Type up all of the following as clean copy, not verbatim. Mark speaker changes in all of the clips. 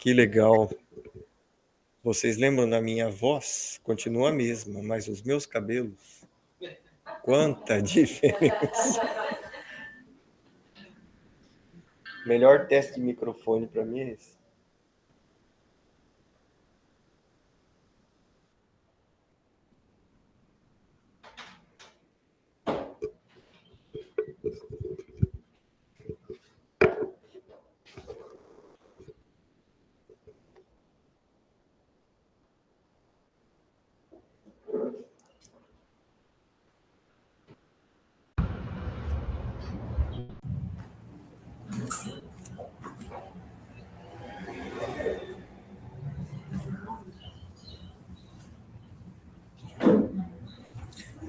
Speaker 1: Que legal. Vocês lembram da minha voz? Continua a mesma, mas os meus cabelos, quanta diferença. Melhor teste de microfone para mim é esse.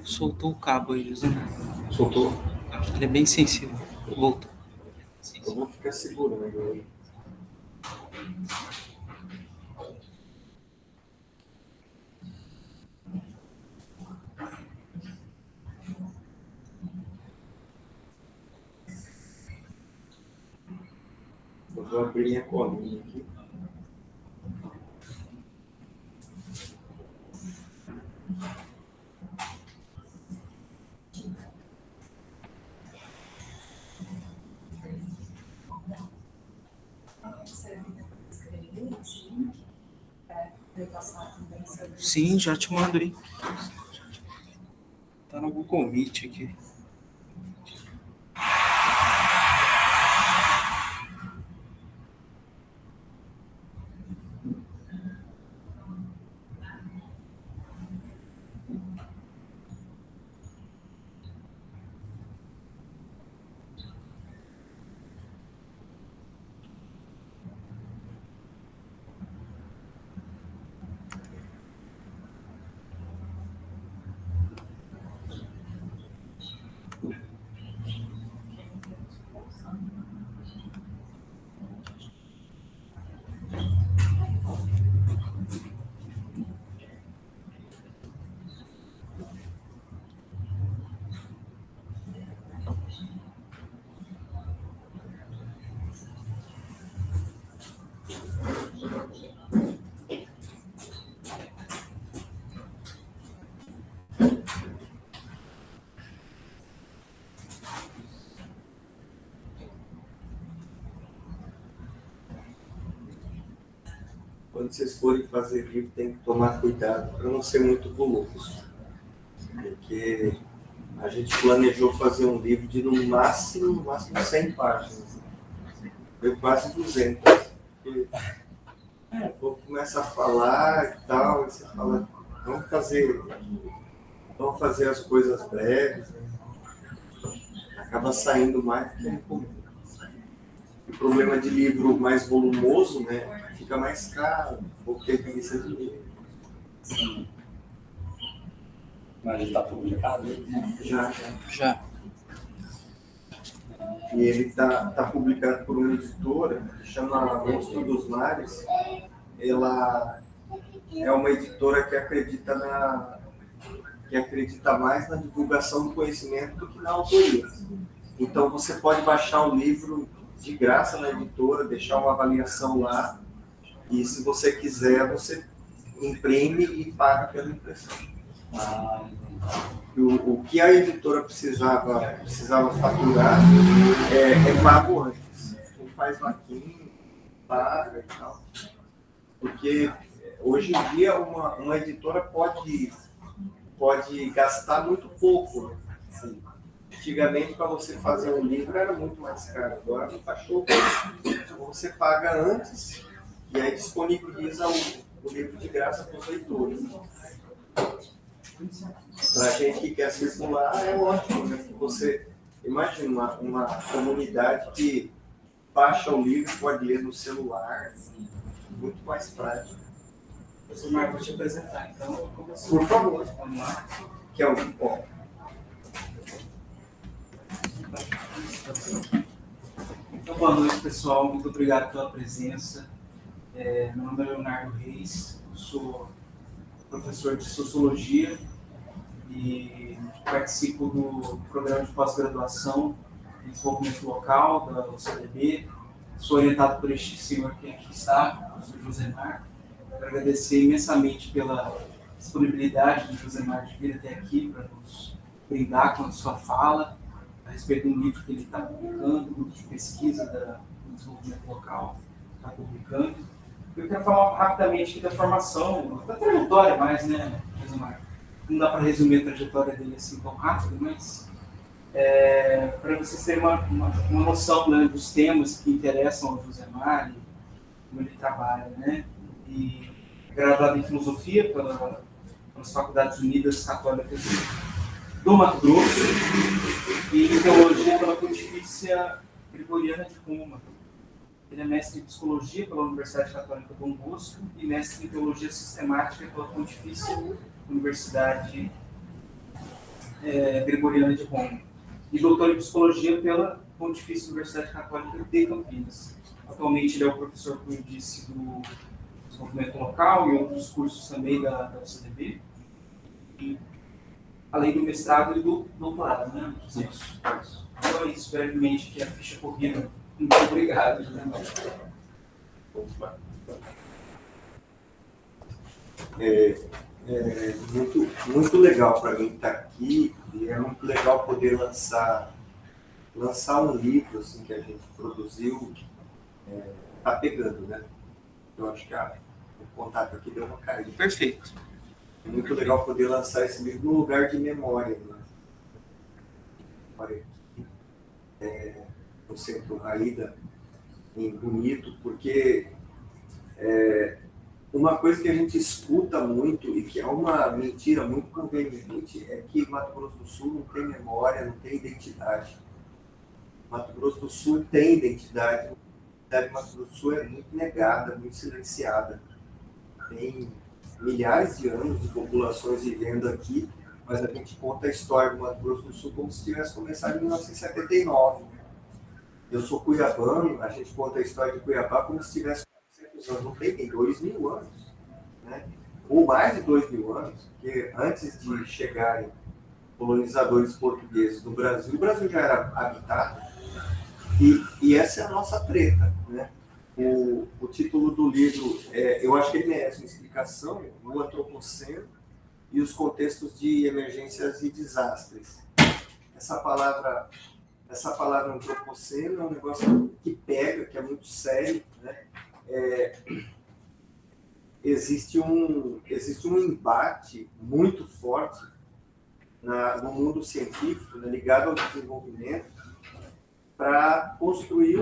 Speaker 2: Soltou o cabo aí, José.
Speaker 1: Soltou?
Speaker 2: Ele é bem sensível. Voltou.
Speaker 1: Eu vou ficar seguro, né? Eu vou abrir minha colinha aqui.
Speaker 2: Sim, já te mando aí. Tá no Google Meet aqui.
Speaker 1: Quando vocês forem fazer livro, tem que tomar cuidado para não ser muito volumoso. Porque a gente planejou fazer um livro de no máximo 100 páginas. Deu quase 200. Porque o povo começa a falar e tal, e você fala, vamos fazer as coisas breves. Né? Acaba saindo mais do que recomendo. O problema de livro mais volumoso, né? Fica mais caro, porque tem preguiça de ler.
Speaker 3: Sim. Mas ele está publicado?
Speaker 1: Já. E ele está publicado por uma editora que chama Monstro dos Mares. Ela é uma editora que acredita mais na divulgação do conhecimento do que na autoria. Então você pode baixar o livro de graça na editora, deixar uma avaliação lá, e se você quiser, você imprime e paga pela impressão. O que a editora precisava faturar é pago antes. Quem faz vaquinha, paga e tal. Porque hoje em dia uma editora pode gastar muito pouco. Né? Assim, antigamente, para você fazer um livro era muito mais caro. Agora não baixou. Então você paga antes e aí disponibiliza o livro de graça para os leitores. Para a gente que quer circular, é ótimo, né? Você imagina uma comunidade que baixa o livro, pode ler no celular, muito mais prático.
Speaker 3: Professor Marco, vou te apresentar, então.
Speaker 1: Por favor.
Speaker 3: Vamos lá.
Speaker 1: Que é o bom.
Speaker 3: Então, boa noite, pessoal. Muito obrigado pela presença. Meu nome é Leonardo Reis, sou professor de Sociologia e participo do programa de pós-graduação em desenvolvimento local da UCDB Sou orientado por este senhor que aqui está, o professor Josemar. Quero agradecer imensamente pela disponibilidade do Josemar de vir até aqui para nos brindar com a sua fala a respeito de um livro que ele está publicando, um grupo de pesquisa do desenvolvimento local está publicando. Eu quero falar rapidamente aqui da formação, da trajetória mais, né, Josemar? Não dá para resumir a trajetória dele assim tão rápido, mas para vocês terem uma noção, né, dos temas que interessam ao Josemar e como ele trabalha, né? E é graduado em Filosofia pelas Faculdades Unidas Católicas do Mato Grosso e em Teologia pela Pontifícia Gregoriana de Roma. Ele é mestre em Psicologia pela Universidade Católica Dom Bosco e mestre em Teologia Sistemática pela Pontifícia Universidade Gregoriana de Roma e doutor em Psicologia pela Pontifícia Universidade Católica de Campinas. Atualmente ele é o professor, como eu disse, do desenvolvimento local e outros cursos também da UCDB, e, além do mestrado e do doutorado, né? Isso. Então é isso, brevemente, que é a ficha corrida. Muito obrigado.
Speaker 1: Muito legal para mim estar aqui, e é muito legal poder lançar um livro assim, que a gente produziu, tá pegando, né? Eu acho que o contato aqui deu uma caída.
Speaker 2: Perfeito.
Speaker 1: É muito legal poder lançar esse livro num lugar de memória, né? No Centro Raída, em Bonito, porque uma coisa que a gente escuta muito e que é uma mentira muito conveniente é que Mato Grosso do Sul não tem memória, não tem identidade. Mato Grosso do Sul tem identidade. A identidade de Mato Grosso do Sul é muito negada, muito silenciada. Tem milhares de anos de populações vivendo aqui, mas a gente conta a história do Mato Grosso do Sul como se tivesse começado em 1979. Eu sou cuiabano, a gente conta a história de Cuiabá como se tivesse 400 anos. Não tem 2.000 anos, né? Ou mais de 2.000 anos, porque antes de chegarem colonizadores portugueses no Brasil, o Brasil já era habitado. E essa é a nossa treta, né? O título do livro, eu acho que ele merece uma explicação, o Antropoceno e os contextos de emergências e desastres. Essa palavra antropoceno é um negócio que pega, que é muito sério, né? Existe um embate muito forte no mundo científico, né, ligado ao desenvolvimento, para construir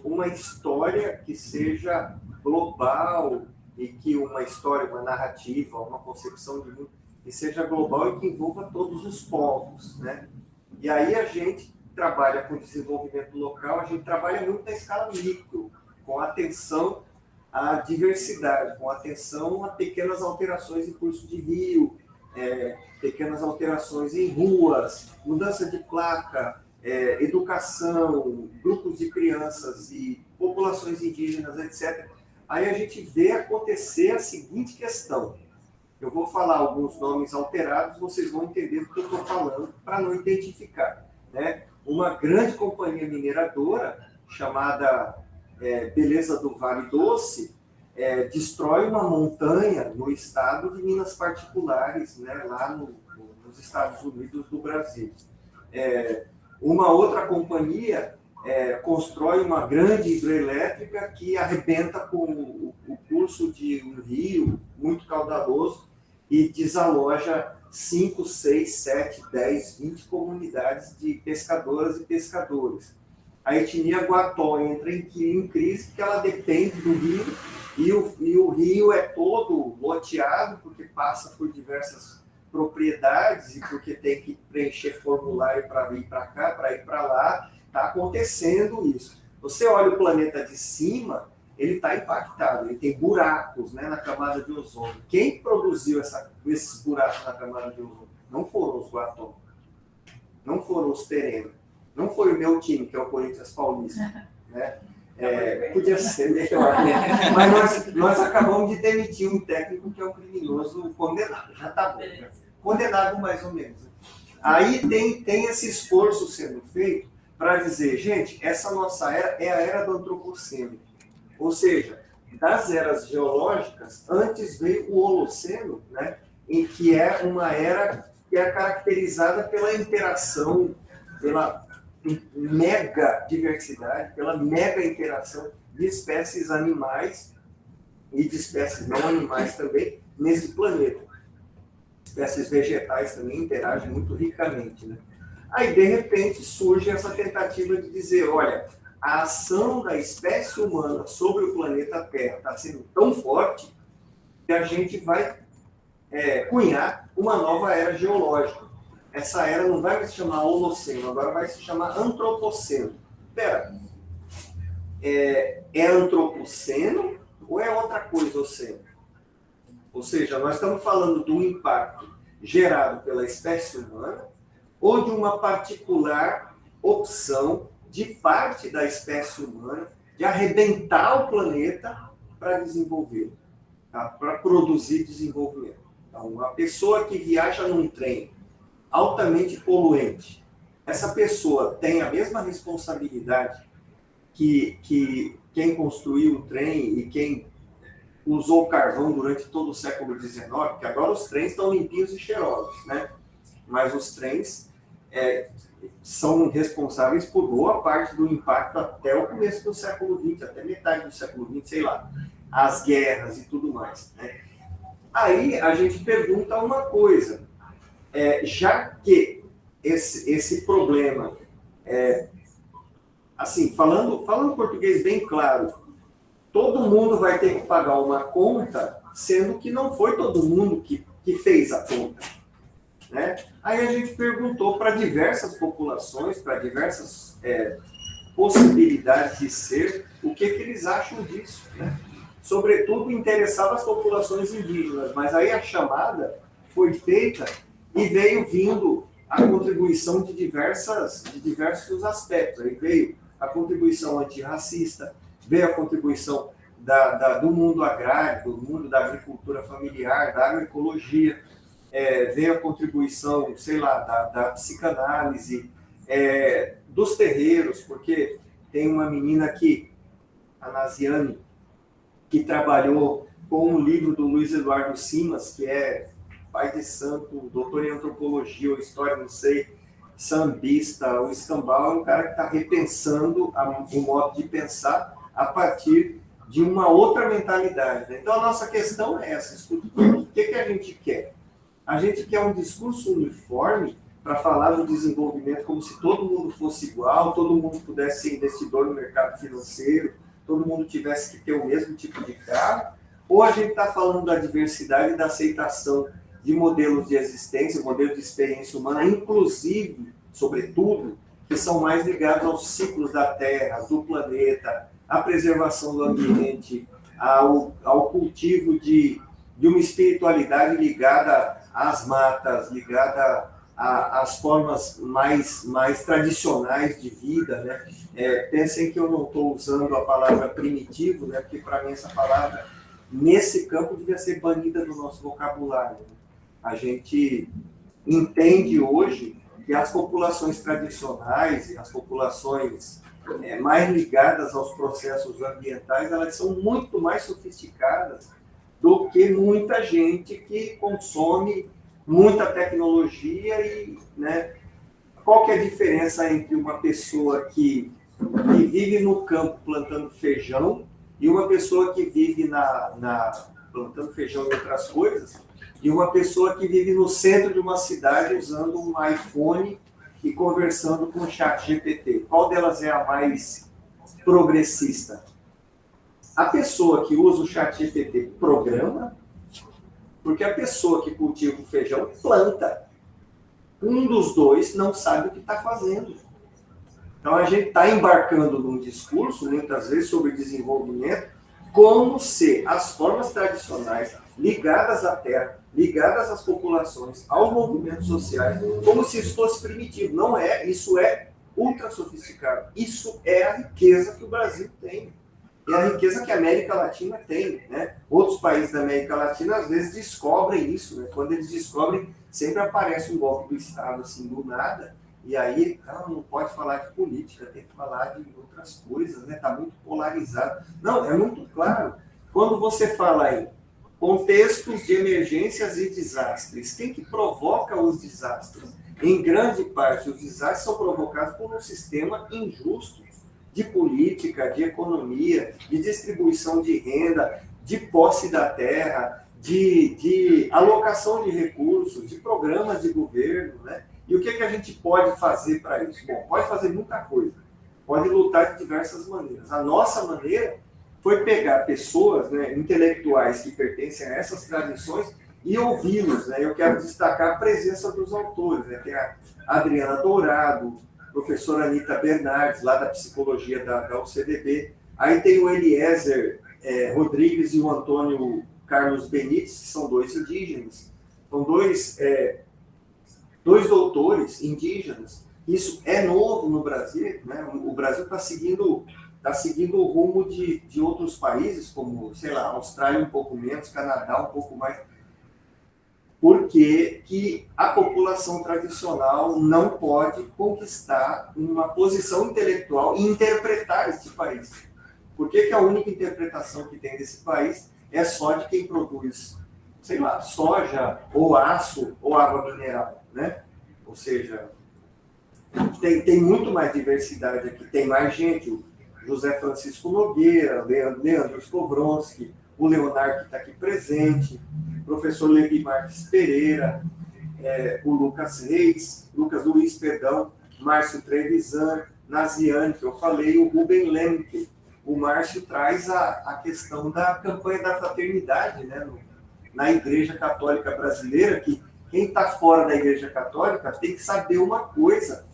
Speaker 1: uma história que seja global e que uma história, uma narrativa, uma concepção de mundo que seja global e que envolva todos os povos, né? E aí a gente trabalha com desenvolvimento local, a gente trabalha muito na escala micro, com atenção à diversidade, com atenção a pequenas alterações em curso de rio, pequenas alterações em ruas, mudança de placa, educação, grupos de crianças e populações indígenas, etc. Aí a gente vê acontecer a seguinte questão. Eu vou falar alguns nomes alterados, vocês vão entender do que eu estou falando, para não identificar, né? Uma grande companhia mineradora, chamada Beleza do Vale Doce, destrói uma montanha no estado de Minas Particulares, né, lá nos Estados Unidos do Brasil. Uma outra companhia constrói uma grande hidrelétrica que arrebenta com o curso de um rio muito caudaloso e desaloja 5, 6, 7, 10, 20 comunidades de pescadoras e pescadores. A etnia Guató entra em crise porque ela depende do rio e o rio é todo loteado porque passa por diversas propriedades e porque tem que preencher formulário para vir para cá, para ir para lá. Está acontecendo isso. Você olha o planeta de cima, ele está impactado, ele tem buracos, né, na camada de ozônio. Quem produziu esses buracos na camada de ozônio? Não foram os Guató, não foram os Terena, não foi o meu time, que é o Corinthians Paulista. Né? Podia ser melhor, né? Mas nós acabamos de demitir um técnico que é um criminoso condenado. Já está bom, né? Condenado mais ou menos. Aí tem esse esforço sendo feito para dizer, gente, essa nossa era é a era do antropoceno. Ou seja, das eras geológicas, antes veio o Holoceno, né, em que é uma era que é caracterizada pela interação, pela mega diversidade, pela mega interação de espécies animais e de espécies não animais também nesse planeta. Espécies vegetais também interagem muito ricamente, né? Aí, de repente, surge essa tentativa de dizer, olha, a ação da espécie humana sobre o planeta Terra está sendo tão forte que a gente vai cunhar uma nova era geológica. Essa era não vai se chamar Holoceno, agora vai se chamar Antropoceno. Espera, é Antropoceno ou é outra coisa oceno? Ou seja, nós estamos falando do impacto gerado pela espécie humana ou de uma particular opção de parte da espécie humana de arrebentar o planeta para desenvolvê-lo, tá? Para produzir desenvolvimento. Então, uma pessoa que viaja num trem altamente poluente, essa pessoa tem a mesma responsabilidade que quem construiu o trem e quem usou carvão durante todo o século XIX, porque agora os trens estão limpinhos e cheirosos, né? Mas os trens são responsáveis por boa parte do impacto até o começo do século XX, até metade do século XX, sei lá, as guerras e tudo mais, né? Aí a gente pergunta uma coisa, já que esse problema, assim, falando português bem claro, todo mundo vai ter que pagar uma conta, sendo que não foi todo mundo que fez a conta, né? Aí a gente perguntou para diversas populações, para diversas possibilidades de ser, o que eles acham disso, né? Sobretudo interessava as populações indígenas, mas aí a chamada foi feita e veio vindo a contribuição de diversos aspectos. Aí veio a contribuição antirracista, veio a contribuição do mundo agrário, do mundo da agricultura familiar, da agroecologia, veio a contribuição, sei lá, da psicanálise, dos terreiros, porque tem uma menina aqui, a Naziane, que trabalhou com um livro do Luiz Eduardo Simas, que é pai de santo, doutor em antropologia ou história, não sei, sambista, o escambau, é um cara que está repensando o modo de pensar a partir de uma outra mentalidade, né? Então, a nossa questão é essa, escuta, o que a gente quer? A gente quer um discurso uniforme para falar do desenvolvimento como se todo mundo fosse igual, todo mundo pudesse ser investidor no mercado financeiro, todo mundo tivesse que ter o mesmo tipo de carro, ou a gente está falando da diversidade e da aceitação de modelos de existência, modelos de experiência humana, inclusive, sobretudo, que são mais ligados aos ciclos da Terra, do planeta, à preservação do ambiente, ao cultivo de uma espiritualidade ligada às matas, ligada às formas mais tradicionais de vida, né? Pensem que eu não estou usando a palavra primitivo, né? Porque para mim essa palavra, nesse campo, devia ser banida do nosso vocabulário. A gente entende hoje que as populações tradicionais e as populações mais ligadas aos processos ambientais, elas são muito mais sofisticadas do que muita gente que consome muita tecnologia e, né, qual que é a diferença entre uma pessoa que vive no campo plantando feijão e uma pessoa que vive plantando feijão e outras coisas e uma pessoa que vive no centro de uma cidade usando um iPhone e conversando com o ChatGPT? Qual delas é a mais progressista? A pessoa que usa o ChatGPT programa, porque a pessoa que cultiva o feijão planta. Um dos dois não sabe o que está fazendo. Então a gente está embarcando num discurso, muitas vezes, sobre desenvolvimento, como se as formas tradicionais ligadas à terra, ligadas às populações, aos movimentos sociais, como se isso fosse primitivo. Não é, isso é ultra sofisticado. Isso é a riqueza que o Brasil tem. É a riqueza que a América Latina tem, né? Outros países da América Latina, às vezes, descobrem isso, né? Quando eles descobrem, sempre aparece um golpe do Estado, assim, do nada, E aí, não pode falar de política, tem que falar de outras coisas, né? Está muito polarizado. Não, é muito claro. Quando você fala em contextos de emergências e desastres, quem que provoca os desastres? Em grande parte, os desastres são provocados por um sistema injusto de política, de economia, de distribuição de renda, de posse da terra, de alocação de recursos, de programas de governo, né? E o que a gente pode fazer para isso? Bom, pode fazer muita coisa. Pode lutar de diversas maneiras. A nossa maneira foi pegar pessoas, né, intelectuais que pertencem a essas tradições e ouvi-los, né? Eu quero destacar a presença dos autores, né? Tem a Adriana Dourado, professora Anita Bernardes, lá da psicologia da UCDB. Aí tem o Eliezer Rodrigues e o Antônio Carlos Benites, que são dois indígenas. São dois doutores indígenas. Isso é novo no Brasil, né? O Brasil está seguindo o rumo de outros países, como, sei lá, Austrália um pouco menos, Canadá um pouco mais, porque que a população tradicional não pode conquistar uma posição intelectual e interpretar este país. Por que a única interpretação que tem desse país é só de quem produz, sei lá, soja, ou aço, ou água mineral, né? Ou seja, tem muito mais diversidade aqui, tem mais gente, o José Francisco Nogueira, Leandro Skovronski, o Leonardo que está aqui presente, o professor Levi Marques Pereira, o Lucas Luiz, Márcio Trevisan, Naziane, que eu falei, o Rubem Lemke. O Márcio traz a questão da campanha da fraternidade, né, na Igreja Católica Brasileira, que quem está fora da Igreja Católica tem que saber uma coisa.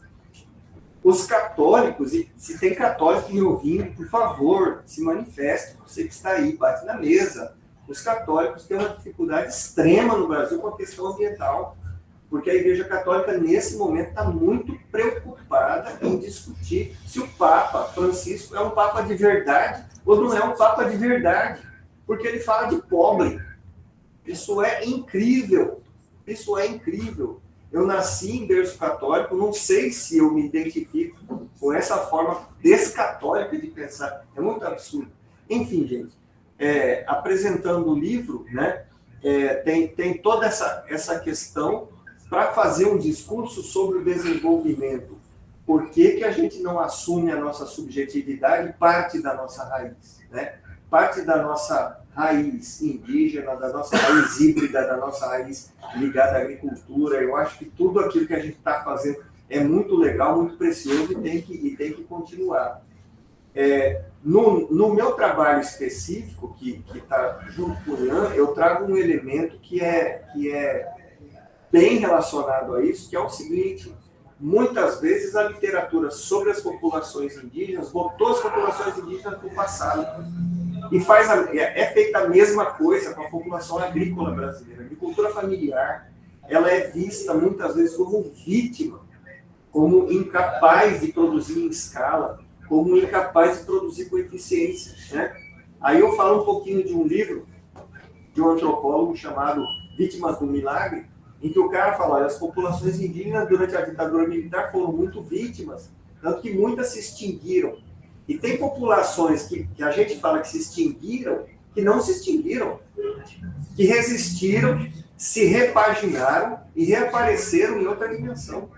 Speaker 1: Os católicos, e se tem católico me ouvindo, por favor, se manifeste, você que está aí, bate na mesa. Os católicos têm uma dificuldade extrema no Brasil com a questão ambiental, porque a Igreja Católica, nesse momento, está muito preocupada em discutir se o Papa Francisco é um Papa de verdade ou não é um Papa de verdade, porque ele fala de pobre. Isso é incrível. Isso é incrível. Eu nasci em berço católico, não sei se eu me identifico com essa forma descatólica de pensar. É muito absurdo. Enfim, gente, apresentando o livro, né, tem toda essa questão para fazer um discurso sobre o desenvolvimento. Por que a gente não assume a nossa subjetividade parte da nossa raiz, né? Parte da nossa raiz indígena, da nossa raiz híbrida, da nossa raiz ligada à agricultura. Eu acho que tudo aquilo que a gente está fazendo é muito legal, muito precioso e tem que continuar. No meu trabalho específico, que está junto com o Ian, eu trago um elemento que é bem relacionado a isso, que é o seguinte: muitas vezes a literatura sobre as populações indígenas botou as populações indígenas no passado. E é feita a mesma coisa com a população agrícola brasileira. A agricultura familiar, ela é vista muitas vezes como vítima, como incapaz de produzir em escala, como incapaz de produzir com eficiência, né? Aí eu falo um pouquinho de um livro de um antropólogo chamado Vítimas do Milagre, em que o cara fala: olha, as populações indígenas durante a ditadura militar foram muito vítimas, tanto que muitas se extinguiram. E tem populações que a gente fala que se extinguiram, que não se extinguiram, que resistiram, se repaginaram e reapareceram em outra dimensão.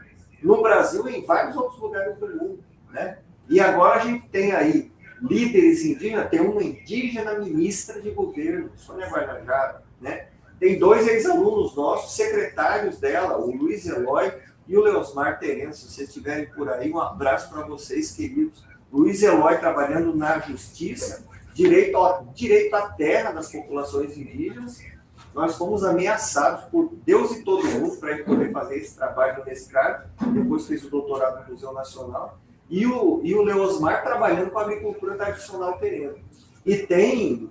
Speaker 1: No Brasil e em vários outros lugares do mundo, né? E agora a gente tem aí líderes indígenas, tem uma indígena ministra de governo, Sônia Guajajara, né? Tem 2 ex-alunos nossos, secretários dela, o Luiz Eloy e o Leosmar Tereno. Se vocês estiverem por aí, um abraço para vocês, queridos. Luiz Eloy trabalhando na justiça, direito à terra das populações indígenas. Nós fomos ameaçados por Deus e todo mundo para ele poder fazer esse trabalho no mestrado. Depois fez o doutorado no Museu Nacional. E o Leosmar trabalhando com a agricultura tradicional terena. E tem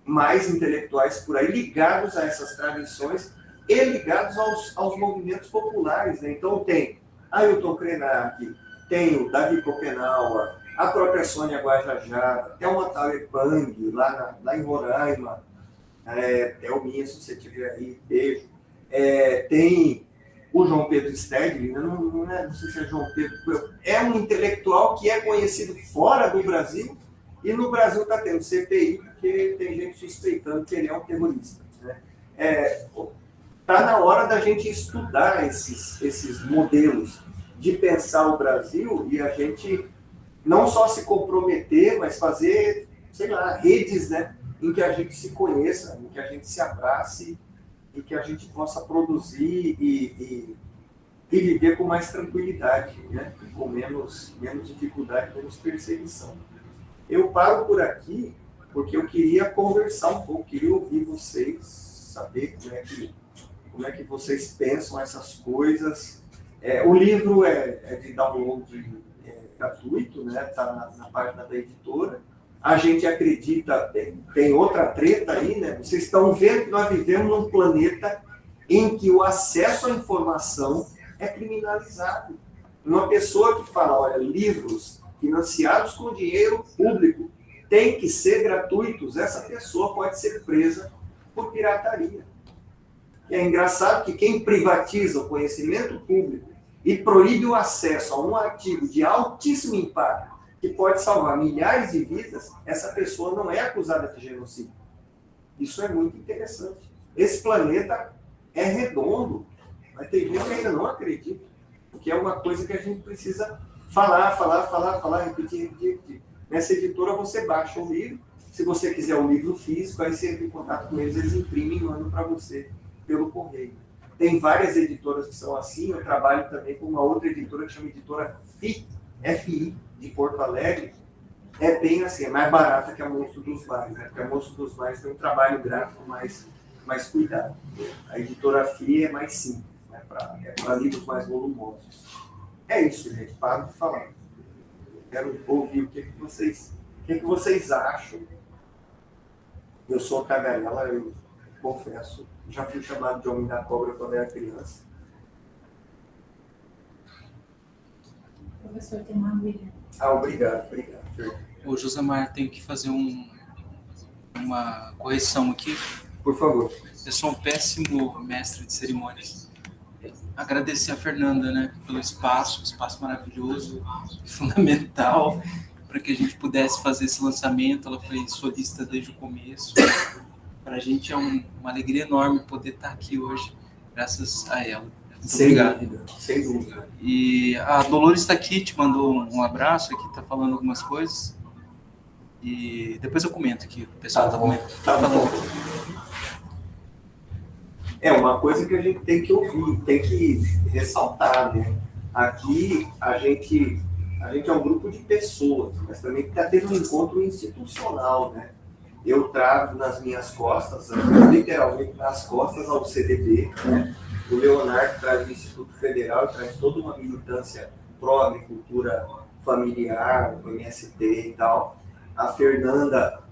Speaker 1: mais intelectuais por aí ligados a essas tradições e ligados aos movimentos populares, né? Então tem Ailton Krenak, tem o Davi Kopenawa, a própria Sônia Guajajara, tem o Matale Pang, lá em Roraima, Thelminha, se você estiver aí, beijo. Tem o João Pedro Stedley, né? Não sei se é João Pedro, é um intelectual que é conhecido fora do Brasil, e no Brasil está tendo CPI, porque tem gente suspeitando que ele é um terrorista. Né? Está na hora da gente estudar esses modelos de pensar o Brasil e a gente não só se comprometer, mas fazer, sei lá, redes, né, em que a gente se conheça, em que a gente se abrace e que a gente possa produzir e viver com mais tranquilidade, né, com menos dificuldade, menos perseguição. Eu paro por aqui porque eu queria conversar um pouco, queria ouvir vocês, saber como é que vocês pensam essas coisas. O livro é de download gratuito, né? Está na página da editora. A gente acredita, tem outra treta aí, né? Vocês estão vendo que nós vivemos num planeta em que o acesso à informação é criminalizado. Uma pessoa que fala, olha, livros financiados com dinheiro público têm que ser gratuitos, essa pessoa pode ser presa por pirataria. É engraçado que quem privatiza o conhecimento público e proíbe o acesso a um artigo de altíssimo impacto, que pode salvar milhares de vidas, essa pessoa não é acusada de genocídio. Isso é muito interessante. Esse planeta é redondo, mas tem gente que ainda não acredita, porque é uma coisa que a gente precisa falar, repetir. Nessa editora você baixa o livro, se você quiser o livro físico, aí você entra em contato com eles imprimem e mandam para você pelo correio. Tem várias editoras que são assim, eu trabalho também com uma outra editora que chama Editora FI, de Porto Alegre, é bem assim, é mais barata que a Monstro dos Mares, né? Porque a Monstro dos Mares tem um trabalho gráfico mais cuidado. A Editora FI é mais simples, né? Para livros mais volumosos. É isso, gente, paro de falar. Quero ouvir o que vocês acham. Eu sou cagarela, eu confesso. Já fui chamado de homem da cobra quando era criança.
Speaker 4: Professor, tem uma dúvida.
Speaker 1: Obrigado.
Speaker 2: Ô, Josemar, tenho que fazer uma correção aqui.
Speaker 1: Por favor.
Speaker 2: Eu sou um péssimo mestre de cerimônias. Agradecer a Fernanda, né, pelo espaço maravilhoso, fundamental, para que a gente pudesse fazer esse lançamento. Ela foi solista desde o começo. Para a gente é uma alegria enorme poder estar aqui hoje, graças a ela. Muito obrigado.
Speaker 1: Sem dúvida.
Speaker 2: E a Dolores está aqui, te mandou um abraço aqui, está falando algumas coisas. E depois eu comento aqui, o pessoal está comentando.
Speaker 1: Tá bom. É uma coisa que a gente tem que ouvir, tem que ressaltar, né? Aqui a gente é um grupo de pessoas, mas também está tendo um encontro institucional, né? Eu trago nas minhas costas, literalmente nas costas ao CDB, né? O Leonardo traz o Instituto Federal, traz toda uma militância pró-agricultura familiar, o MST e tal. A Fernanda,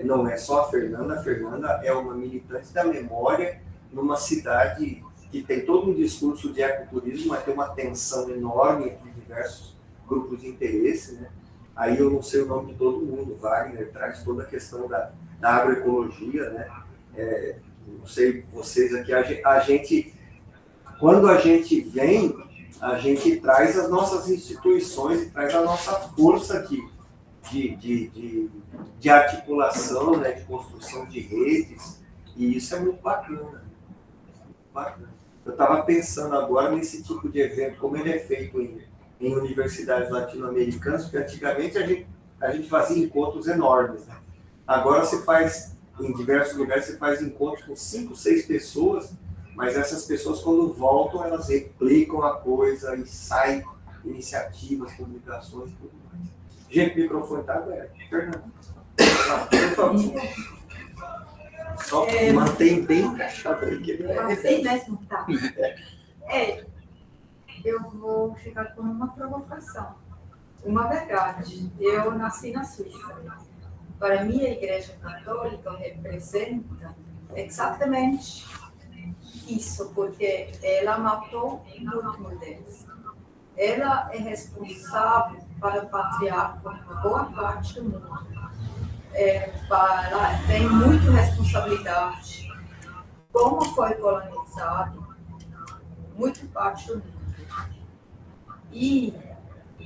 Speaker 1: não é só a Fernanda é uma militante da memória numa cidade que tem todo um discurso de ecoturismo, mas tem uma tensão enorme entre diversos grupos de interesse, né? Aí eu não sei o nome de todo mundo, Wagner traz toda a questão da agroecologia, né? Não sei vocês aqui, a gente, quando a gente vem, a gente traz as nossas instituições e traz a nossa força aqui de articulação, né? De construção de redes, e isso é muito bacana. Eu estava pensando agora nesse tipo de evento, como ele é feito em universidades latino-americanas, porque antigamente a gente fazia encontros enormes, né? Agora você faz, em diversos lugares, você faz encontros com 5, 6 pessoas, mas essas pessoas, quando voltam, elas replicam a coisa e saem iniciativas, publicações e tudo mais. Gente, o microfone está aberto. Fernando. Por favor. Só mantém bem encaixado aí.
Speaker 4: Mantém mesmo, tá. Eu vou chegar com uma provocação. Uma verdade. Eu nasci na Suíça. Para mim, a Igreja Católica representa exatamente isso, porque ela matou muitos deles. Ela é responsável para o patriarca em boa parte do mundo. Tem muita responsabilidade. Como foi colonizado, muito parte do mundo. E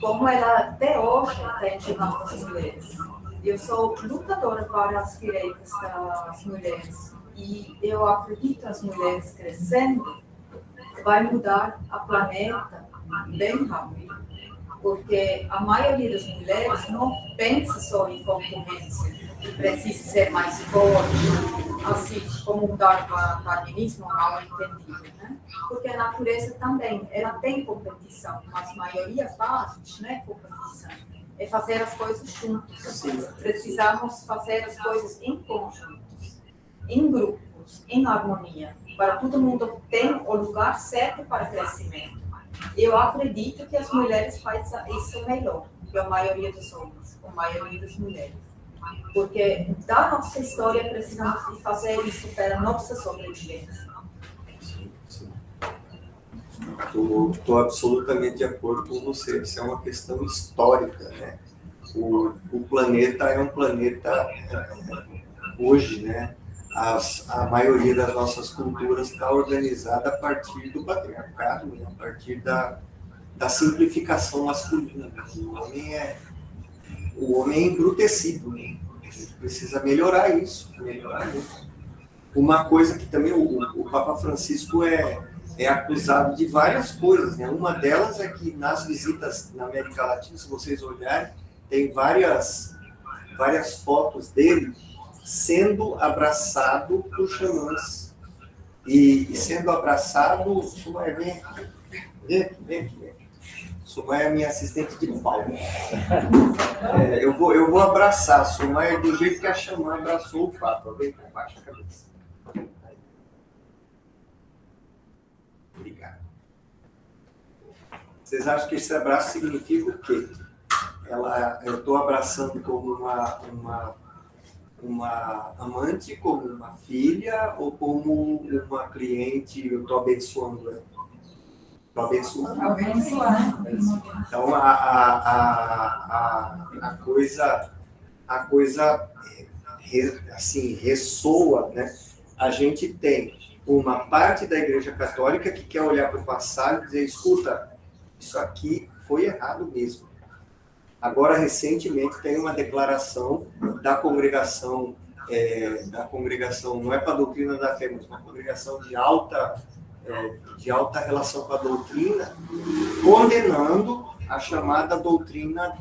Speaker 4: como ela até hoje atende as mulheres. Eu sou lutadora para os direitos das mulheres. E eu acredito que as mulheres crescendo vai mudar a planeta bem rápido. Porque a maioria das mulheres não pensa só em concorrência, que precisa ser mais forte, assim como o darwinismo mal entendido, né? Porque a natureza também, ela tem competição, mas a maioria parte, né, competição, é fazer as coisas juntos. Sim. Precisamos fazer as coisas em conjuntos, em grupos, em harmonia, para todo mundo ter o lugar certo para crescimento. Eu acredito que as mulheres fazem isso melhor que a maioria dos homens, a maioria das mulheres. Porque da nossa história precisamos fazer isso para a nossa sobrevivência.
Speaker 1: Sim, sim. Estou absolutamente de acordo com você. Isso é uma questão histórica, né? O planeta é um planeta hoje, né? A maioria das nossas culturas está organizada a partir do patriarcado, né? A partir da simplificação masculina. O homem é embrutecido, né? A gente precisa melhorar isso. Uma coisa que também o Papa Francisco é acusado de várias coisas, né? Uma delas é que nas visitas na América Latina, se vocês olharem, tem várias fotos dele sendo abraçado por xamãs. E sendo abraçado, Sumaya, vem aqui. Sumaya é minha assistente de palco. Eu vou abraçar a Sumaya do jeito que a xamã abraçou o Papa. Vem cá, baixa a cabeça. Obrigado. Vocês acham que esse abraço significa o quê? Eu estou abraçando como uma amante, como uma filha, ou como uma cliente, eu estou abençoando ela? Estou abençoando. Então, a coisa assim, ressoa, né? A gente tem uma parte da Igreja Católica que quer olhar para o passado e dizer, escuta, isso aqui foi errado mesmo. Agora, recentemente, tem uma declaração da congregação, não é para a doutrina da fé, mas uma congregação de alta relação com a doutrina, condenando a chamada doutrina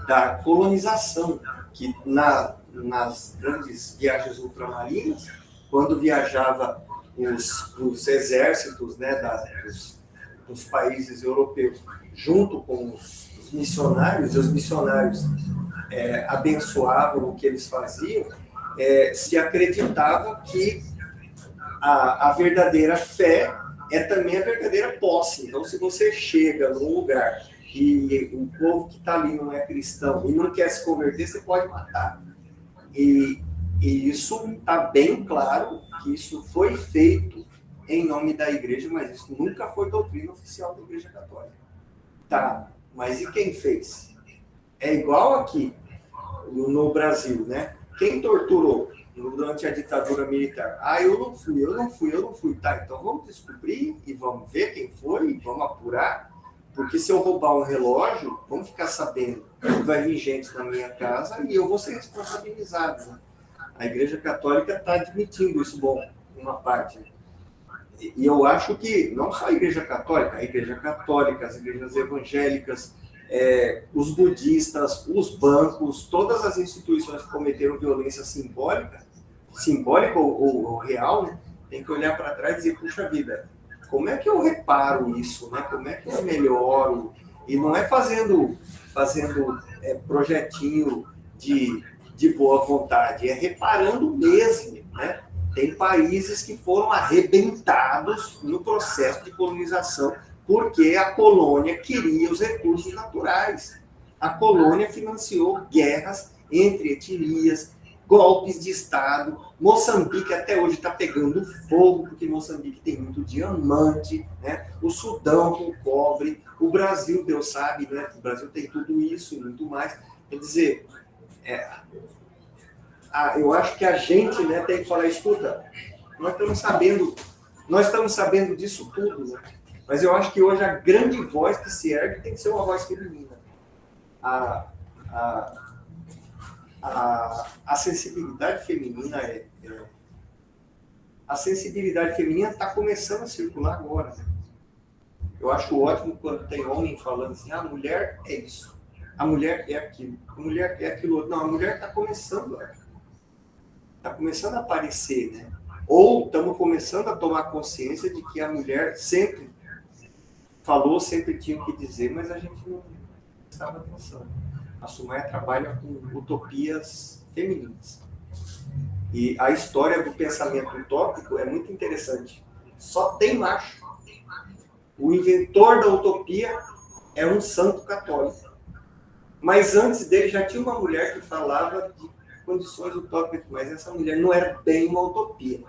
Speaker 1: da colonização, que nas grandes viagens ultramarinas, quando viajava os exércitos, né, dos países europeus, junto com os missionários, e os missionários abençoavam o que eles faziam, se acreditava que a verdadeira fé é também a verdadeira posse. Então, se você chega num lugar e o povo que está ali não é cristão e não quer se converter, você pode matar. E isso está bem claro que isso foi feito em nome da igreja, mas isso nunca foi doutrina oficial da Igreja Católica. Tá, mas e quem fez? É igual aqui no Brasil, né? Quem torturou durante a ditadura militar? Eu não fui. Tá, então vamos descobrir e vamos ver quem foi e vamos apurar, porque se eu roubar um relógio, vamos ficar sabendo que vai vir gente na minha casa e eu vou ser responsabilizado, né? A Igreja Católica está admitindo isso, uma parte. E eu acho que não só a Igreja Católica, as igrejas evangélicas, os budistas, os bancos, todas as instituições que cometeram violência simbólica ou real, né, tem que olhar para trás e dizer, puxa vida, como é que eu reparo isso, né? Como é que eu melhoro? E não é fazendo projetinho de boa vontade, é reparando mesmo, né? Tem países que foram arrebentados no processo de colonização porque a colônia queria os recursos naturais. A colônia financiou guerras entre etnias, golpes de Estado. Moçambique até hoje está pegando fogo, porque Moçambique tem muito diamante, né? O Sudão com cobre, o Brasil, Deus sabe, né? O Brasil tem tudo isso e muito mais. Quer dizer, eu acho que a gente, né, tem que falar, escuta, nós estamos sabendo Nós estamos sabendo disso tudo, né? Mas eu acho que hoje a grande voz que se ergue tem que ser uma voz feminina. A sensibilidade feminina a sensibilidade feminina está começando a circular agora, né? Eu acho ótimo quando tem homem falando assim, a mulher é isso, a mulher é aquilo, a mulher é aquilo outro. Não, a mulher está começando a aparecer, né? Ou estamos começando a tomar consciência de que a mulher sempre falou, sempre tinha o que dizer, mas a gente não estava pensando. A Sumaya trabalha com utopias femininas. E a história do pensamento utópico é muito interessante. Só tem macho. O inventor da utopia é um santo católico. Mas antes dele já tinha uma mulher que falava de condições utópicas, mas essa mulher não era bem uma utopia.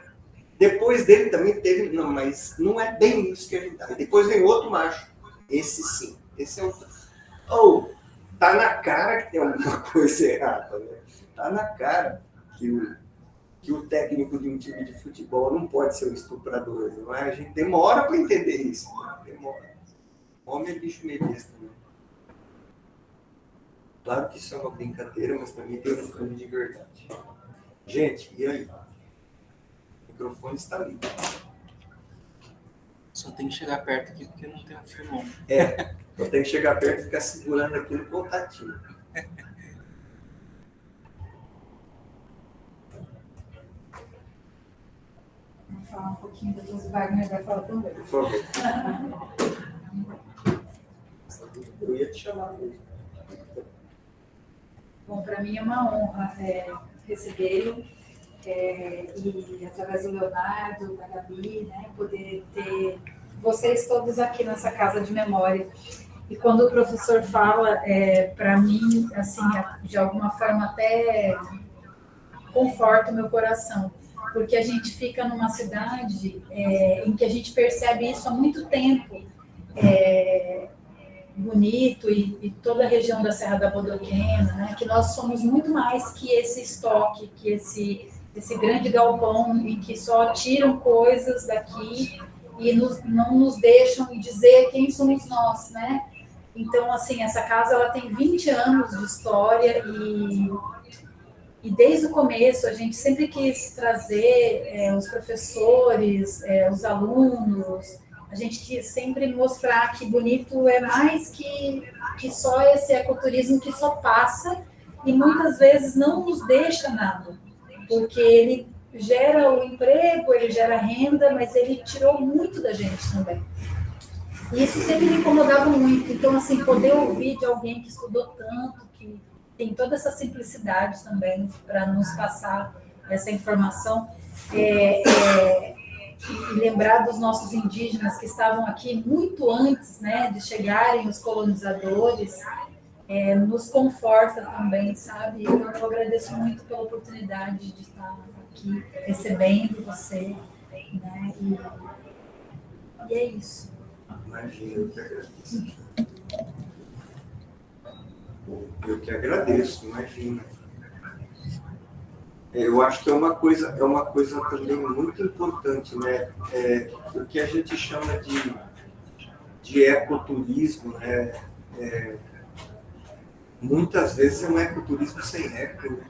Speaker 1: Depois dele também teve, não, mas não é bem isso que a gente dá. Depois vem outro macho. Esse sim, esse é o... tá na cara que tem alguma coisa errada, né? Tá na cara que o técnico de um time de futebol não pode ser um estuprador. Não é? A gente demora para entender isso. Né? Demora. Homem é bicho meio besta, né? Claro que isso é uma brincadeira, mas também tem um fundo de verdade. Gente, e aí? O microfone está ali.
Speaker 2: Só tem que chegar perto aqui porque não tem um filmão.
Speaker 1: Eu tenho que chegar perto e ficar segurando aqui no contatinho.
Speaker 4: Vamos falar um pouquinho, depois o Wagner vai falar também.
Speaker 1: Por favor. Eu ia te chamar mesmo.
Speaker 4: Bom, para mim é uma honra recebê-lo e através do Leonardo, da Gabi, né, poder ter vocês todos aqui nessa casa de memória. E quando o professor fala, para mim, assim, de alguma forma até conforta o meu coração, porque a gente fica numa cidade em que a gente percebe isso há muito tempo, Bonito e toda a região da Serra da Bodoquena, né, que nós somos muito mais que esse estoque, que esse grande galpão em que só tiram coisas daqui e não nos deixam dizer quem somos nós, né? Então, assim, essa casa ela tem 20 anos de história e desde o começo a gente sempre quis trazer os professores, os alunos. A gente quis sempre mostrar que Bonito é mais que só esse ecoturismo que só passa e muitas vezes não nos deixa nada, porque ele gera o emprego, ele gera renda, mas ele tirou muito da gente também. E isso sempre me incomodava muito. Então, assim, poder ouvir de alguém que estudou tanto, que tem toda essa simplicidade também para nos passar essa informação, e lembrar dos nossos indígenas que estavam aqui muito antes, né, de chegarem os colonizadores, nos conforta também, sabe? Então, eu agradeço muito pela oportunidade de estar aqui recebendo você, né? E é isso.
Speaker 1: Imagina, eu que agradeço. Eu que agradeço, imagina. Eu acho que é uma coisa também muito importante, né? O que a gente chama de ecoturismo, né? Muitas vezes é um ecoturismo sem eco, né?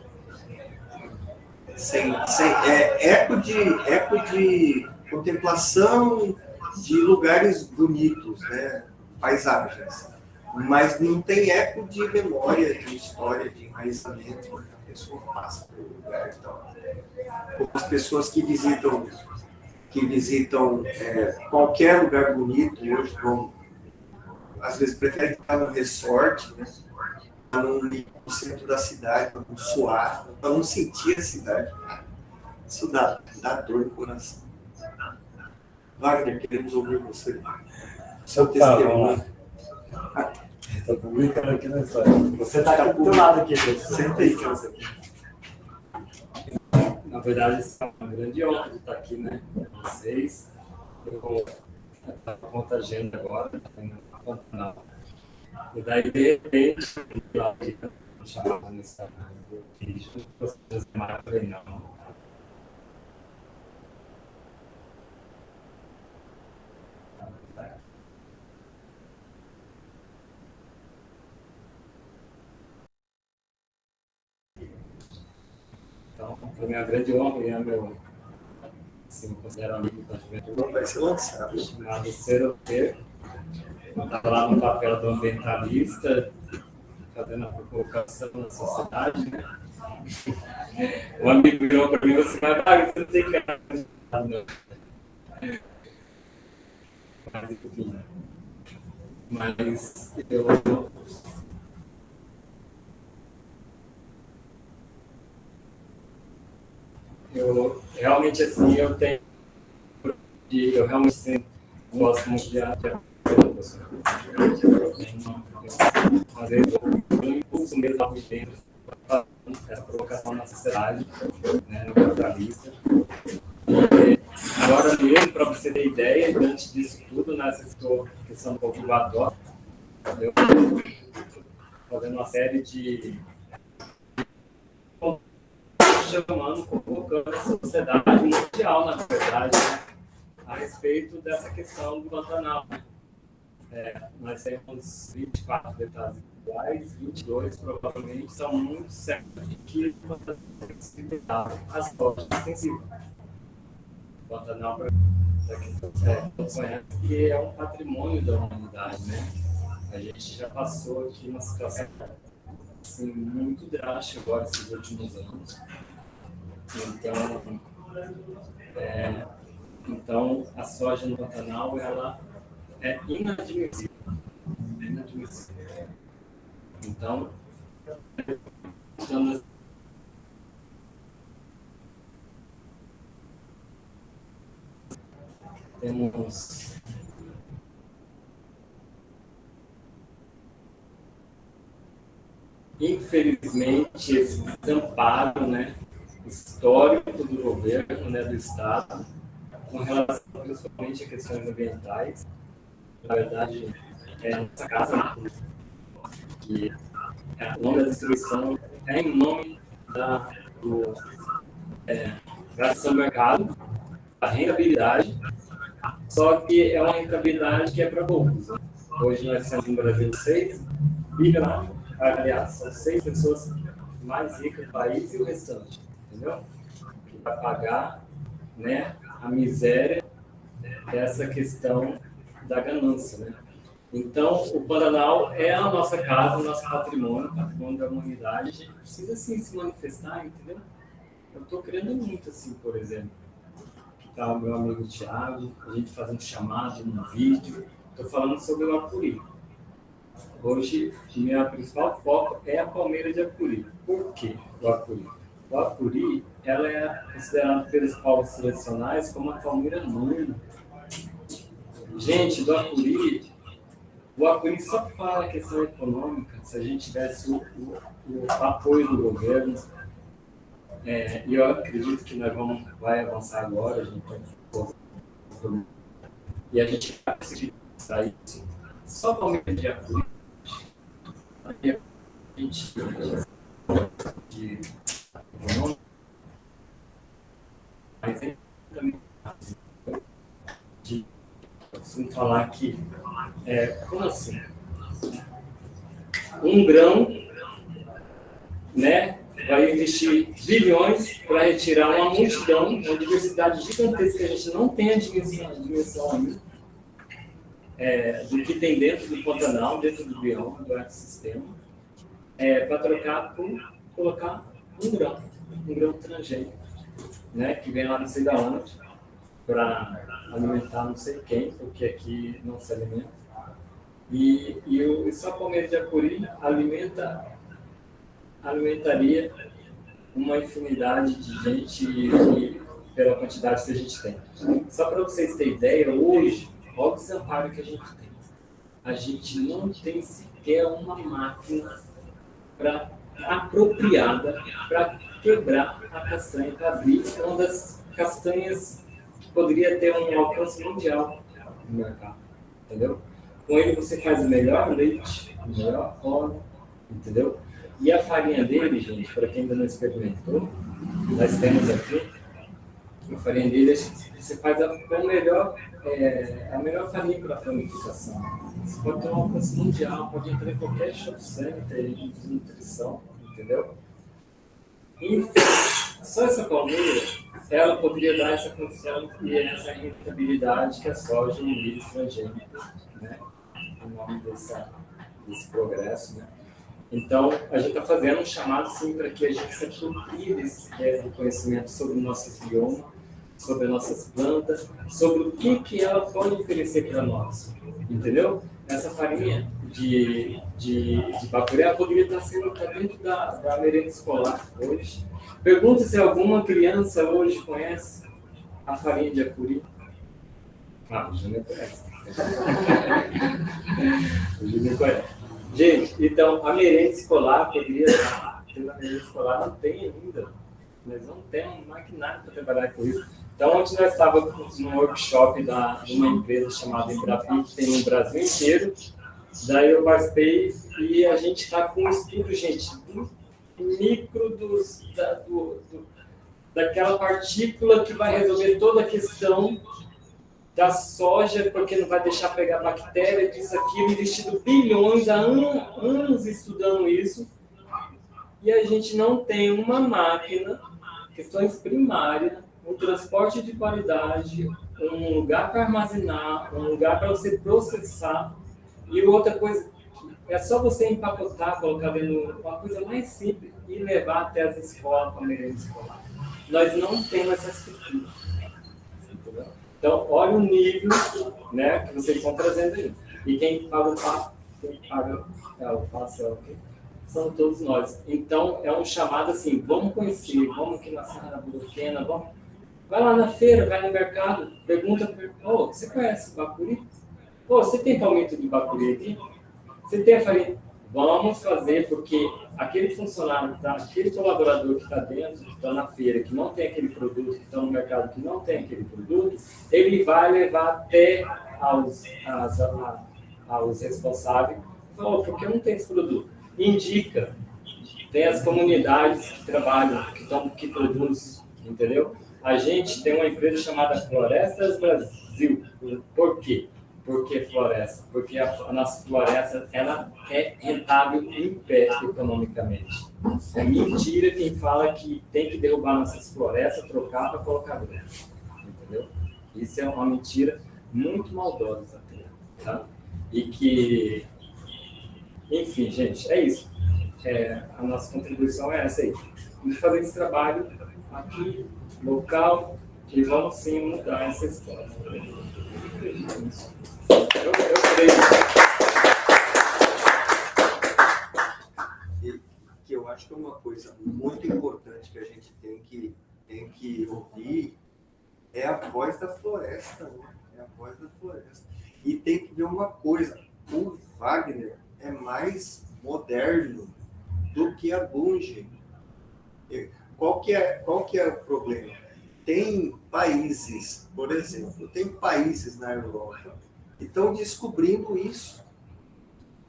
Speaker 1: Eco de contemplação de lugares bonitos, né? Paisagens, mas não tem eco de memória, de história, de enraizamento. A pessoa passa pelo lugar e tal. As pessoas que visitam qualquer lugar bonito hoje vão, às vezes preferem ficar no resort, né? No centro da cidade, para não suar, para não sentir a cidade. Isso dá dor no coração. Wagner, queremos ouvir você. Seu testemunho.
Speaker 5: Estou publicando aqui na história. Você está aqui do teu lado aqui,
Speaker 1: Senta aí, você.
Speaker 5: Na verdade, isso é uma grande honra de estar aqui, né? Com vocês. Eu estava contagiando agora, na Pantanal. E daí, de repente, eu chamava nesse canal. E junto com as pessoas, eu falei, não. Então, foi minha grande honra ganhar meu, assim, considero amigo da juventude.
Speaker 1: Vai ser lançado.
Speaker 5: Chamado Ser ou Ter. Eu estava lá no papel do ambientalista, fazendo a provocação na sociedade, né? Um amigo virou para mim e disse, mas você não tem cara de não. Mas, enfim. Mas eu realmente, assim, eu realmente assim, gosto muito de arte. Às vezes eu impulso mesmo algo dentro essa provocação na sociedade, né, no capitalista. Agora mesmo, para você ter ideia, antes disso tudo, né, eu estou questão um pouco do adoro, eu fazendo uma série de chamando, convocando a sociedade mundial, na verdade, né, a respeito dessa questão do Pantanal. Nós temos 24 deputados iguais, 22 provavelmente são muito certos de que as fortes sensíveis. O Pantanal, todos conhecem que é um patrimônio da humanidade, né? A gente já passou aqui uma situação assim, muito drástica agora, esses últimos anos. Então, a soja no Pantanal, ela é inadmissível. Então, temos infelizmente esse desamparo, né, histórico do governo, né, do Estado, com relação principalmente a questões ambientais. Na verdade, nossa casa, que o nome da destruição é em nome da ação do mercado, da rentabilidade, só que é uma rentabilidade que é para poucos. Né? Hoje nós temos no Brasil 6 bilhões, aliás, são 6 pessoas mais ricas do país e o restante, entendeu? Que vai pagar, né, a miséria dessa questão da ganância, né? Então, o Pantanal é a nossa casa, o nosso patrimônio, o patrimônio da humanidade. A gente precisa, assim, se manifestar, entendeu? Eu estou querendo muito, assim, por exemplo, que está o meu amigo Thiago, a gente fazendo chamado num vídeo, estou falando sobre o Apuri. Hoje, minha principal foco é a palmeira de Apuri. Por quê o Apuri? O Apuri, ela é considerada pelos povos tradicionais como a palmeira mãe. Gente, o Apuri só fala a questão econômica, se a gente tivesse o apoio do governo, e eu acredito que nós vai avançar agora, a gente e a gente vai conseguir sair só com o de Apuri. A gente de econômico, mas também de assim, falar aqui, como assim? Um grão, né, vai investir bilhões para retirar uma multidão, uma diversidade gigantesca que a gente não tem a dimensão ainda, do que tem dentro do Pantanal, dentro do bioma, do ecossistema, para trocar por colocar um grão transgênico, né, que vem lá não sei da onde, para alimentar não sei quem, porque aqui não se alimenta. E só a palmeira de Apuri alimentaria uma infinidade de gente pela quantidade que a gente tem. Só para vocês terem ideia, hoje, olha o desamparo que a gente tem. A gente não tem sequer uma máquina apropriada para quebrar a castanha, para abrir uma das castanhas que poderia ter um alcance mundial no mercado, entendeu? Com ele você faz o melhor leite, o melhor óleo, entendeu? E a farinha dele, gente, para quem ainda não experimentou, nós temos aqui, a farinha dele, você faz a melhor farinha para a panificação. Você pode ter um alcance mundial, pode entrar em qualquer shopping center de nutrição, entendeu? E só essa palmeira, ela poderia dar essa condição e essa rentabilidade que a soja no milho transgênico, né? Em nome desse progresso, né? Então, a gente está fazendo um chamado, sim, para que a gente se aproprie do conhecimento sobre o nosso bioma, sobre as nossas plantas, sobre o que ela pode oferecer para nós, entendeu? Essa farinha de bacuré poderia estar sendo dentro da merenda escolar hoje. Pergunta se alguma criança hoje conhece a farinha de acuri. O Júnior conhece. O Júnior conhece. Gente, então, a merenda escolar poderia estar. A merenda escolar não tem ainda. Nós não temos maquinário para trabalhar com isso. Então, ontem nós estávamos num workshop de uma empresa chamada Embrapi, que tem no Brasil inteiro. Daí eu participei e a gente está com um estudo, gente, do micro daquela partícula que vai resolver toda a questão da soja, porque não vai deixar pegar bactéria, disso, aquilo, investido bilhões, há anos estudando isso, e a gente não tem uma máquina, questões primárias, um transporte de qualidade, um lugar para armazenar, um lugar para você processar, e outra coisa, é só você empacotar, colocar dentro uma coisa mais simples e levar até as escolas, para a merenda escolar. Nós não temos essa estrutura. Entendeu? Então, olha o nível, né, que vocês estão trazendo aí. E quem paga o passo, quem paga o passo são todos nós. Então, é um chamado assim, vamos conhecer, vamos aqui na Serra da Budoquena, vamos. Vai lá na feira, vai no mercado, pergunta, você conhece bacuri? Você tem palmito de bacuri aqui? Você tem a farinha? Vamos fazer, porque aquele funcionário, aquele colaborador que está dentro, que está na feira, que não tem aquele produto, que está no mercado, que não tem aquele produto, ele vai levar até aos responsáveis. Por que não tem esse produto? Indica. Tem as comunidades que trabalham, que produzem, entendeu? A gente tem uma empresa chamada Florestas Brasil. Por quê? Porque floresta? Porque a nossa floresta ela é rentável em pé economicamente. É mentira quem fala que tem que derrubar nossas florestas, trocar para colocar grama. Entendeu? Isso é uma mentira muito maldosa. Tá? E que, enfim, gente, é isso. A nossa contribuição é essa aí. Vamos fazer esse trabalho aqui, local, e vamos sim mudar essa história. Eu creio.
Speaker 1: Que eu acho que é uma coisa muito importante que a gente tem que ouvir é a voz da floresta, né? É a voz da floresta. E tem que ver uma coisa, o Wagner é mais moderno do que a Bunge. Qual que é o problema? Tem países, por exemplo, na Europa que estão descobrindo isso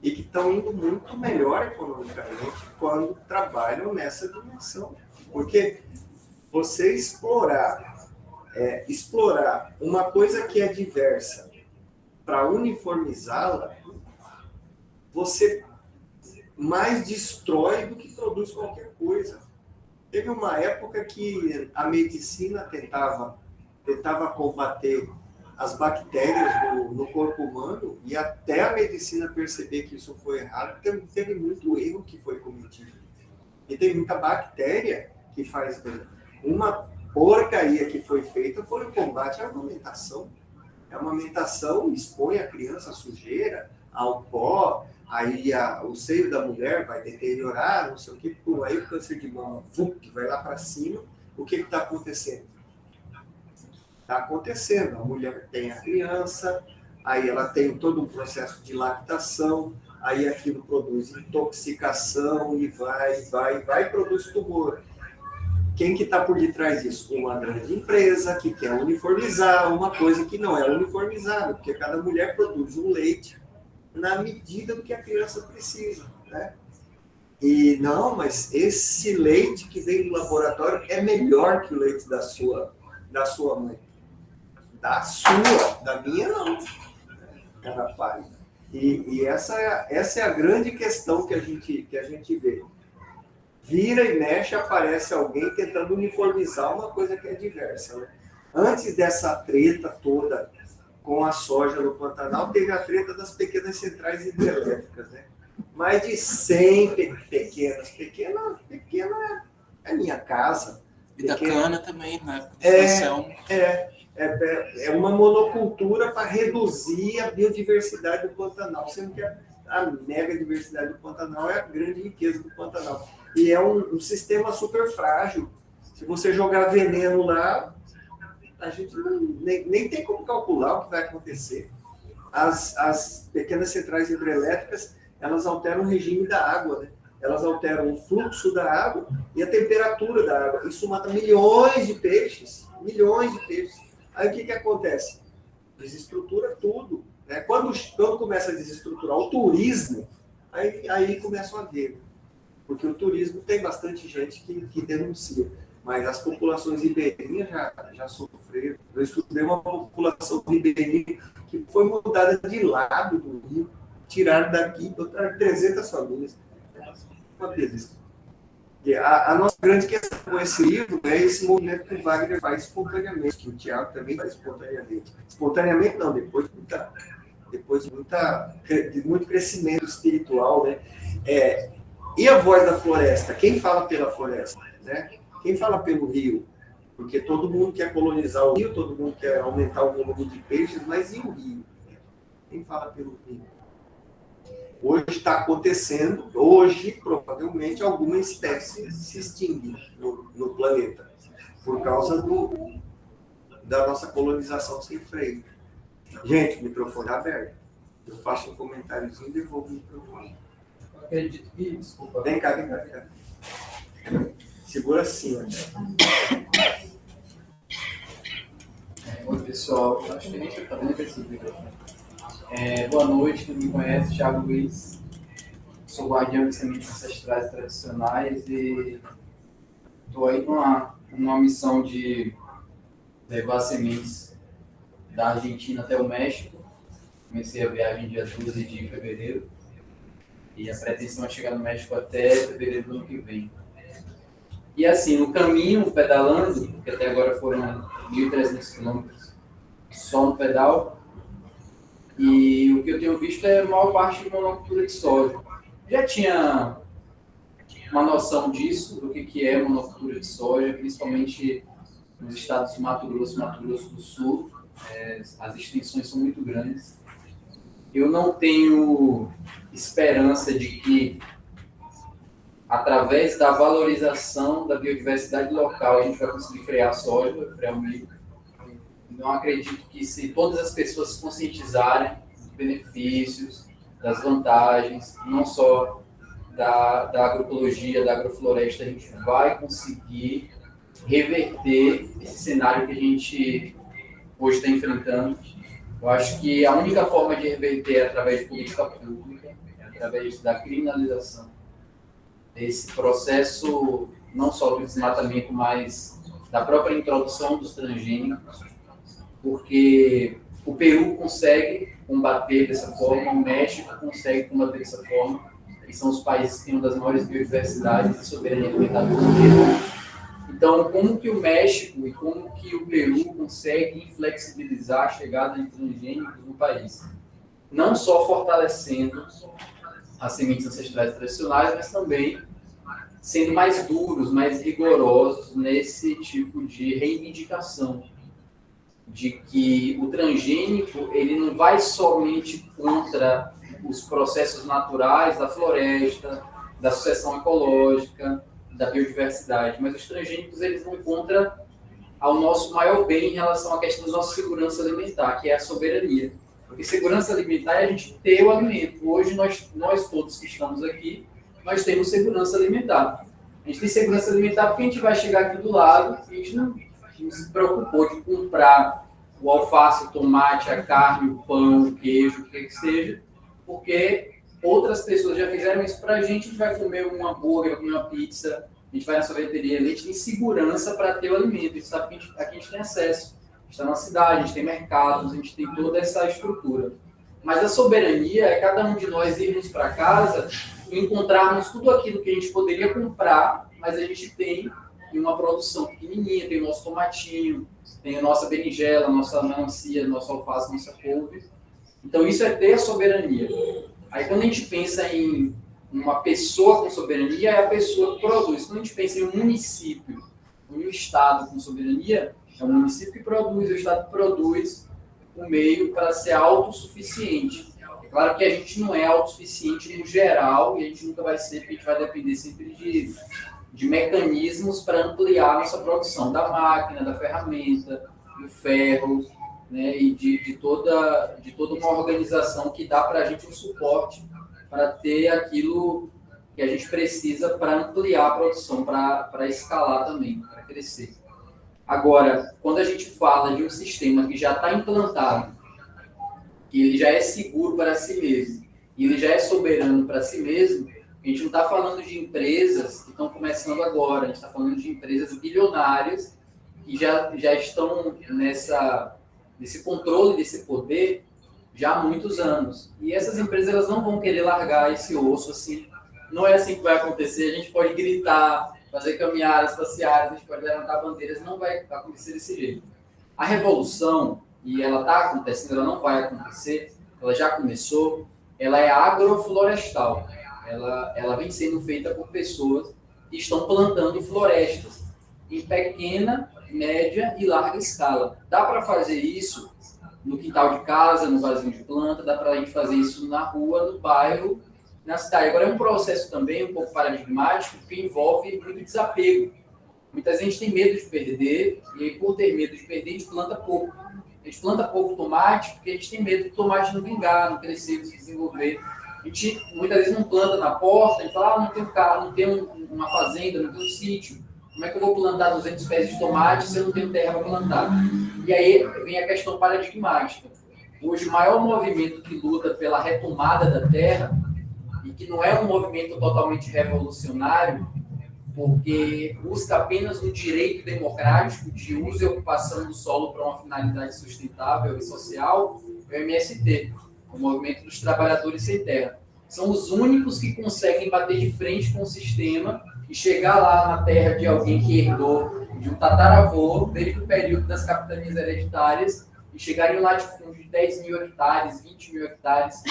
Speaker 1: e que estão indo muito melhor economicamente quando trabalham nessa dimensão. Porque você explorar uma coisa que é diversa para uniformizá-la, você mais destrói do que produz qualquer coisa. Teve uma época que a medicina tentava combater as bactérias no corpo humano e até a medicina perceber que isso foi errado, teve muito erro que foi cometido. E tem muita bactéria que faz bem. Uma porcaria que foi feita foi o combate à amamentação. A amamentação expõe a criança à sujeira, ao pó, aí o seio da mulher vai deteriorar, não sei o que, aí o câncer de mama vai lá para cima. O que está acontecendo? Está acontecendo, a mulher tem a criança, aí ela tem todo um processo de lactação, aí aquilo produz intoxicação e vai produz tumor. Quem que está por detrás disso? Uma grande empresa que quer uniformizar uma coisa que não é uniformizada, porque cada mulher produz um leite na medida do que a criança precisa, né? E não, mas esse leite que vem do laboratório é melhor que o leite da sua mãe. Da minha não. Rapaz. E essa é a grande questão que a gente vê. vira e mexe, aparece alguém tentando uniformizar uma coisa que é diversa. Né? Antes dessa treta toda com a soja no Pantanal, teve a treta das pequenas centrais hidrelétricas. Né? Mais de 100 pequenas. Pequena é a minha casa.
Speaker 2: E da cana também, né?
Speaker 1: É uma monocultura para reduzir a biodiversidade do Pantanal, sendo que a mega diversidade do Pantanal é a grande riqueza do Pantanal. E é um sistema super frágil. Se você jogar veneno lá, a gente nem tem como calcular o que vai acontecer. As pequenas centrais hidrelétricas, elas alteram o regime da água, né? Elas alteram o fluxo da água e a temperatura da água. Isso mata milhões de peixes. Aí o que acontece? Desestrutura tudo. Né? Quando começa a desestruturar o turismo, aí começa a ver. Porque o turismo tem bastante gente que denuncia. Mas as populações ribeirinhas já sofreram. Eu estudei uma população ribeirinha que foi mudada de lado do rio, tiraram daqui, botaram 300 famílias. Uma beleza. A nossa grande questão com esse livro é esse movimento que o Wagner faz espontaneamente, que o Tiago também faz espontaneamente. Espontaneamente não, depois de muito crescimento espiritual, né? E a voz da floresta? Quem fala pela floresta? Né? Quem fala pelo rio? Porque todo mundo quer colonizar o rio, todo mundo quer aumentar o volume de peixes, mas e o rio? Quem fala pelo rio? Hoje está acontecendo, provavelmente, alguma espécie se extingue no planeta, por causa da nossa colonização sem freio. Gente, o microfone é aberto. Eu faço um comentáriozinho e devolvo o microfone.
Speaker 6: Eu acredito que, desculpa.
Speaker 1: Vem cá. Segura assim,
Speaker 6: Oi, pessoal. Eu acho que nem está dando esse microfone. Boa noite, quem me conhece, Thiago Luiz. Sou guardião de sementes ancestrais tradicionais e estou aí numa missão de levar sementes da Argentina até o México. Comecei a viagem dia 12 de fevereiro e a pretensão é chegar no México até fevereiro do ano que vem. E assim, no caminho, pedalando, que até agora foram 1.300 quilômetros só no pedal, e o que eu tenho visto é a maior parte de monocultura de soja. Já tinha uma noção disso, do que é monocultura de soja, principalmente nos estados de Mato Grosso e Mato Grosso do Sul. As extensões são muito grandes. Eu não tenho esperança de que, através da valorização da biodiversidade local, a gente vai conseguir frear a soja, frear o milho. Não acredito que, se todas as pessoas se conscientizarem dos benefícios, das vantagens, não só da agroecologia, da agrofloresta, a gente vai conseguir reverter esse cenário que a gente hoje está enfrentando. Eu acho que a única forma de reverter é através de política pública, através da criminalização desse processo, não só do desmatamento, mas da própria introdução dos transgênicos, porque o Peru consegue combater dessa forma, o México consegue combater dessa forma, e são os países que têm uma das maiores biodiversidades e soberania alimentar do mundo. Então, como que o México e como que o Peru conseguem flexibilizar a chegada de transgênicos no país? Não só fortalecendo as sementes ancestrais tradicionais, mas também sendo mais duros, mais rigorosos nesse tipo de reivindicação de que o transgênico ele não vai somente contra os processos naturais da floresta, da sucessão ecológica, da biodiversidade, mas os transgênicos eles vão contra ao nosso maior bem em relação à questão da nossa segurança alimentar, que é a soberania. Porque segurança alimentar é a gente ter o alimento. Hoje nós todos que estamos aqui, nós temos segurança alimentar. A gente tem segurança alimentar porque a gente vai chegar aqui do lado e a gente não se preocupou de comprar o alface, o tomate, a carne, o pão, o queijo, o que seja, porque outras pessoas já fizeram isso para a gente vai comer um hambúrguer, vai comer uma pizza, a gente vai na sorveteria, a gente tem segurança para ter o alimento, a gente sabe que aqui a gente tem acesso, a gente está na cidade, a gente tem mercados, a gente tem toda essa estrutura. Mas a soberania é cada um de nós irmos para casa encontrarmos tudo aquilo que a gente poderia comprar, mas a gente tem em uma produção pequenininha, tem o nosso tomatinho, tem a nossa berinjela, a nossa melancia, a nossa alface, a nossa couve. Então, isso é ter a soberania. Aí, quando a gente pensa em uma pessoa com soberania, é a pessoa que produz. Quando a gente pensa em um município, em um estado com soberania, é o município que produz, o estado que produz o meio para ser autossuficiente. É claro que a gente não é autossuficiente no geral, e a gente nunca vai ser, porque a gente vai depender sempre de mecanismos para ampliar a nossa produção, da máquina, da ferramenta, do ferro, né, e de toda uma organização que dá para a gente um suporte para ter aquilo que a gente precisa para ampliar a produção, para escalar também, para crescer. Agora, quando a gente fala de um sistema que já está implantado, que ele já é seguro para si mesmo, e ele já é soberano para si mesmo, a gente não está falando de empresas que estão começando agora, a gente está falando de empresas bilionárias que já estão nesse controle desse poder já há muitos anos. E essas empresas elas não vão querer largar esse osso assim. Não é assim que vai acontecer. A gente pode gritar, fazer caminhadas espaciais, a gente pode levantar bandeiras, não vai acontecer desse jeito. A revolução, e ela está acontecendo, ela não vai acontecer, ela já começou, ela é agroflorestal. Ela vem sendo feita por pessoas que estão plantando florestas em pequena, média e larga escala. Dá para fazer isso no quintal de casa, no vasinho de planta, dá para a gente fazer isso na rua, no bairro, na cidade. Agora, é um processo também um pouco paradigmático que envolve muito desapego. Muitas vezes a gente tem medo de perder, e por ter medo de perder, a gente planta pouco. A gente planta pouco tomate porque a gente tem medo do tomate não vingar, não crescer, não se desenvolver. A gente muitas vezes não planta na porta, a gente fala, não tem um carro, não tem uma fazenda, não tem um sítio. Como é que eu vou plantar 200 pés de tomate se eu não tenho terra para plantar? E aí vem a questão paradigmática. Hoje, o maior movimento que luta pela retomada da terra, e que não é um movimento totalmente revolucionário, porque busca apenas um direito democrático de uso e ocupação do solo para uma finalidade sustentável e social, é o MST, o Movimento dos Trabalhadores Sem Terra. São os únicos que conseguem bater de frente com o sistema e chegar lá na terra de alguém que herdou de um tataravô, desde o período das capitanias hereditárias, e chegar em um latifúndio de 10 mil hectares, 20 mil hectares,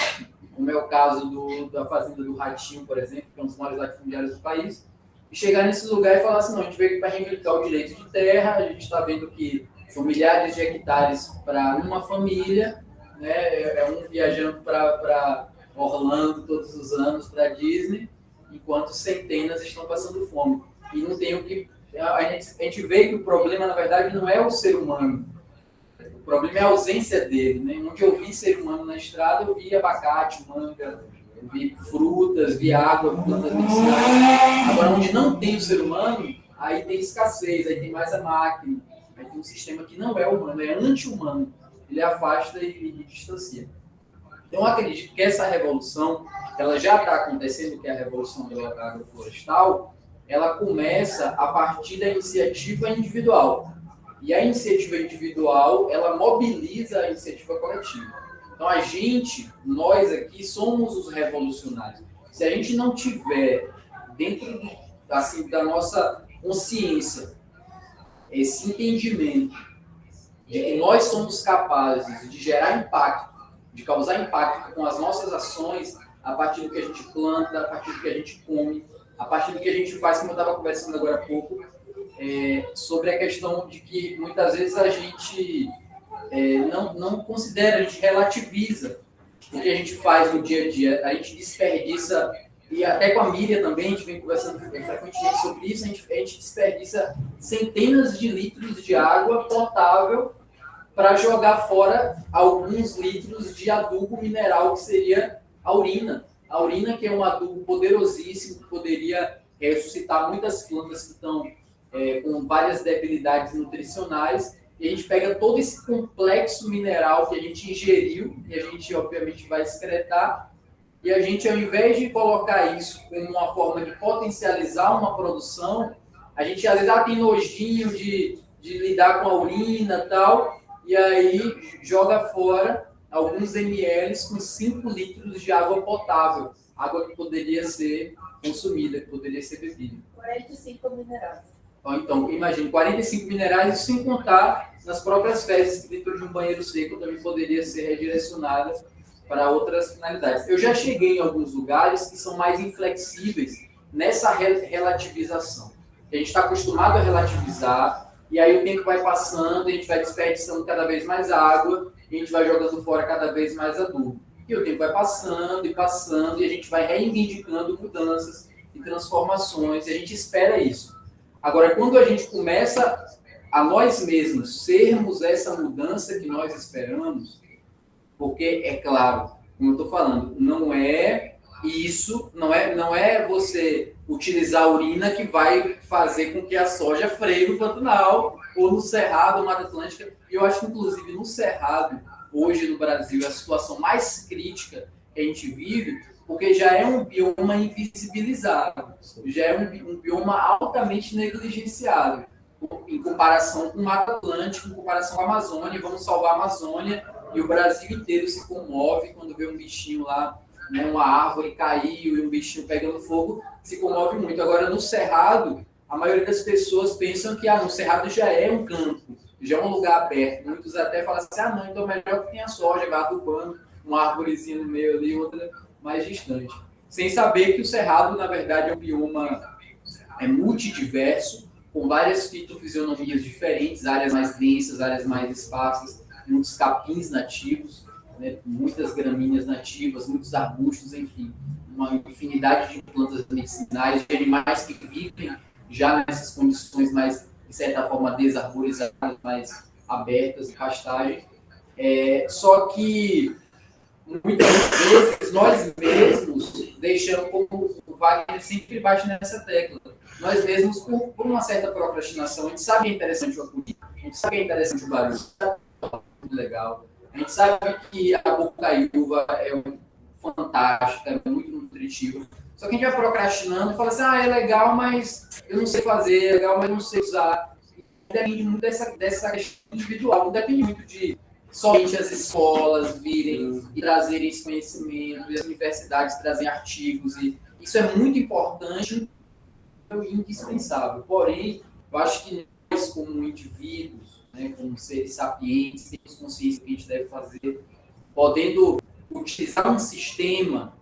Speaker 6: como é o caso da fazenda do Ratinho, por exemplo, que é um dos maiores latifundiários do país, e chegar nesse lugar e falar assim, não, a gente veio aqui para reivindicar o direito de terra, a gente está vendo que são milhares de hectares para uma família, né, é um viajando para Orlando todos os anos, para Disney, enquanto centenas estão passando fome. E não tem o que... A gente vê que o problema, na verdade, não é o ser humano. O problema é a ausência dele. Né? Onde eu vi ser humano na estrada, eu vi abacate, manga, eu vi frutas, vi água, plantas medicinais. Agora, onde não tem o ser humano, aí tem escassez, aí tem mais a máquina, aí tem um sistema que não é humano, é anti-humano. Ele afasta e distancia. Então, eu acredito que essa revolução, ela já está acontecendo, que é a revolução agroflorestal, ela começa a partir da iniciativa individual. E a iniciativa individual, ela mobiliza a iniciativa coletiva. Então, nós aqui, somos os revolucionários. Se a gente não tiver dentro da nossa consciência esse entendimento de que nós somos capazes de gerar impacto, de causar impacto com as nossas ações, a partir do que a gente planta, a partir do que a gente come, a partir do que a gente faz, como eu estava conversando agora há pouco, sobre a questão de que muitas vezes a gente não considera, a gente relativiza o que a gente faz no dia a dia, a gente desperdiça, e até com a Miriam também, a gente vem conversando frequentemente sobre isso, a gente desperdiça centenas de litros de água potável para jogar fora alguns litros de adubo mineral, que seria a urina. A urina, que é um adubo poderosíssimo, que poderia ressuscitar muitas plantas que estão com várias debilidades nutricionais, e a gente pega todo esse complexo mineral que a gente ingeriu, e a gente, obviamente, vai excretar, e a gente, ao invés de colocar isso como uma forma de potencializar uma produção, a gente, às vezes, tem nojinho de lidar com a urina e tal, e aí joga fora alguns ml com 5 litros de água potável, água que poderia ser consumida, que poderia ser bebida.
Speaker 4: 45 minerais.
Speaker 6: Então, imagine, 45 minerais, sem contar nas próprias fezes, que dentro de um banheiro seco também poderia ser redirecionada para outras finalidades. Eu já cheguei em alguns lugares que são mais inflexíveis nessa relativização. A gente está acostumado a relativizar, e aí o tempo vai passando, a gente vai desperdiçando cada vez mais água, e a gente vai jogando fora cada vez mais adubo. E o tempo vai passando e passando, e a gente vai reivindicando mudanças e transformações, e a gente espera isso. Agora, quando a gente começa a nós mesmos sermos essa mudança que nós esperamos, porque, é claro, como eu estou falando, não é isso, não é você utilizar a urina que vai fazer com que a soja freie no Pantanal, ou no Cerrado, ou Mata Atlântica. E eu acho que, inclusive, no Cerrado, hoje no Brasil, é a situação mais crítica que a gente vive, porque já é um bioma invisibilizado, já é um bioma altamente negligenciado, em comparação com o Mata Atlântico, em comparação com a Amazônia. Vamos salvar a Amazônia, e o Brasil inteiro se comove quando vê um bichinho lá, né, uma árvore caiu e um bichinho pegando fogo, se comove muito. Agora, no Cerrado, a maioria das pessoas pensam que no Cerrado já é um campo, já é um lugar aberto. Muitos até falam assim, não, então é melhor que tenha soja, vai adubando, uma árvorezinha no meio ali, outra mais distante. Sem saber que o Cerrado, na verdade, é um bioma multidiverso, com várias fitofisionomias diferentes, áreas mais densas, áreas mais esparsas, muitos capins nativos, né, muitas gramíneas nativas, muitos arbustos, enfim, uma infinidade de plantas medicinais, de animais que vivem já nessas condições mais, de certa forma, desarborizadas, mais abertas, de pastagem. Só que muitas vezes nós mesmos deixamos, como o Wagner sempre bate nessa tecla, nós mesmos, por uma certa procrastinação, a gente sabe que é interessante o acuí, a gente sabe que é interessante o barulho, muito legal, a gente sabe que a bocaiúva é fantástica, é muito nutritiva, só que a gente vai procrastinando e fala assim, é legal, mas eu não sei fazer, é legal, mas eu não sei usar. Depende muito dessa questão individual, não depende muito de somente as escolas virem e trazerem esse conhecimento, e as universidades trazem artigos, e isso é muito importante e indispensável. Porém, eu acho que nós, como indivíduos, né, como seres sapientes, temos consciência do que a gente deve fazer, podendo utilizar um sistema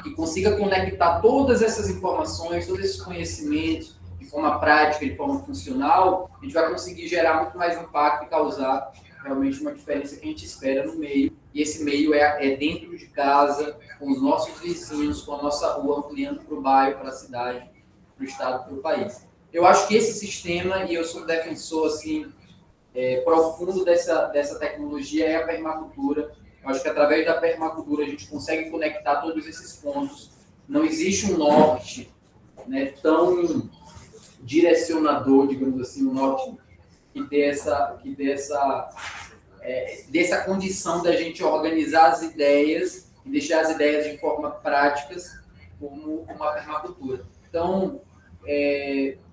Speaker 6: que consiga conectar todas essas informações, todos esses conhecimentos, de forma prática, de forma funcional, a gente vai conseguir gerar muito mais impacto e causar realmente uma diferença que a gente espera no meio. E esse meio é dentro de casa, com os nossos vizinhos, com a nossa rua, ampliando para o bairro, para a cidade, para o estado, para o país. Eu acho que esse sistema, e eu sou um defensor assim, profundo dessa tecnologia, é a permacultura. Eu acho que através da permacultura a gente consegue conectar todos esses pontos. Não existe um norte, né, tão direcionador, digamos assim, um norte que dê essa condição da gente organizar as ideias e deixar as ideias de forma práticas como uma permacultura. Então,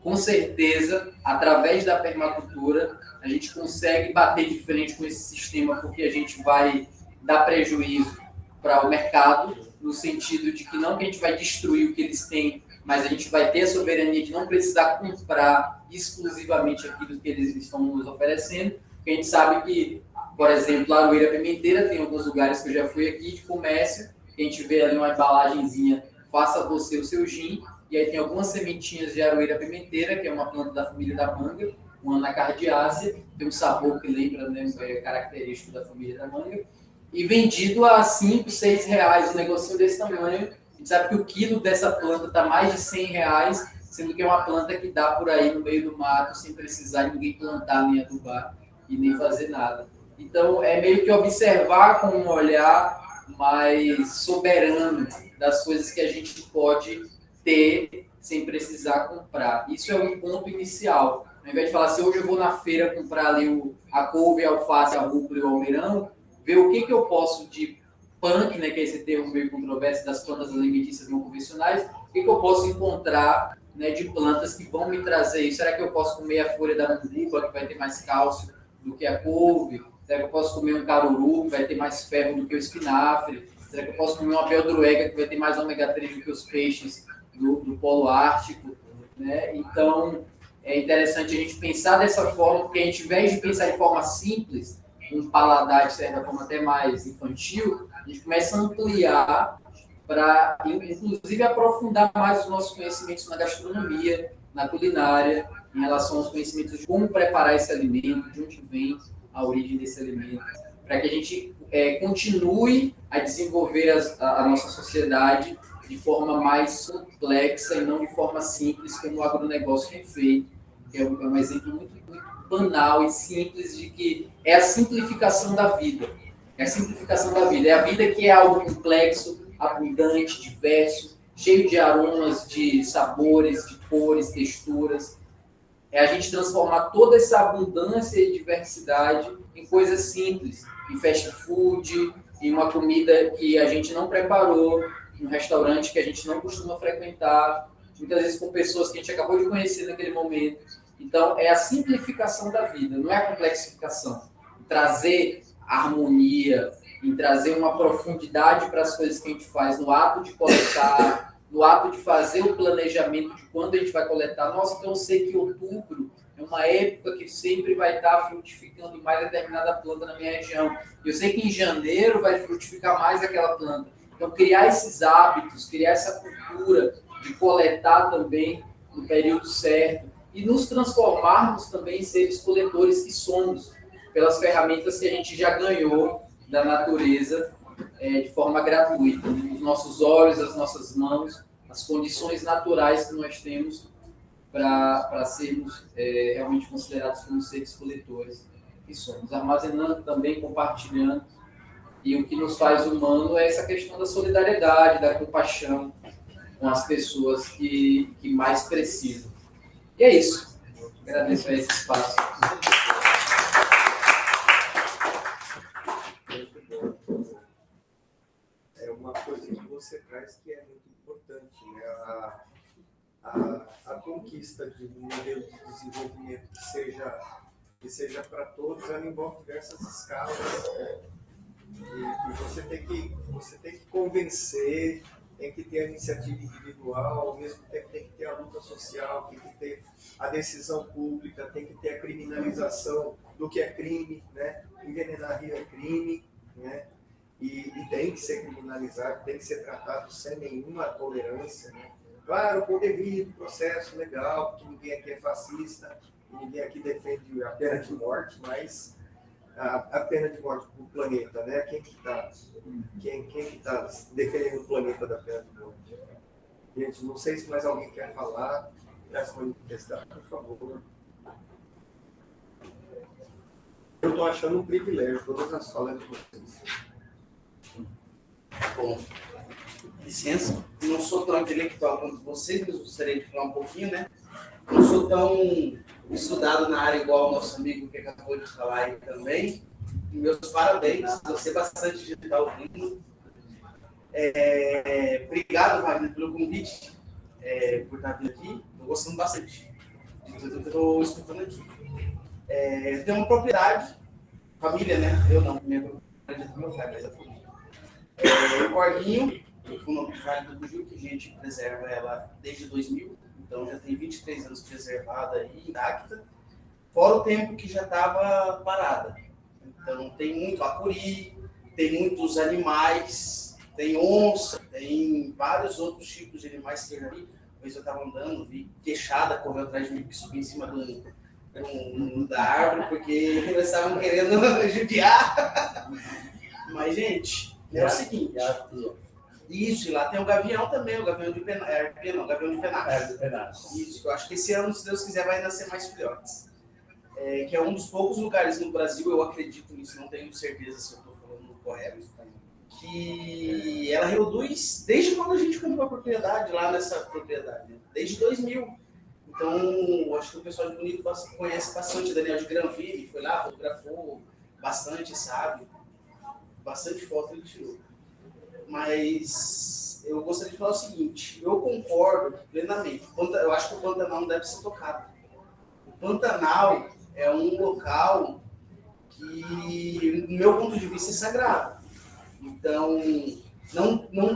Speaker 6: com certeza, através da permacultura, a gente consegue bater de frente com esse sistema, porque a gente vai dar prejuízo para o mercado, no sentido de que não que a gente vai destruir o que eles têm, mas a gente vai ter a soberania de não precisar comprar exclusivamente aquilo que eles estão nos oferecendo, porque a gente sabe que, por exemplo, a Aroeira Pimenteira, tem alguns lugares que eu já fui aqui de comércio, que a gente vê ali uma embalagenzinha, faça você o seu gin, e aí tem algumas sementinhas de Aroeira Pimenteira, que é uma planta da família da manga, uma anacardiácea, tem um sabor que lembra, né, característico da família da manga, e vendido a 5, 6 reais, um negocinho desse tamanho. A gente sabe que o quilo dessa planta está mais de 100 reais, sendo que é uma planta que dá por aí no meio do mato, sem precisar de ninguém plantar, nem adubar e nem fazer nada. Então, é meio que observar com um olhar mais soberano das coisas que a gente pode ter sem precisar comprar. Isso é um ponto inicial. Ao invés de falar assim, hoje eu vou na feira comprar ali a couve, a alface, a rúcula e o almeirão, ver o que eu posso de punk, né, que é esse termo meio controverso das plantas alimentícias não convencionais, o que eu posso encontrar, né, de plantas que vão me trazer isso. Será que eu posso comer a folha da manduba, que vai ter mais cálcio do que a couve? Será que eu posso comer um caruru, que vai ter mais ferro do que o espinafre? Será que eu posso comer uma beldroega, que vai ter mais ômega 3 do que os peixes do Polo Ártico? Né? Então, é interessante a gente pensar dessa forma, porque a gente, ao invés de pensar de forma simples, um paladar, de certa forma, até mais infantil, a gente começa a ampliar para, inclusive, aprofundar mais os nossos conhecimentos na gastronomia, na culinária, em relação aos conhecimentos de como preparar esse alimento, de onde vem a origem desse alimento, para que a gente continue a desenvolver a nossa sociedade de forma mais complexa e não de forma simples, como o agronegócio tem feito, que é um exemplo muito, muito banal e simples de que é a simplificação da vida. É a simplificação da vida. É a vida que é algo complexo, abundante, diverso, cheio de aromas, de sabores, de cores, texturas. É a gente transformar toda essa abundância e diversidade em coisas simples, em fast food, em uma comida que a gente não preparou, em um restaurante que a gente não costuma frequentar, muitas vezes com pessoas que a gente acabou de conhecer naquele momento. Então, é a simplificação da vida, não é a complexificação. Trazer harmonia, em trazer uma profundidade para as coisas que a gente faz no ato de coletar, no ato de fazer o planejamento de quando a gente vai coletar. Nossa, então eu sei que outubro é uma época que sempre vai estar frutificando mais determinada planta na minha região. Eu sei que em janeiro vai frutificar mais aquela planta. Então, criar esses hábitos, criar essa cultura de coletar também no período certo e nos transformarmos também em seres coletores que somos, pelas ferramentas que a gente já ganhou da natureza de forma gratuita. Os nossos olhos, as nossas mãos, as condições naturais que nós temos para sermos realmente considerados como seres coletores que somos. Armazenando também, compartilhando. E o que nos faz humano é essa questão da solidariedade, da compaixão com as pessoas que mais precisam. E é isso. Agradeço a esse espaço.
Speaker 1: É uma coisa que você traz que é muito importante, né? A conquista de um modelo de desenvolvimento que seja para todos, ela envolve diversas escalas, né? E você tem que convencer, tem que ter a iniciativa individual, ao mesmo tempo tem que ter a luta social, tem que ter a decisão pública, tem que ter a criminalização do que é crime, né? Envenenar rio é crime, né? E tem que ser criminalizado, tem que ser tratado sem nenhuma tolerância, né? Claro, com o devido processo legal, porque ninguém aqui é fascista, ninguém aqui defende a pena de morte, mas a pena de morte para o planeta, né? Quem que tá defendendo o planeta da pena de morte? Gente, não sei se mais alguém quer falar, essa manifestar, por favor. Eu estou achando um privilégio todas as falas de vocês.
Speaker 7: Bom, licença, não sou tão intelectual quanto vocês, mas gostaria de falar um pouquinho, né? Não sou tão estudado na área igual o nosso amigo que acabou de falar aí também. E meus parabéns, gostei bastante de estar ouvindo. Obrigado, Wagner, pelo convite, por estar vindo aqui. Estou gostando bastante de tudo que eu estou escutando aqui. Tem uma propriedade, família, né? Eu não, minha propriedade é do meu pai, mas é família. O Corguinho, o nome de Vale do Bugio, que a gente preserva ela desde 2000, então já tem 23 anos preservada e intacta, fora o tempo que já estava parada. Então tem muito acuri, tem muitos animais, tem onça, tem vários outros tipos de animais que eu já vi. Uma vez eu estava andando, vi queixada, correu atrás de mim, que subiu em cima da árvore, porque eles estavam querendo judiar. Mas, gente, é o seguinte. Isso, e lá tem o gavião também, o gavião de penacho. Gavião de penacho. Isso, eu acho que esse ano, se Deus quiser, vai nascer mais filhotes. Que é um dos poucos lugares no Brasil, eu acredito nisso, não tenho certeza se eu estou falando correto, que ela reproduz desde quando a gente comprou a propriedade, lá nessa propriedade, né? Desde 2000. Então, acho que o pessoal de Bonito conhece bastante, Daniel de Granville, foi lá, fotografou bastante, sabe? Bastante foto ele tirou. Mas eu gostaria de falar o seguinte, eu concordo plenamente, eu acho que o Pantanal não deve ser tocado. O Pantanal é um local que, no meu ponto de vista, é sagrado. Então,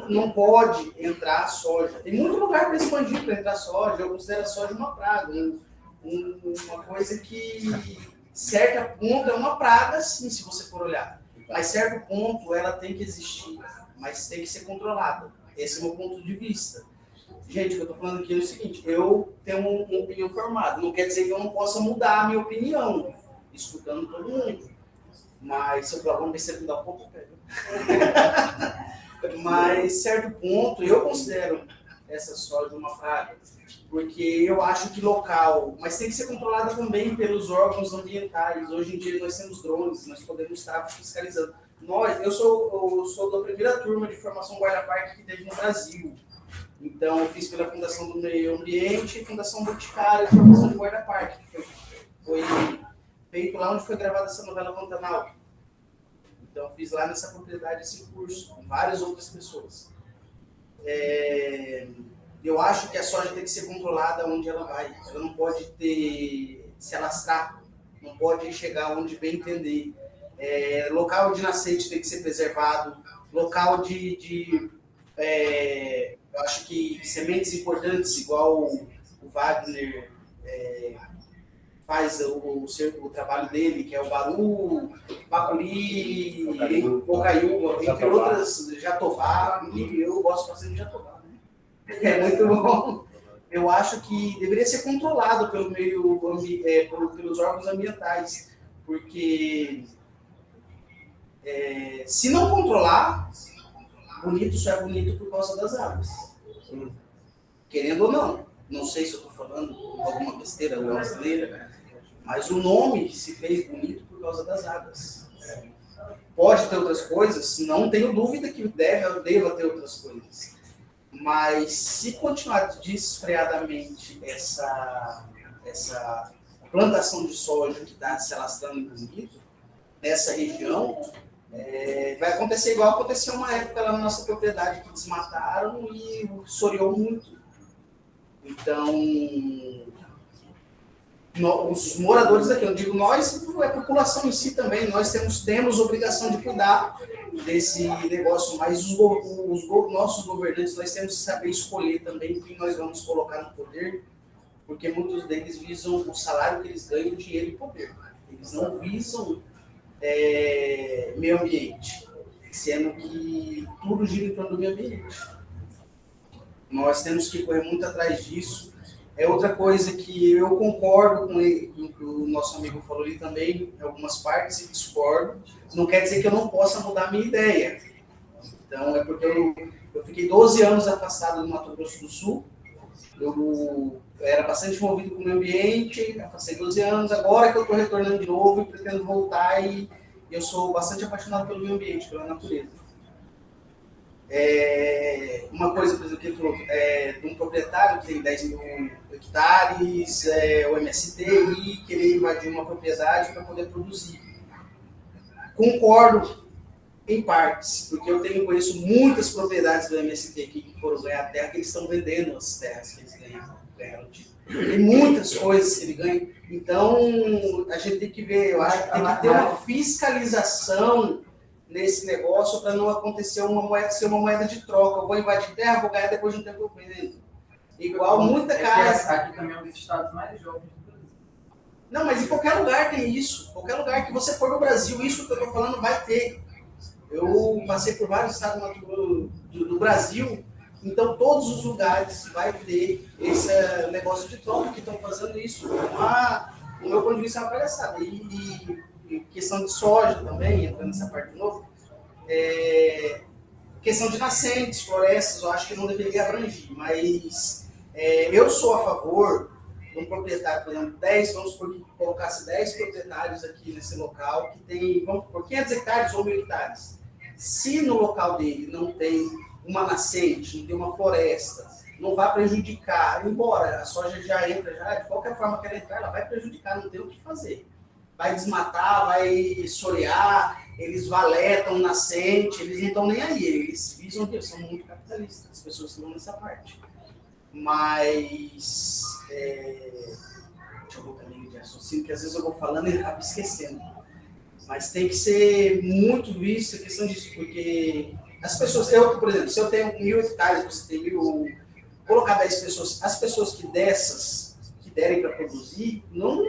Speaker 7: não pode entrar soja. Tem muito lugar para expandir para entrar soja. Eu considero a soja uma praga, uma coisa que, certo ponto, é uma praga, sim, se você for olhar. Mas, certo ponto, ela tem que existir, mas tem que ser controlada. Esse é o meu ponto de vista. Gente, o que eu estou falando aqui é o seguinte, eu tenho uma opinião formada. Não quer dizer que eu não possa mudar a minha opinião, escutando todo mundo. Mas, se eu falar, vamos ver se ele me dá um pouco, mas, certo ponto, eu considero essa soja uma praga, porque eu acho que local, mas tem que ser controlada também pelos órgãos ambientais. Hoje em dia nós temos drones, nós podemos estar fiscalizando. Eu sou da primeira turma de formação guarda-parque que teve no Brasil. Então, eu fiz pela Fundação do Meio Ambiente e Fundação Boticária de formação de guarda-parque. Foi feito lá onde foi gravada essa novela Pantanal. Então, eu fiz lá nessa propriedade esse curso, com várias outras pessoas. Eu acho que a soja tem que ser controlada onde ela vai. Ela não pode se alastrar, não pode chegar onde bem entender. Local de nascente tem que ser preservado. Local eu acho que sementes importantes, igual o Wagner faz o trabalho dele, que é o Baru, Bacuri, Bocaiúva, entre outras, Jatobá, e eu gosto bastante de Jatobá, né? É muito bom. Eu acho que deveria ser controlado pelos órgãos ambientais, porque se não controlar, bonito só é bonito por causa das águas. Querendo ou não. Não sei se eu estou falando alguma besteira brasileira, mas o nome se fez bonito por causa das águas. Pode ter outras coisas, não tenho dúvida que deva ter outras coisas. Mas se continuar desfreadamente essa plantação de soja que está se alastrando em bonito, nessa região, vai acontecer igual aconteceu uma época lá na nossa propriedade, que desmataram e soreou muito. Então, os moradores daqui, eu digo nós, a população em si também, nós temos obrigação de cuidar desse negócio, mas os nossos governantes, nós temos que saber escolher também quem nós vamos colocar no poder, porque muitos deles visam o salário que eles ganham, dinheiro e poder. Eles não visam meio ambiente, sendo que tudo gira em torno do meio ambiente. Nós temos que correr muito atrás disso. É outra coisa que eu concordo com o que o nosso amigo falou ali também, em algumas partes, e discordo. Não quer dizer que eu não possa mudar a minha ideia. Então, é porque eu fiquei 12 anos afastado do Mato Grosso do Sul. Eu era bastante envolvido com o meio ambiente, afastei 12 anos. Agora que eu estou retornando de novo e pretendo voltar, e eu sou bastante apaixonado pelo meio ambiente, pela natureza. Uma coisa, por exemplo, que ele falou, de um proprietário que tem 10 mil hectares, o MST, e querer invadir uma propriedade para poder produzir. Concordo em partes, porque eu conheço muitas propriedades do MST aqui que foram ganhar terra, que eles estão vendendo as terras que eles ganharam. Tem muitas coisas que ele ganha. Então, a gente tem que ver, eu acho que tem que ter uma fiscalização nesse negócio para não acontecer ser uma moeda de troca. Eu vou invadir terra, vou ganhar, depois de um tempo eu vendo. Igual muita casa.
Speaker 6: Aqui também é um dos estados mais jovens do Brasil.
Speaker 7: Não, mas em qualquer lugar tem isso. Qualquer lugar que você for no Brasil, isso que eu estou falando vai ter. Eu passei por vários estados do Brasil, então todos os lugares vai ter esse negócio de troca que estão fazendo isso. No meu ponto de vista é uma palhaçada. E questão de soja também, entrando nessa parte de novo, questão de nascentes, florestas, eu acho que não deveria abranger, mas eu sou a favor de um proprietário, por exemplo, vamos supor que colocasse 10 proprietários aqui nesse local, que tem, vamos por 500 hectares ou 1.000 hectares. Se no local dele não tem uma nascente, não tem uma floresta, não vai prejudicar, embora a soja já entra, de qualquer forma que ela entrar, ela vai prejudicar, não tem o que fazer. Vai desmatar, vai sorear, eles valetam nascente, eles não estão nem aí, eles visam que eles são muito capitalistas, as pessoas que estão nessa parte. Mas, deixa eu voltar ali de raciocínio, que às vezes eu vou falando e acabo esquecendo. Mas tem que ser muito visto a questão disso, porque as pessoas, por exemplo, se eu tenho 1.000 hectares, você tem 1.000, colocar 10 pessoas, as pessoas que derem para produzir, não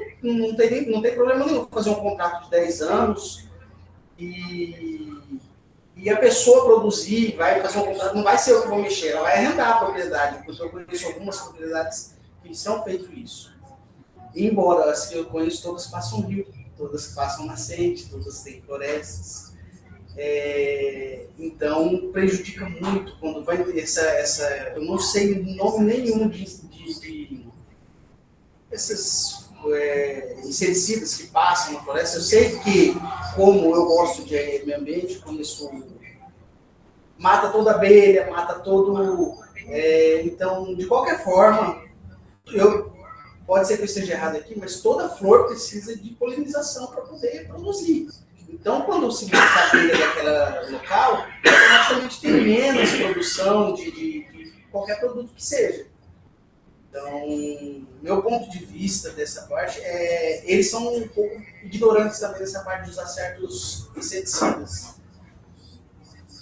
Speaker 7: tem problema nenhum fazer um contrato de 10 anos e a pessoa produzir, vai fazer um contrato, não vai ser eu que vou mexer, ela vai arrendar a propriedade, porque eu conheço algumas propriedades que são feito isso. Embora as que eu conheço, todas passam rio, todas passam nascente, todas têm florestas. Então, prejudica muito quando vai ter eu não sei nome nenhum de esses inseticidas que passam na floresta. Eu sei que, como eu gosto de meio ambiente, conheço, mata toda abelha, mata todo... então, de qualquer forma, pode ser que eu esteja errado aqui, mas toda flor precisa de polinização para poder produzir. Então, quando se mata a abelha daquele local, automaticamente tem menos produção de qualquer produto que seja. Então, meu ponto de vista dessa parte eles são um pouco ignorantes também nessa parte de usar certos inseticidas.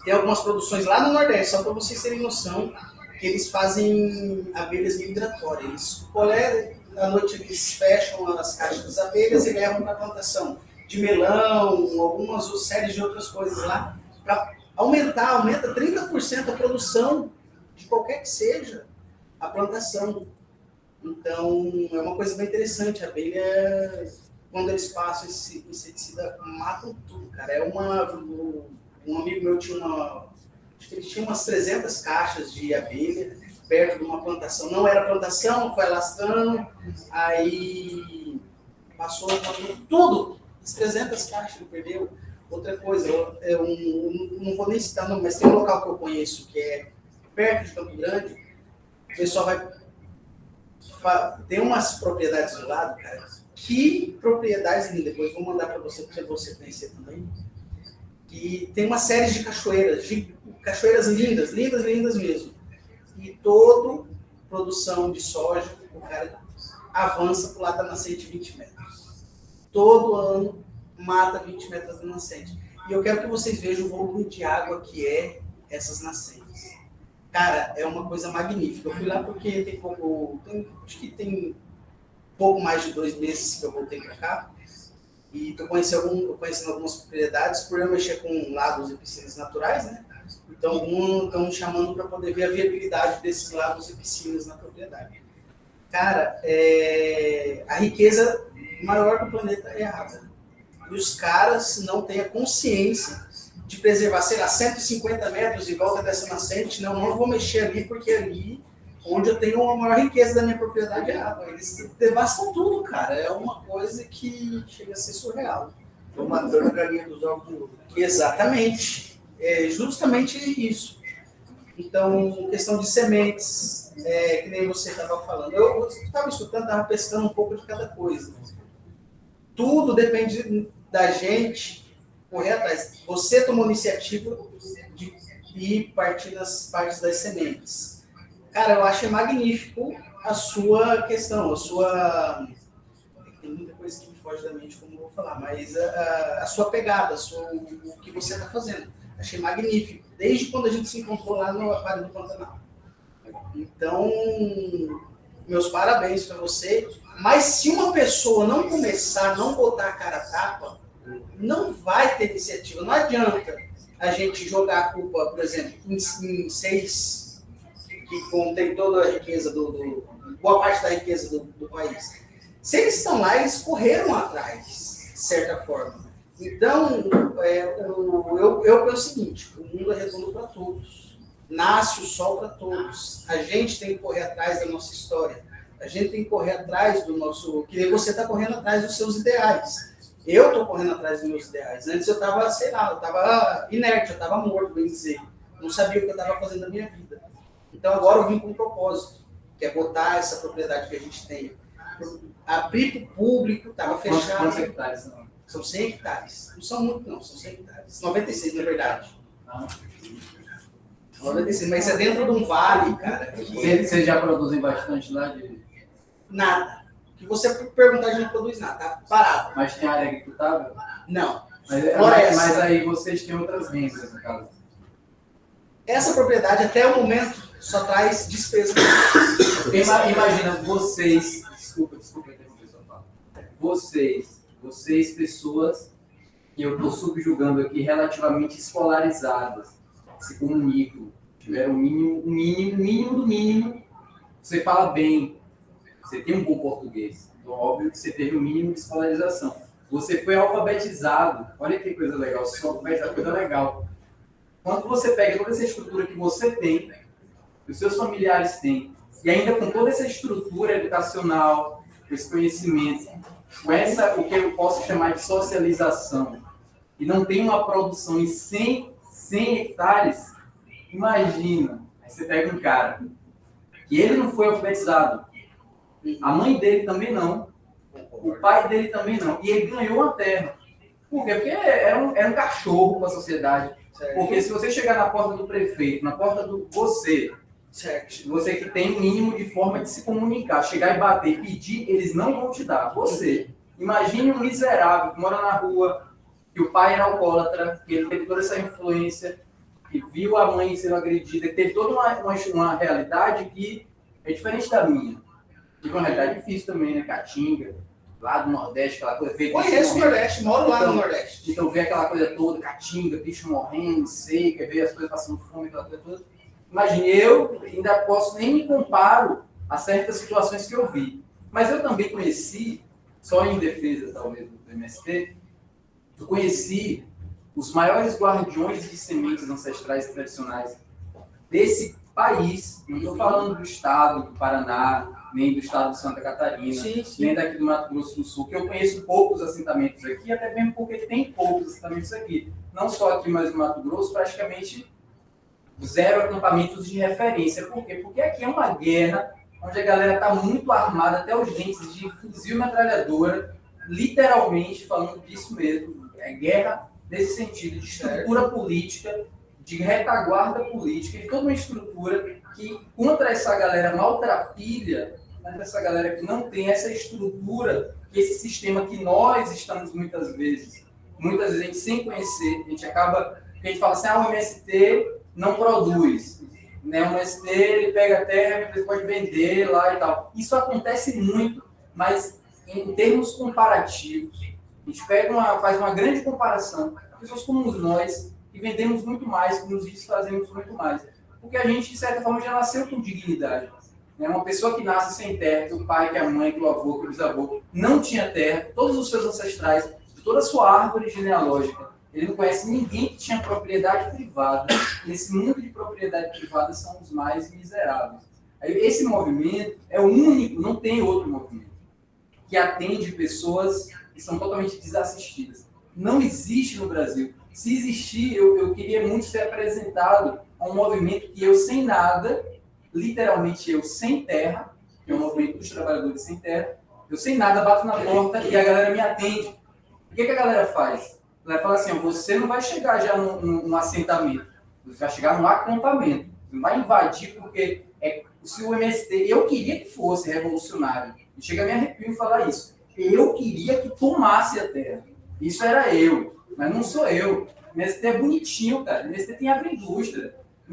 Speaker 7: Tem algumas produções lá no Nordeste, só para vocês terem noção, que eles fazem abelhas migratórias. Eles coletam, à noite eles fecham as caixas das abelhas e levam para a plantação de melão, algumas séries de outras coisas lá, para aumenta 30% a produção de qualquer que seja a plantação. Então, é uma coisa bem interessante. A abelha, quando eles passam esse inseticida, matam tudo, cara. Um amigo meu tinha umas 300 caixas de abelha perto de uma plantação. Não era plantação, foi alastrando, aí passou tudo. As 300 caixas ele perdeu. Outra coisa, eu não vou nem citar nome, mas tem um local que eu conheço que é perto de Campo Grande. O pessoal tem umas propriedades do lado, cara. Que propriedades lindas. Depois vou mandar para você conhecer também. E tem uma série de cachoeiras lindas, lindas, lindas mesmo. E toda produção de soja, o cara avança para o lado da nascente 20 metros. Todo ano mata 20 metros da nascente. E eu quero que vocês vejam o volume de água que é essas nascentes. Cara, é uma coisa magnífica. Eu fui lá porque acho que tem pouco mais de 2 meses que eu voltei para cá. E estou conhecendo algumas propriedades por eu mexer com lagos e piscinas naturais, né? Então, estão me chamando para poder ver a viabilidade desses lagos e piscinas na propriedade. Cara, a riqueza maior do planeta é a água. E os caras não têm a consciência de preservar, sei lá, 150 metros em volta dessa nascente. Não vou mexer ali, porque ali, onde eu tenho a maior riqueza da minha propriedade é a água. Eles devastam tudo, cara. É uma coisa que chega a ser surreal.
Speaker 1: Estão matando a galinha dos ovos de ouro.
Speaker 7: Exatamente. É justamente isso. Então, questão de sementes, que nem você estava falando. Eu estava escutando, estava pescando um pouco de cada coisa. Tudo depende da gente correr atrás. Você tomou iniciativa de ir partir das partes das sementes. Cara, eu acho magnífico a sua questão, tem muita coisa que me foge da mente, como eu vou falar, mas a sua pegada, o que você está fazendo. Achei magnífico, desde quando a gente se encontrou lá no Aquário do Pantanal. Então, meus parabéns para você. Mas se uma pessoa não começar, não botar a cara a tapa, não vai ter iniciativa. Não adianta a gente jogar a culpa, por exemplo, em 6, que contém toda a riqueza, boa parte da riqueza do país. Se eles estão lá, eles correram atrás, de certa forma. Então, eu penso o seguinte, o mundo é redondo para todos. Nasce o sol para todos. A gente tem que correr atrás da nossa história. A gente tem que correr atrás do nosso... Que você está correndo atrás dos seus ideais. Eu estou correndo atrás dos meus ideais. Antes eu estava, sei lá, eu estava inerte, eu estava morto, bem dizer. Não sabia o que eu estava fazendo na minha vida. Então agora eu vim com um propósito, que é botar essa propriedade que a gente tem. Abrir para o público, estava fechado.
Speaker 6: Quantos hectares são?
Speaker 7: São 100 hectares. Não são muito, não, são 100 hectares. 96, na verdade. 96, mas é dentro de um vale, cara.
Speaker 6: Vocês já produzem bastante lá?
Speaker 7: Nada. O que você perguntar, a gente não produz nada, tá parado.
Speaker 6: Mas tem área agricultável?
Speaker 7: Não,
Speaker 6: Mas aí vocês têm outras rendas, no caso.
Speaker 7: Essa propriedade, até o momento, só traz despesa.
Speaker 6: Imagina vocês, desculpa interromper sua fala. Vocês pessoas que eu estou subjugando aqui, relativamente escolarizadas, se comunicam, tiveram o mínimo do mínimo, você fala bem, você tem um bom português, então óbvio que você teve o mínimo de escolarização. Você foi alfabetizado, olha que coisa legal, você foi alfabetizado, coisa legal. Quando você pega toda essa estrutura que você tem, que os seus familiares têm, e ainda com toda essa estrutura educacional, com esse conhecimento, com o que eu posso chamar de socialização, e não tem uma produção em 100 hectares, imagina, aí você pega um cara, que ele não foi alfabetizado, a mãe dele também não, o pai dele também não, e ele ganhou a terra. Por quê? Porque era um cachorro para a sociedade. Certo. Porque se você chegar na porta do prefeito, na porta do você que tem o mínimo de forma de se comunicar, chegar e bater, pedir, eles não vão te dar. Você, imagine um miserável que mora na rua, que o pai era alcoólatra, que ele teve toda essa influência, que viu a mãe sendo agredida, que teve toda uma realidade que é diferente da minha. Tive uma realidade difícil também, né? Caatinga, lá do Nordeste, aquela coisa.
Speaker 7: Conheço o Nordeste, moro lá no Nordeste.
Speaker 6: Então, ver aquela coisa toda, Caatinga, bicho morrendo, seca, ver as coisas passando fome, aquela coisa toda. Imagine, eu ainda posso, nem me comparo a certas situações que eu vi. Mas eu também conheci, só em defesa, talvez, do MST, eu conheci os maiores guardiões de sementes ancestrais tradicionais desse país. Não estou falando do estado do Paraná, nem do estado de Santa Catarina, nem daqui do Mato Grosso do Sul, que eu conheço poucos assentamentos aqui, até mesmo porque tem poucos assentamentos aqui. Não só aqui, mas no Mato Grosso, praticamente 0 acampamentos de referência. Por quê? Porque aqui é uma guerra onde a galera está muito armada até os dentes de fuzil metralhadora, literalmente falando disso mesmo. É guerra nesse sentido, de estrutura política, de retaguarda política, de toda uma estrutura que, contra essa galera maltrapilha, contra essa galera que não tem essa estrutura, esse sistema que nós estamos muitas vezes a gente sem conhecer, a gente fala assim, o MST não produz, né? O MST ele pega a terra, ele pode vender lá e tal. Isso acontece muito, mas em termos comparativos, a gente faz uma grande comparação, pessoas como nós, que vendemos muito mais, que nos vídeos fazemos muito mais. Porque a gente, de certa forma, já nasceu com dignidade. Né? Uma pessoa que nasce sem terra, que o pai, que a mãe, que o avô, que o bisavô não tinha terra, todos os seus ancestrais, de toda a sua árvore genealógica, ele não conhece ninguém que tinha propriedade privada. Nesse mundo de propriedade privada são os mais miseráveis. Aí, esse movimento é o único, não tem outro movimento, que atende pessoas que são totalmente desassistidas. Não existe no Brasil. Se existir, eu queria muito ser apresentado a um movimento que eu sem nada, literalmente eu sem terra, que é um movimento dos trabalhadores sem terra, eu sem nada bato na porta e a galera me atende. O que a galera faz? A galera fala assim, você não vai chegar já num assentamento, você vai chegar num acampamento, você não vai invadir porque se o MST, eu queria que fosse revolucionário, e chega a me arrepio em falar isso, eu queria que tomasse a terra, isso era eu. Mas não sou eu. O MST é bonitinho, cara. O MST tem agroindústria. O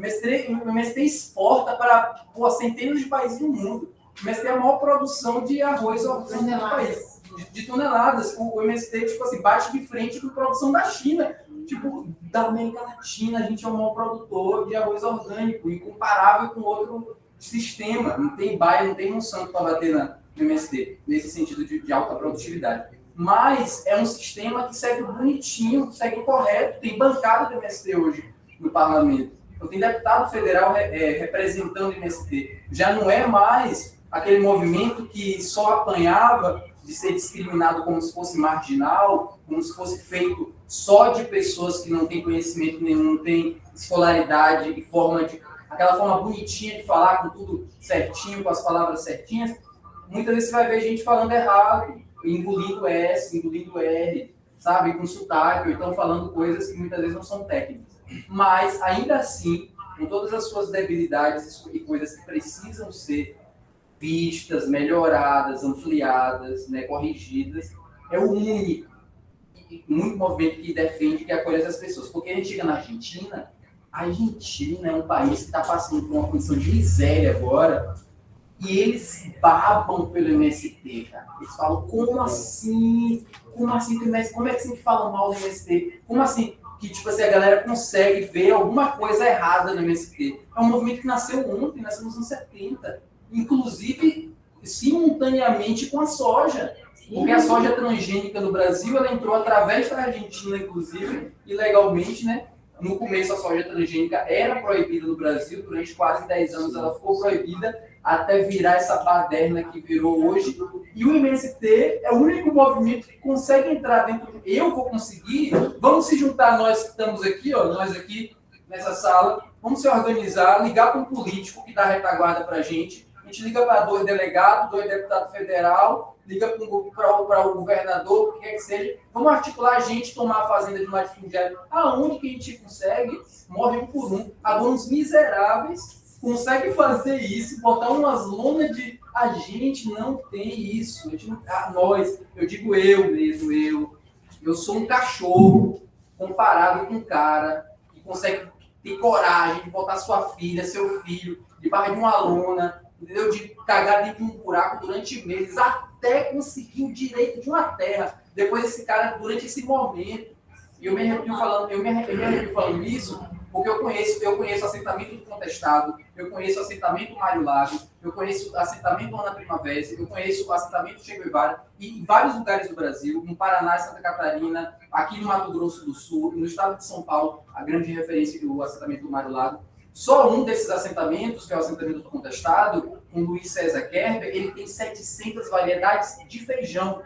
Speaker 6: MST exporta para centenas de países do mundo. O MST é a maior produção de arroz orgânico do país. De toneladas. O MST, tipo assim, bate de frente com a produção da China. Tipo, da América Latina, a gente é o maior produtor de arroz orgânico, incomparável com outro sistema. Não tem Bayer, não tem Monsanto para bater no MST, nesse sentido de alta produtividade. Mas é um sistema que segue bonitinho, segue correto. Tem bancada do MST hoje no parlamento. Então, tem deputado federal representando o MST. Já não é mais aquele movimento que só apanhava de ser discriminado como se fosse marginal, como se fosse feito só de pessoas que não têm conhecimento nenhum, não têm escolaridade e aquela forma bonitinha de falar com tudo certinho, com as palavras certinhas. Muitas vezes você vai ver gente falando errado, engolindo S, engolindo R, sabe, com sotaque, ou então falando coisas que muitas vezes não são técnicas. Mas, ainda assim, com todas as suas debilidades e coisas que precisam ser vistas, melhoradas, ampliadas, né, corrigidas, é o único. muito movimento que defende, que acolhe essas pessoas. Porque a gente chega na Argentina, a Argentina é um país que está passando por uma condição de miséria agora, e eles babam pelo MST, cara. Eles falam, como assim? Como assim que o MST? Como é que você fala mal do MST? Como assim que, tipo assim, a galera consegue ver alguma coisa errada no MST? É um movimento que nasceu ontem, nasceu nos anos 70. Inclusive, simultaneamente com a soja. Porque a soja transgênica no Brasil, ela entrou através da Argentina, inclusive, ilegalmente, né? No começo, a soja transgênica era proibida no Brasil, durante quase 10 anos ela ficou proibida, até virar essa baderna que virou hoje. E o MST é o único movimento que consegue entrar dentro. Eu vou conseguir, vamos se juntar, nós que estamos aqui, ó, nós aqui nessa sala, vamos se organizar, ligar para um político que dá retaguarda para a gente liga para 2 delegados, 2 deputados federal, liga para o governador, o que quer que seja. Vamos articular a gente, tomar a fazenda de latifundiário. Aonde que a gente consegue, morre um por um. Agora, os miseráveis conseguem fazer isso, botar umas lonas de... A gente não tem isso. A gente não... Nós, eu digo eu mesmo, eu sou um cachorro comparado com um cara que consegue ter coragem de botar sua filha, seu filho, debaixo de uma lona, entendeu? De cagar dentro de um buraco durante meses, até conseguir o direito de uma terra. Depois esse cara, durante esse momento, e eu me arrepio falando isso, porque eu conheço assentamento do Contestado, eu conheço o assentamento Mário Lago, eu conheço o assentamento Ana Primavera, eu conheço o assentamento Che Guevara, e em vários lugares do Brasil, no Paraná e Santa Catarina, aqui no Mato Grosso do Sul, no estado de São Paulo, a grande referência do assentamento do Mário Lago. Só um desses assentamentos, que é o assentamento do Contestado, com Luiz César Kerber, ele tem 700 variedades de feijão.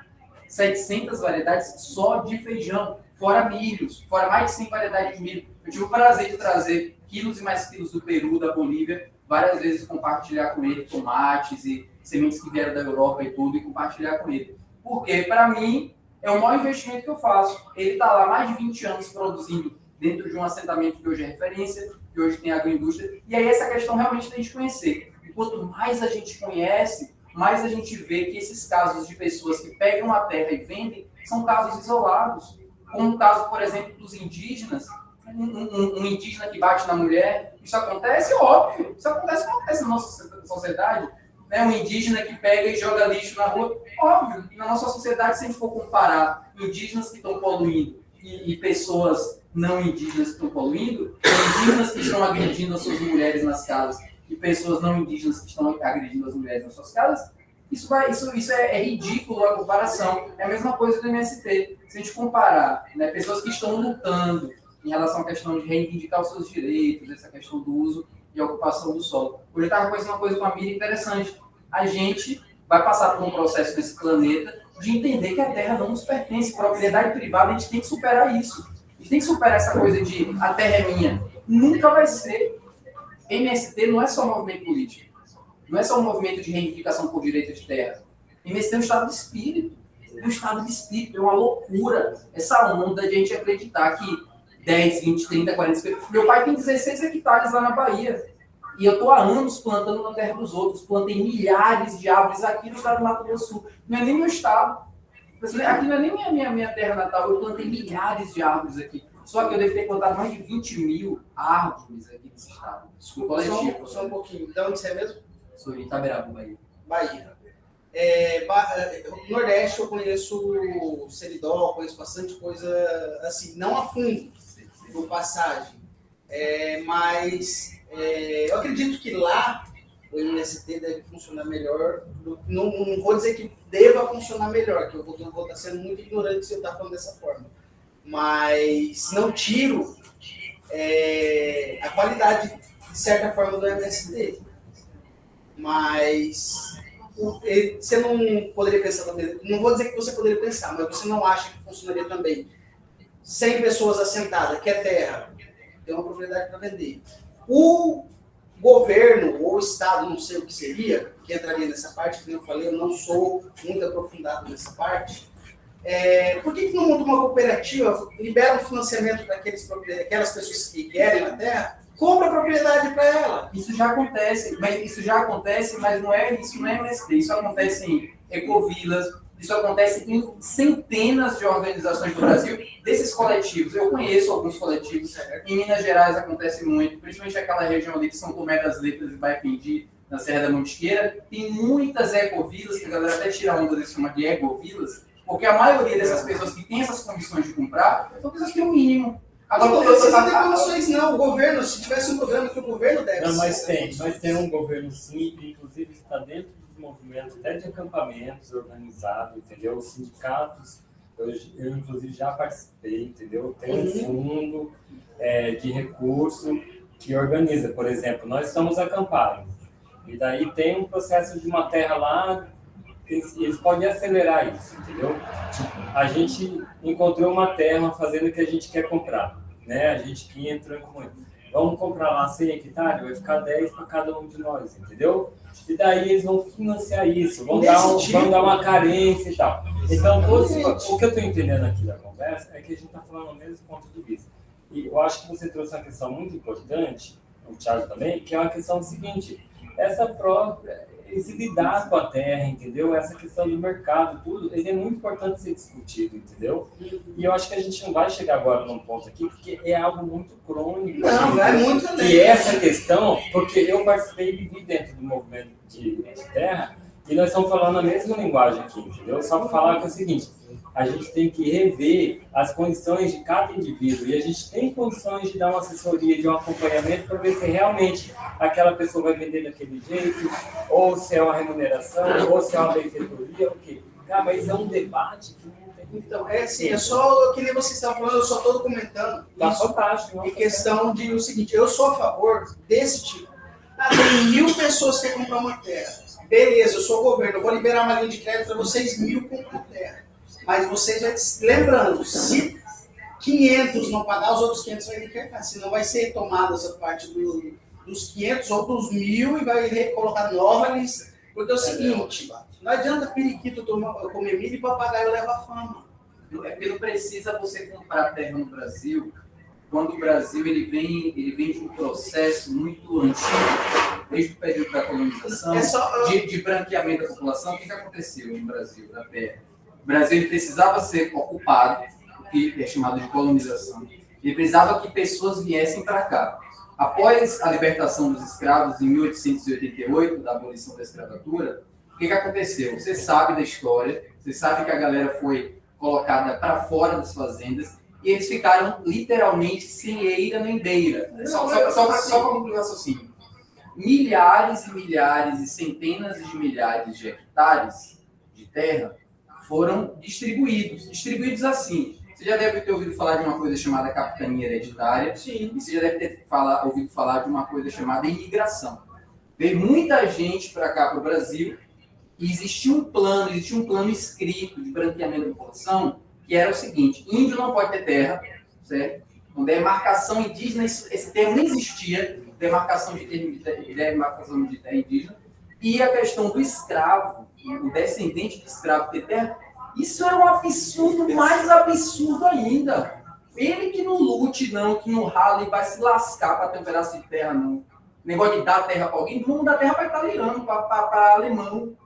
Speaker 6: 700 variedades só de feijão, fora milhos, fora mais de 100 variedades de milho. Eu tive o prazer de trazer quilos e mais quilos do Peru, da Bolívia, várias vezes compartilhar com ele tomates e sementes que vieram da Europa e tudo, e compartilhar com ele. Porque, para mim, é o maior investimento que eu faço. Ele está lá mais de 20 anos produzindo dentro de um assentamento que hoje é referência, que hoje tem agroindústria, e aí essa questão realmente tem de conhecer. E quanto mais a gente conhece, mais a gente vê que esses casos de pessoas que pegam a terra e vendem são casos isolados. Como o caso, por exemplo, dos indígenas, um indígena que bate na mulher. Isso acontece, óbvio. Isso acontece na nossa sociedade. Né? Um indígena que pega e joga lixo na rua. Óbvio, na nossa sociedade, se a gente for comparar indígenas que estão poluindo e pessoas não indígenas que estão poluindo, indígenas que estão agredindo as suas mulheres nas casas e pessoas não indígenas que estão agredindo as mulheres nas suas casas, isso é ridículo a comparação. É a mesma coisa do MST. Se a gente comparar, né, pessoas que estão lutando em relação à questão de reivindicar os seus direitos, essa questão do uso e ocupação do solo. Hoje eu estava conversando uma coisa com a Miriam interessante. A gente vai passar por um processo nesse planeta de entender que a Terra não nos pertence. Propriedade privada, a gente tem que superar isso. A gente tem que superar essa coisa de a terra é minha. Nunca vai ser. MST não é só um movimento político. Não é só um movimento de reivindicação por direito de terra. MST é um estado de espírito. É um estado de espírito. É uma loucura. Essa onda de a gente acreditar que 10, 20, 30, 40... Meu pai tem 16 hectares lá na Bahia. E eu estou há anos plantando na terra dos outros. Plantei milhares de árvores aqui no estado do Mato Grosso do Sul. Não é nem meu estado. Aqui não é nem minha terra natal. Eu plantei milhares de árvores aqui. Só que eu devo ter plantado mais de 20 mil árvores aqui nesse estado. Desculpa,
Speaker 7: Só um pouquinho. De onde você é mesmo?
Speaker 6: Sou de Itaberabu, Bahia.
Speaker 7: Bahia. No Nordeste eu conheço Seridó, conheço bastante coisa, assim, não a fundo, por passagem. Mas eu acredito que lá o MST deve funcionar melhor. Não vou dizer que deva funcionar melhor, que eu vou estar sendo muito ignorante se eu estar falando dessa forma. Mas não tiro a qualidade, de certa forma, do MST. Mas você não poderia pensar também, não vou dizer que você poderia pensar, mas você não acha que funcionaria também 100 pessoas assentadas, que é terra, tem uma propriedade para vender. O governo ou o Estado, não sei o que seria, que entraria nessa parte, como eu falei, eu não sou muito aprofundado nessa parte. Por que não monta uma cooperativa, libera o financiamento daquelas pessoas que querem a terra, compra a propriedade para ela?
Speaker 6: Isso já acontece, mas não é MST. Isso acontece em ecovilas. Isso acontece em centenas de organizações do Brasil, desses coletivos. Eu conheço alguns coletivos. Em Minas Gerais acontece muito, principalmente aquela região ali de São Tomé das Letras e Baipendi, na Serra da Mantiqueira. Tem muitas ecovilas, que a galera até tira onda desse chama de ecovilas, porque a maioria dessas pessoas que têm essas condições de comprar são pessoas que têm o mínimo.
Speaker 7: Agora, não precisa ter condições, não. O governo, se tivesse um programa que o governo deve...
Speaker 5: Não, mas tem um governo sim, que inclusive está dentro dos movimentos, até de acampamentos organizados, entendeu? Os sindicatos, eu inclusive já participei, entendeu? Tem um fundo de recurso que organiza, por exemplo, nós estamos acampados, e daí tem um processo de uma terra lá, eles podem acelerar isso, entendeu? A gente encontrou uma terra, uma fazenda que a gente quer comprar, né? A gente que entrou em comunidade. Vamos comprar lá 100 hectares, vai ficar 10 para cada um de nós, entendeu? E daí eles vão financiar isso, vão dar uma carência e tal. Então, o que eu estou entendendo aqui da conversa é que a gente está falando do mesmo ponto de vista. E eu acho que você trouxe uma questão muito importante, o Thiago também, que é uma questão seguinte, essa própria... se lidar com a terra, entendeu? Essa questão do mercado, tudo, ele é muito importante ser discutido, entendeu? E eu acho que a gente não vai chegar agora num ponto aqui, porque é algo muito crônico.
Speaker 7: Não, vai muito além.
Speaker 5: E essa questão, porque eu participei e vivi dentro do movimento de terra, e nós estamos falando a mesma linguagem aqui, entendeu? Só para falar que é o seguinte, a gente tem que rever as condições de cada indivíduo, e a gente tem condições de dar uma assessoria, de um acompanhamento, para ver se realmente aquela pessoa vai vender daquele jeito, ou se é uma remuneração, ou se é uma benfeitoria, o quê? Cara, mas é um debate que não tem...
Speaker 7: Então, assim, é só, que nem vocês estavam falando, eu só estou documentando.
Speaker 5: Tá
Speaker 7: isso,
Speaker 5: fantástico.
Speaker 7: em questão de o seguinte, eu sou a favor desse tipo. Tem 1000 pessoas que querem comprar uma terra. Beleza, eu sou o governo, eu vou liberar uma linha de crédito para vocês 1000 comprar terra. Mas vocês, lembrando, se 500 não pagar, os outros 500 vai requerer, senão vai ser tomada essa parte dos 500 ou dos 1000 e vai colocar nova lista. Porque é o seguinte, não adianta periquito comer milho e papagaio leva fama.
Speaker 6: É porque não precisa você comprar terra no Brasil, quando o Brasil ele vem de um processo muito antigo, desde o período da colonização, de branqueamento da população. O que aconteceu no Brasil, na terra? O Brasil ele precisava ser ocupado, o que é chamado de colonização. Ele precisava que pessoas viessem para cá. Após a libertação dos escravos, em 1888, da abolição da escravatura, o que aconteceu? Você sabe da história, você sabe que a galera foi colocada para fora das fazendas e eles ficaram literalmente sem eira nem beira. Só para concluir o raciocínio. Milhares e milhares e centenas de milhares de hectares de terra foram distribuídos assim. Você já deve ter ouvido falar de uma coisa chamada capitania hereditária. Sim. E você já deve ter ouvido falar de uma coisa chamada imigração. Veio muita gente para cá, para o Brasil, e existia um plano escrito de branqueamento da população, que era o seguinte: índio não pode ter terra, certo? Então, demarcação indígena, esse termo nem existia, demarcação de terra indígena, e a questão do escravo, o descendente de escravo ter terra, isso é um absurdo, mais absurdo ainda. Ele que não lute, não, que não rala e vai se lascar para ter um pedaço de terra, não. O negócio de dar terra para alguém, vamos dar terra para italiano, para alemão.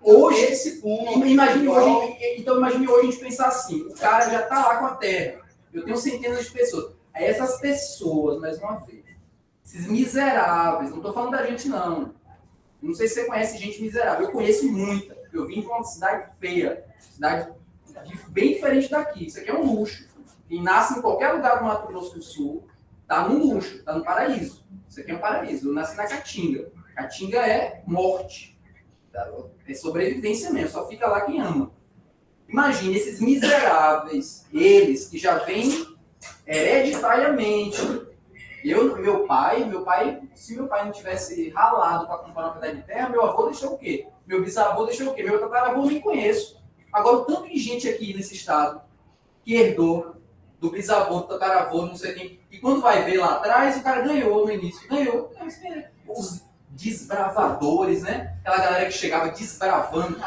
Speaker 6: Hoje, esse ponto. Imagine hoje a gente pensar assim: o cara já está lá com a terra. Eu tenho centenas de pessoas. Aí essas pessoas, mais uma vez, esses miseráveis, não estou falando da gente, não. Não sei se você conhece gente miserável. Eu conheço muita. Eu vim de uma cidade feia, cidade bem diferente daqui. Isso aqui é um luxo. Quem nasce em qualquer lugar do Mato Grosso do Sul está no luxo, está no paraíso. Isso aqui é um paraíso. Eu nasci na Caatinga. Caatinga é morte. É sobrevivência mesmo. Só fica lá quem ama. Imagine esses miseráveis, eles que já vêm hereditariamente. Meu pai, se meu pai não tivesse ralado para comprar uma pedaço de terra, meu avô deixou o quê? Meu bisavô deixou o quê? Meu tataravô nem conheço. Agora, o tanto de gente aqui nesse estado que herdou do bisavô, do tataravô, não sei quem, e quando vai ver lá atrás, o cara ganhou no início. Ganhou. Os desbravadores, né? Aquela galera que chegava desbravando.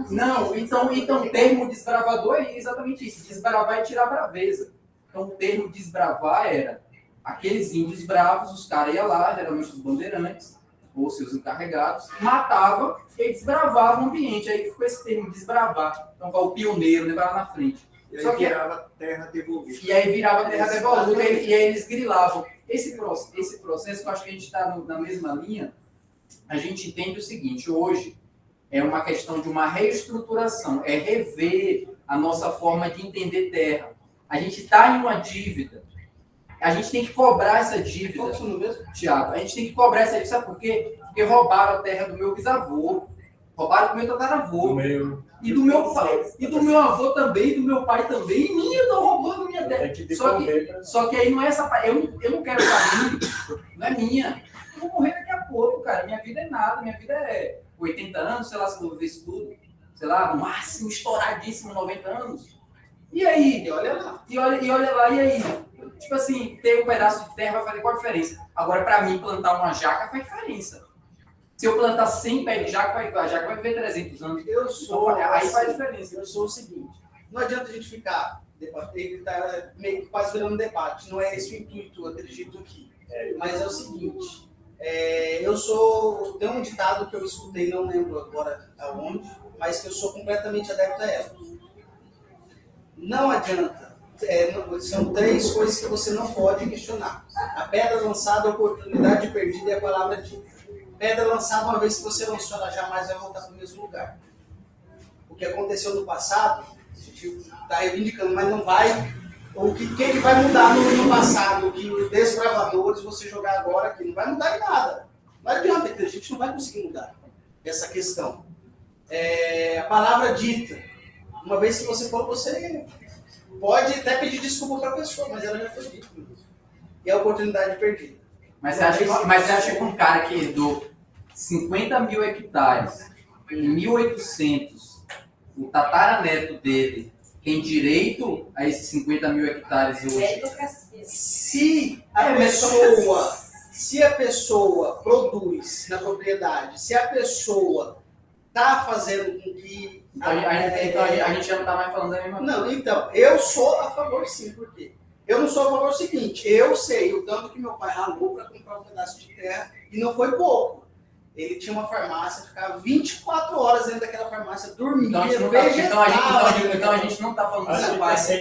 Speaker 6: Não, então o termo desbravador é exatamente isso. Desbravar é tirar braveza. Então, o termo desbravar era aqueles índios bravos, os caras iam lá, geralmente os bandeirantes, ou seus encarregados, matavam e desbravavam o ambiente. Aí ficou esse termo, desbravar. Então, o pioneiro, né, vai lá na frente.
Speaker 1: E aí virava terra devolvida.
Speaker 6: E aí virava terra devolvida, e aí eles grilavam. Esse processo, que eu acho que a gente está na mesma linha, a gente entende o seguinte: hoje é uma questão de uma reestruturação, é rever a nossa forma de entender terra. A gente está em uma dívida, a gente tem que cobrar essa dívida, Tiago, a gente tem que cobrar essa dívida, sabe por quê? Porque roubaram a terra do meu bisavô, roubaram do meu tataravô, e do meu pai, e do meu avô também, e do meu pai também, e minha, estão roubando minha terra. Só que aí não é essa, eu não quero pra mim, não é minha. Eu vou morrer daqui a pouco, cara. Minha vida é nada, minha vida é 80 anos, sei lá se eu vou ver isso tudo, sei lá, no máximo, estouradíssimo, 90 anos. E aí?
Speaker 7: E olha lá.
Speaker 6: E olha lá, e aí? Tipo assim, ter um pedaço de terra vai fazer qual a diferença? Agora, pra mim, plantar uma jaca faz diferença. Se eu plantar 100 pés de jaca, a jaca vai viver 300 anos. Aí faz diferença.
Speaker 7: Eu sou o seguinte, não adianta a gente ficar, ele está meio que quase virando debate, não é esse o intuito, acredito aqui. Mas é o seguinte, tem um ditado que eu escutei, não lembro agora aonde, mas que eu sou completamente adepto a ela. Não adianta, são 3 coisas que você não pode questionar. A pedra lançada, a oportunidade perdida e a palavra dita. Pedra lançada, uma vez que você lançou, ela jamais vai voltar para o mesmo lugar. O que aconteceu no passado, a gente está reivindicando, mas não vai. O que vai mudar no passado, que os desbravadores você jogar agora aqui, não vai mudar em nada. Não adianta, a gente não vai conseguir mudar essa questão. A palavra dita, uma vez que você for, você pode até pedir desculpa para a pessoa, mas ela já foi dita. E a oportunidade perdida.
Speaker 6: Mas você acha que um cara que herdou 50 mil hectares em 1800, o tataraneto dele tem direito a esses 50 mil hectares hoje?
Speaker 7: Se a pessoa produz na propriedade, se a pessoa está fazendo com que...
Speaker 6: A gente já não está mais falando da mesma coisa.
Speaker 7: Não, então, eu sou a favor sim, por quê? Eu não sou a favor do seguinte, eu sei o tanto que meu pai ralou para comprar um pedaço de terra e não foi pouco. Ele tinha uma farmácia, ficava 24 horas dentro daquela farmácia, dormia,
Speaker 6: então a gente não está falando do seu pai.
Speaker 5: Tem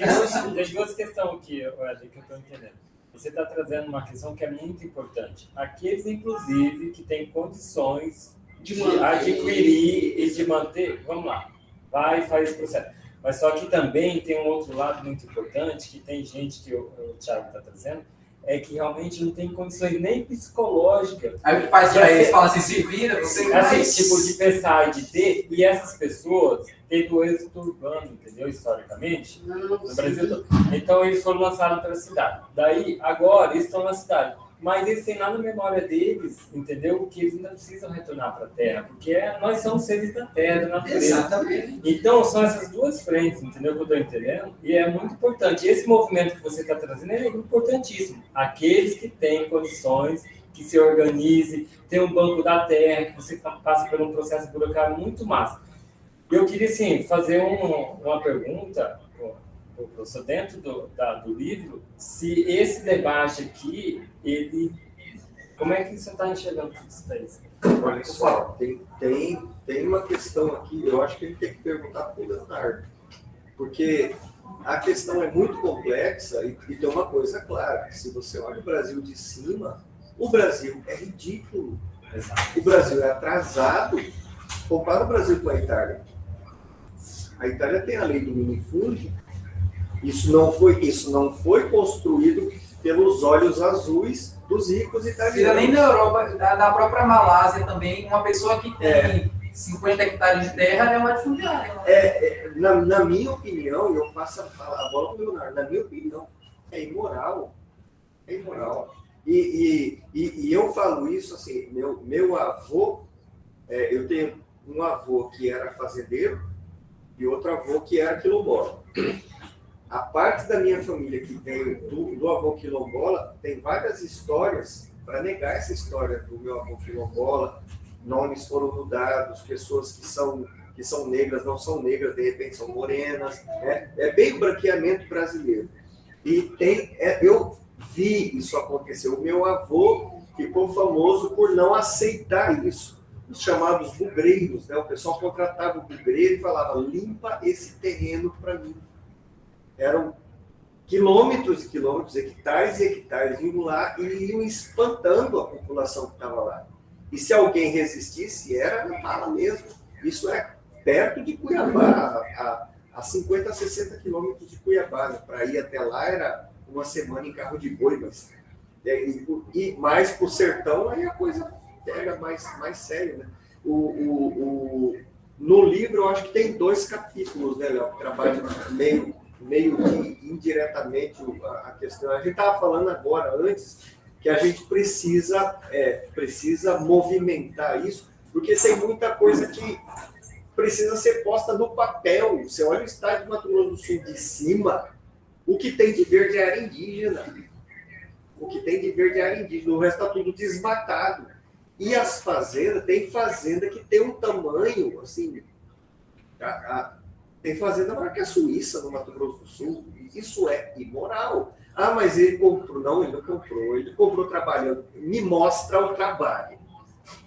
Speaker 5: 2 questões aqui, que eu estou entendendo. Você está trazendo uma questão que é muito importante. Aqueles, inclusive, que têm condições de adquirir e de manter, vamos lá, vai e faz esse processo. Mas só que também tem um outro lado muito importante, que tem gente que o Thiago está trazendo, é que realmente não tem condições nem psicológicas.
Speaker 6: Aí o que faz para eles? Fala assim, se vira, você
Speaker 5: assim, tipo, de pensar e de ter, e essas pessoas teve o êxito urbano, entendeu? Historicamente, no Brasil todo. Então eles foram lançados para a cidade. Daí, agora, eles estão na cidade. Mas eles têm lá na memória deles, entendeu? Que eles não precisam retornar para a Terra, porque nós somos seres da Terra, da natureza.
Speaker 7: Exatamente.
Speaker 5: Então, são essas 2 frentes, entendeu? Que eu estou entendendo. E é muito importante. Esse movimento que você está trazendo é importantíssimo. Aqueles que têm condições, que se organizem, tem um banco da terra, que você passa por um processo burocrático muito massa. Eu queria, assim, fazer uma pergunta... dentro do livro, se esse debate aqui, como é que você está enxergando tudo isso daí?
Speaker 1: Olha só, tem uma questão aqui, eu acho que ele tem que perguntar para o Leonardo, porque a questão é muito complexa e tem uma coisa clara, se você olha o Brasil de cima, o Brasil é ridículo.
Speaker 5: Exato.
Speaker 1: O Brasil é atrasado. Compara o Brasil com a Itália. A Itália tem a lei do minifúndio. Isso não foi construído pelos olhos azuis dos ricos italianos.
Speaker 6: Além da Europa, da própria Malásia também, uma pessoa que tem 50 hectares de terra é uma latifundiária.
Speaker 1: Na minha opinião, eu passo a bola para o Leonardo, na minha opinião, é imoral. É imoral. E eu falo isso assim, meu avô, eu tenho um avô que era fazendeiro e outro avô que era quilombola. A parte da minha família que tem do avô quilombola tem várias histórias para negar essa história do meu avô quilombola. Nomes foram mudados, pessoas que são negras não são negras, de repente são morenas. É bem o branqueamento brasileiro. E eu vi isso acontecer. O meu avô ficou famoso por não aceitar isso. Os chamados bugreiros, né? O pessoal contratava o bugreiro e falava, limpa esse terreno para mim. Eram quilômetros e quilômetros, hectares e hectares, iam lá e iam espantando a população que estava lá. E se alguém resistisse, era na bala mesmo. Isso é perto de Cuiabá, a 50 a 60 quilômetros de Cuiabá. Né? Para ir até lá era uma semana em carro de boi, mas e mais para o sertão, aí a coisa pega mais sério. Né? No livro, eu acho que tem 2 capítulos, né, Léo? Que trabalham meio que indiretamente a questão. A gente estava falando agora, antes, que a gente precisa movimentar isso, porque tem muita coisa que precisa ser posta no papel. Você olha o estado de Mato Grosso do Sul de cima, o que tem de verde é área indígena. O que tem de verde é área indígena, o resto está tudo desmatado. E as fazendas, tem fazenda que tem um tamanho, assim, tem fazenda maior que a Suíça, no Mato Grosso do Sul. Isso é imoral. Ah, mas ele comprou. Não, ele não comprou. Ele comprou trabalhando. Me mostra o trabalho.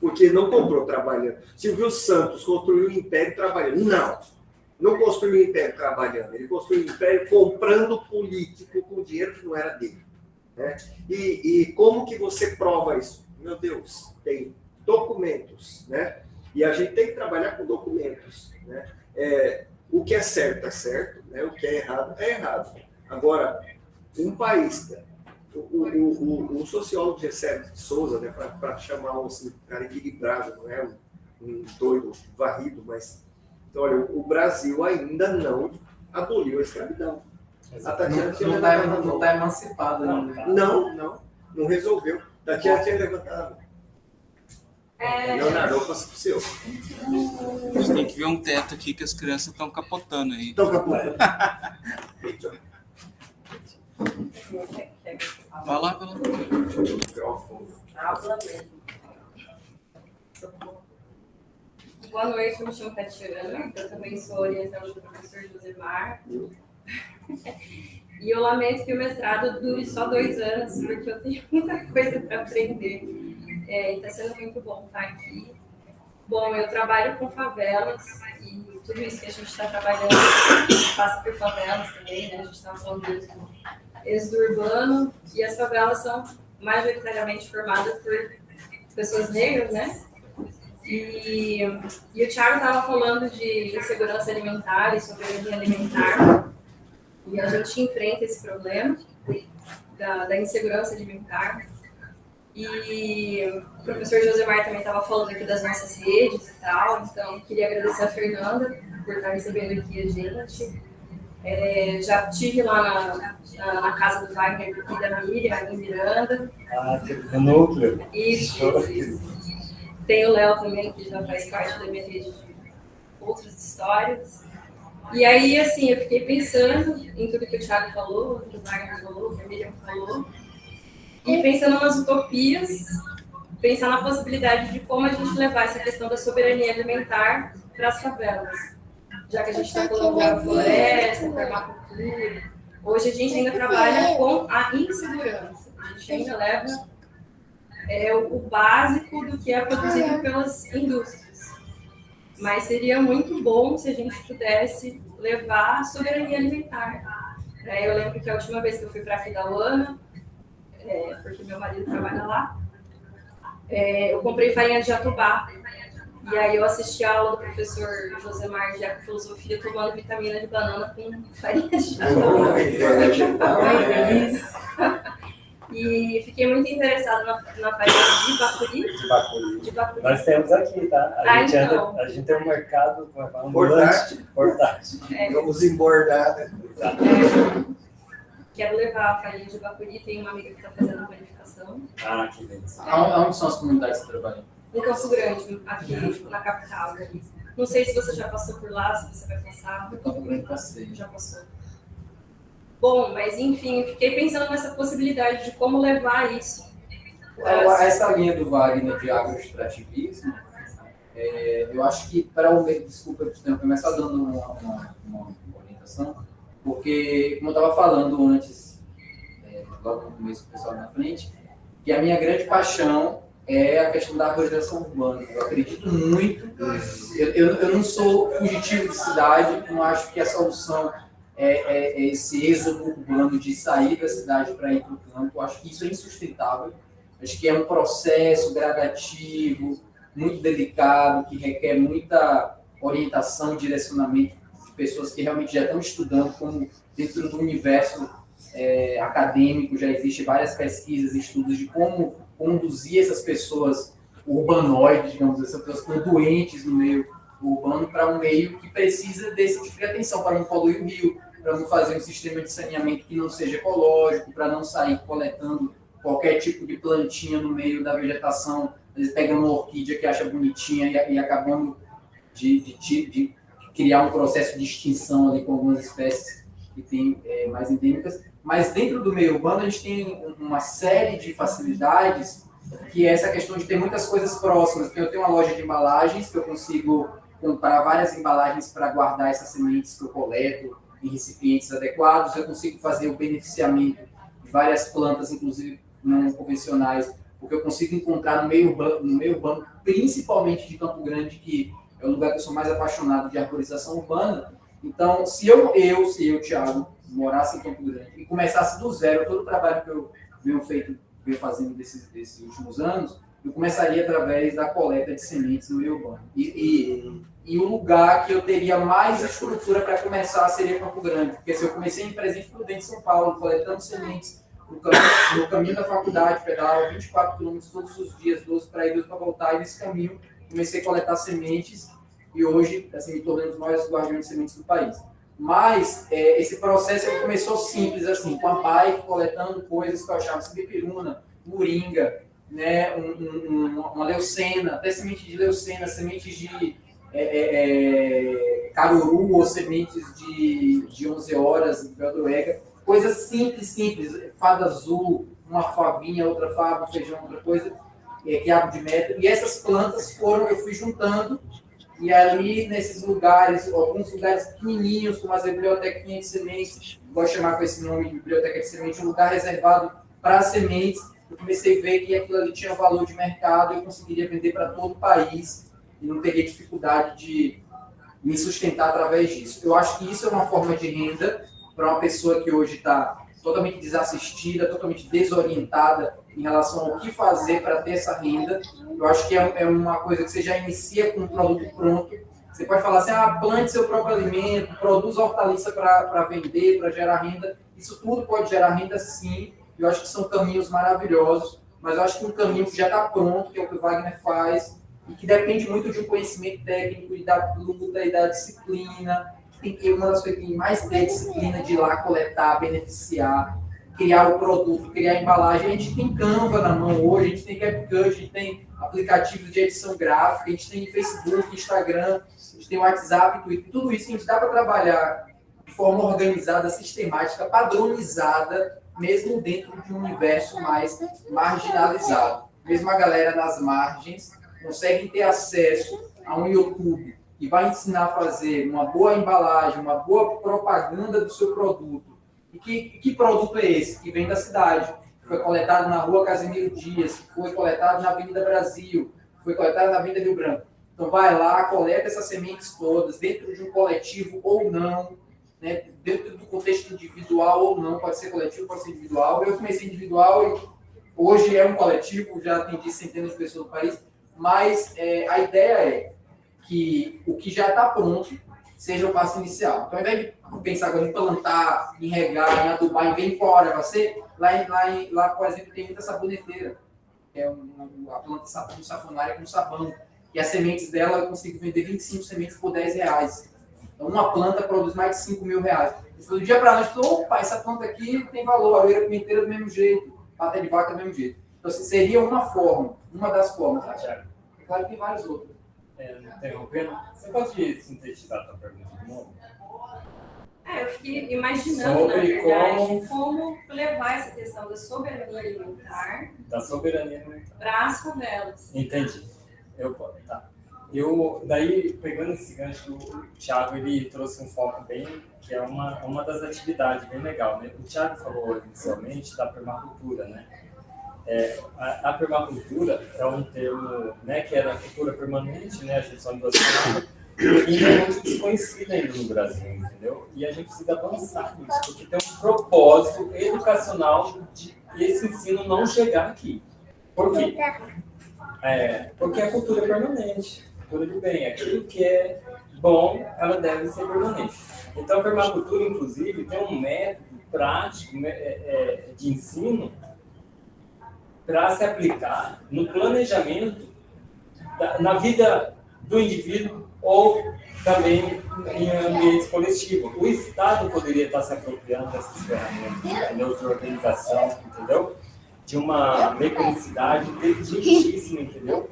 Speaker 1: Porque não comprou trabalhando. Silvio Santos construiu um império trabalhando. Não construiu um império trabalhando. Ele construiu um império comprando político com dinheiro que não era dele. Né? E como que você prova isso? Meu Deus, tem documentos. Né? E a gente tem que trabalhar com documentos. Né? O que é certo, né? O que é errado. Agora, um país, o sociólogo Gessé de Souza, né, para chamar um cara equilibrado, não é um doido varrido, mas, então, olha, o Brasil ainda não aboliu a escravidão. A Tatiana
Speaker 6: não está emancipado ainda.
Speaker 1: Não resolveu. A Tatiana tinha levantado. Leonardo, eu passo pro seu.
Speaker 2: A gente tem que ver um teto aqui que as crianças estão capotando aí.
Speaker 1: Estão capotando.
Speaker 2: Vai lá.
Speaker 8: Boa noite, eu me chamo Tatiana, eu também sou orientadora do professor Josemar. E eu lamento que o mestrado dure só 2 anos, porque eu tenho muita coisa para aprender. E está sendo muito bom estar aqui. Bom, eu trabalho com favelas e tudo isso que a gente está trabalhando passa por favelas também, né? A gente está falando do êxodo urbano e as favelas são majoritariamente formadas por pessoas negras, né? E o Thiago estava falando de insegurança alimentar e soberania alimentar. E a gente enfrenta esse problema da insegurança alimentar. E o professor Josemar também estava falando aqui das nossas redes e tal, então queria agradecer a Fernanda por estar recebendo aqui a gente. Já estive lá na casa do Wagner e da Miriam, em Miranda.
Speaker 5: No núcleo.
Speaker 8: Isso. Tem o Léo também, que já faz parte da minha rede de outras histórias. E aí, assim, eu fiquei pensando em tudo que o Thiago falou, que o Wagner falou, que a Miriam falou, e pensando nas utopias, pensar na possibilidade de como a gente levar essa questão da soberania alimentar para as favelas. Já que a gente está falando da floresta, permacultura, hoje a gente ainda trabalha com a insegurança. A gente ainda leva o básico do que é produzido pelas indústrias. Mas seria muito bom se a gente pudesse levar a soberania alimentar. Eu lembro que a última vez que eu fui para a Fidauana, porque meu marido trabalha lá, eu comprei farinha de jatobá. E aí eu assisti a aula do professor Josemar de Ecofilosofia tomando vitamina de banana com farinha de jatobá. E fiquei muito interessada na farinha de bacuri. De bacuri.
Speaker 5: Nós temos aqui, tá? A gente tem um mercado
Speaker 1: portátil. Vamos embordar.
Speaker 8: Quero levar a farinha de bacuri, tem uma amiga que está fazendo a panificação.
Speaker 5: Que delícia.
Speaker 6: Onde são as comunidades que trabalham?
Speaker 8: Em Campo Grande, aqui na capital. Não sei se você já passou por lá, se você vai passar.
Speaker 6: Eu também passei.
Speaker 8: Já passou. Bom, mas enfim, fiquei pensando nessa possibilidade de como levar isso.
Speaker 6: Essa linha do Wagner de agroextrativismo, eu acho que para o meio, desculpa, eu começar dando uma orientação, porque, como eu estava falando antes, logo no começo, o pessoal na frente, que a minha grande paixão é a questão da arborização urbana. Eu acredito muito, eu não sou fugitivo de cidade, não acho que a solução é esse êxodo urbano de sair da cidade para ir para o campo. Eu acho que isso é insustentável. Acho que é um processo gradativo, muito delicado, que requer muita orientação, direcionamento de pessoas que realmente já estão estudando, como dentro do universo acadêmico já existem várias pesquisas e estudos de como conduzir essas pessoas urbanoides, digamos, essas pessoas que estão doentes no meio urbano, para um meio que precisa desse tipo de atenção, para não poluir o rio, para não fazer um sistema de saneamento que não seja ecológico, para não sair coletando qualquer tipo de plantinha no meio da vegetação, às vezes pegando uma orquídea que acha bonitinha e acabando de criar um processo de extinção ali com algumas espécies que tem mais endêmicas. Mas dentro do meio urbano a gente tem uma série de facilidades, que é essa questão de ter muitas coisas próximas. Eu tenho uma loja de embalagens que eu consigo comprar várias embalagens para guardar essas sementes que eu coleto em recipientes adequados. Eu consigo fazer o beneficiamento de várias plantas, inclusive não convencionais, porque eu consigo encontrar no meio urbano, principalmente de Campo Grande, que é o lugar que eu sou mais apaixonado de arborização urbana. Então, se eu Thiago, morasse em Campo Grande e começasse do zero todo o trabalho que eu venho fazendo desses últimos anos, eu começaria através da coleta de sementes no meio urbano. E o lugar que eu teria mais estrutura para começar seria Campo Grande, porque se eu comecei em Presidente Prudente, São Paulo, coletando sementes no caminho da faculdade, pedalava 24 quilômetros todos os dias, 12 para ir, 12 para voltar, e nesse caminho comecei a coletar sementes e hoje assim, me tornei um dos maiores guardiões de sementes do país. Mas esse processo começou simples, assim, com a bike, coletando coisas que eu achava, sibipiruna, moringa, né, uma leucena, até semente de leucena, sementes de caruru ou sementes de 11 horas, de beldroega, coisas simples, fada azul, uma favinha, outra fava, feijão, outra coisa, quiabo de metro, e essas plantas eu fui juntando. E ali, nesses lugares, alguns lugares pequenininhos, como as bibliotequinhas de sementes, gosto de chamar com esse nome de biblioteca de sementes, um lugar reservado para sementes, eu comecei a ver que aquilo ali tinha valor de mercado e eu conseguiria vender para todo o país e não teria dificuldade de me sustentar através disso. Eu acho que isso é uma forma de renda para uma pessoa que hoje está totalmente desassistida, totalmente desorientada em relação ao que fazer para ter essa renda. Eu acho que é uma coisa que você já inicia com um produto pronto. Você pode falar assim, plante seu próprio alimento, produza hortaliça para vender, para gerar renda. Isso tudo pode gerar renda, sim. Eu acho que são caminhos maravilhosos, mas eu acho que um caminho que já está pronto, que é o que o Wagner faz, e que depende muito de um conhecimento técnico e da luta e da disciplina. Uma das coisas que mais tem disciplina de ir lá coletar, beneficiar, criar o produto, criar a embalagem. A gente tem Canva na mão hoje, a gente tem CapCut, a gente tem aplicativos de edição gráfica, a gente tem Facebook, Instagram, a gente tem WhatsApp, Twitter, tudo isso a gente dá para trabalhar de forma organizada, sistemática, padronizada, mesmo dentro de um universo mais marginalizado. Mesmo a galera nas margens consegue ter acesso a um YouTube que vai ensinar a fazer uma boa embalagem, uma boa propaganda do seu produto. E que produto é esse? Que vem da cidade, que foi coletado na Rua Casimiro Dias, que foi coletado na Avenida Brasil, que foi coletado na Avenida Rio Branco. Então vai lá, coleta essas sementes todas, dentro de um coletivo ou não, né? Dentro do contexto individual ou não, pode ser coletivo, pode ser individual. Eu comecei individual e hoje é um coletivo, já atendi centenas de pessoas no país, mas a ideia é que o que já está pronto seja o passo inicial. Então, ao invés de pensar agora em plantar, em regar, em adubar, em ver em qual hora vai ser, lá, por exemplo, tem muita saboneteira, que é a planta safonária com sabão, e as sementes dela eu consigo vender 25 sementes por R$10. Então, uma planta produz mais de R$5.000. Do dia para a noite, opa, essa planta aqui tem valor, a aroeira pimenteira do mesmo jeito, pata de vaca do mesmo jeito. Então, seria uma forma, uma das formas. Claro que tem várias outras.
Speaker 5: Interrompendo, você pode sintetizar a tua pergunta de novo?
Speaker 8: Eu fiquei imaginando, na verdade, como levar essa questão da soberania alimentar para as favelas.
Speaker 5: Entendi. Daí, pegando esse gancho, o Thiago ele trouxe um foco bem, que é uma das atividades bem legal, né? O Thiago falou inicialmente da permacultura, né? A permacultura é um termo, né, que era cultura permanente, né, a gestão do oceano, e é muito desconhecida ainda no Brasil, entendeu? E a gente precisa avançar nisso, porque tem um propósito educacional de esse ensino não chegar aqui. Por quê? Porque a cultura é permanente, cultura do bem, aquilo que é bom, ela deve ser permanente. Então, a permacultura, inclusive, tem um método prático de ensino para se aplicar no planejamento na vida do indivíduo ou também em ambientes coletivos. O Estado poderia estar se apropriando dessas ferramentas, entendeu? De organização, entendeu? De uma mecanicidade inteligentíssima, entendeu?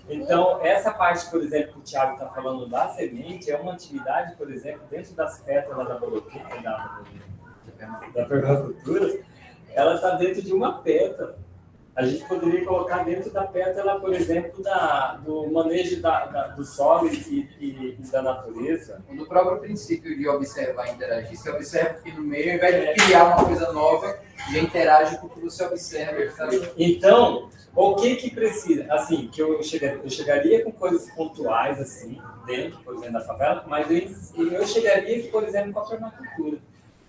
Speaker 5: Então, essa parte, por exemplo, que o Thiago está falando da semente, é uma atividade, por exemplo, dentro das pétalas da boloqueira, da permacultura, ela está dentro de uma pétala. A gente poderia colocar dentro da pétala, por exemplo, do manejo do solo e da natureza.
Speaker 6: No próprio princípio de observar e interagir, você observa que no meio, ao invés de criar uma coisa nova, já interage com o que você observa. Sabe?
Speaker 5: Então, o que precisa? Assim, que eu chegaria com coisas pontuais, assim, dentro, por exemplo, da favela, mas eu chegaria, por exemplo, com a permacultura.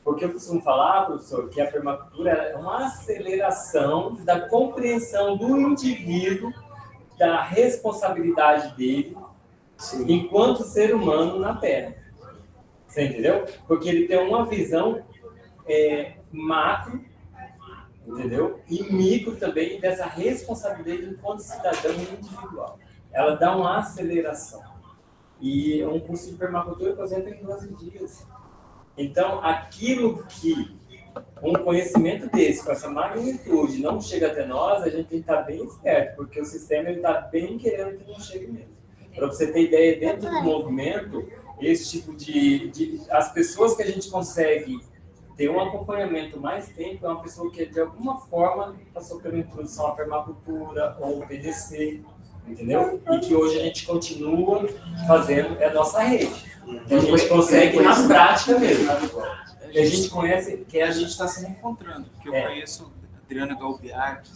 Speaker 5: Porque eu costumo falar, professor, que a permacultura é uma aceleração da compreensão do indivíduo, da responsabilidade dele, enquanto ser humano na Terra. Você entendeu? Porque ele tem uma visão macro, entendeu? E micro também dessa responsabilidade enquanto cidadão individual. Ela dá uma aceleração. E um curso de permacultura, por exemplo, em 12 dias. Então, aquilo que um conhecimento desse, com essa magnitude, não chega até nós, a gente tem que estar bem esperto, porque o sistema está bem querendo que não chegue mesmo. Para você ter ideia, dentro do movimento, esse tipo as pessoas que a gente consegue ter um acompanhamento mais tempo é uma pessoa que, de alguma forma, passou pela introdução à permacultura ou PDC, entendeu? E que hoje a gente continua fazendo, é a nossa rede. A gente consegue na prática mesmo. A gente conhece,
Speaker 2: que a gente está se encontrando, porque eu conheço a Adriana Galbiati,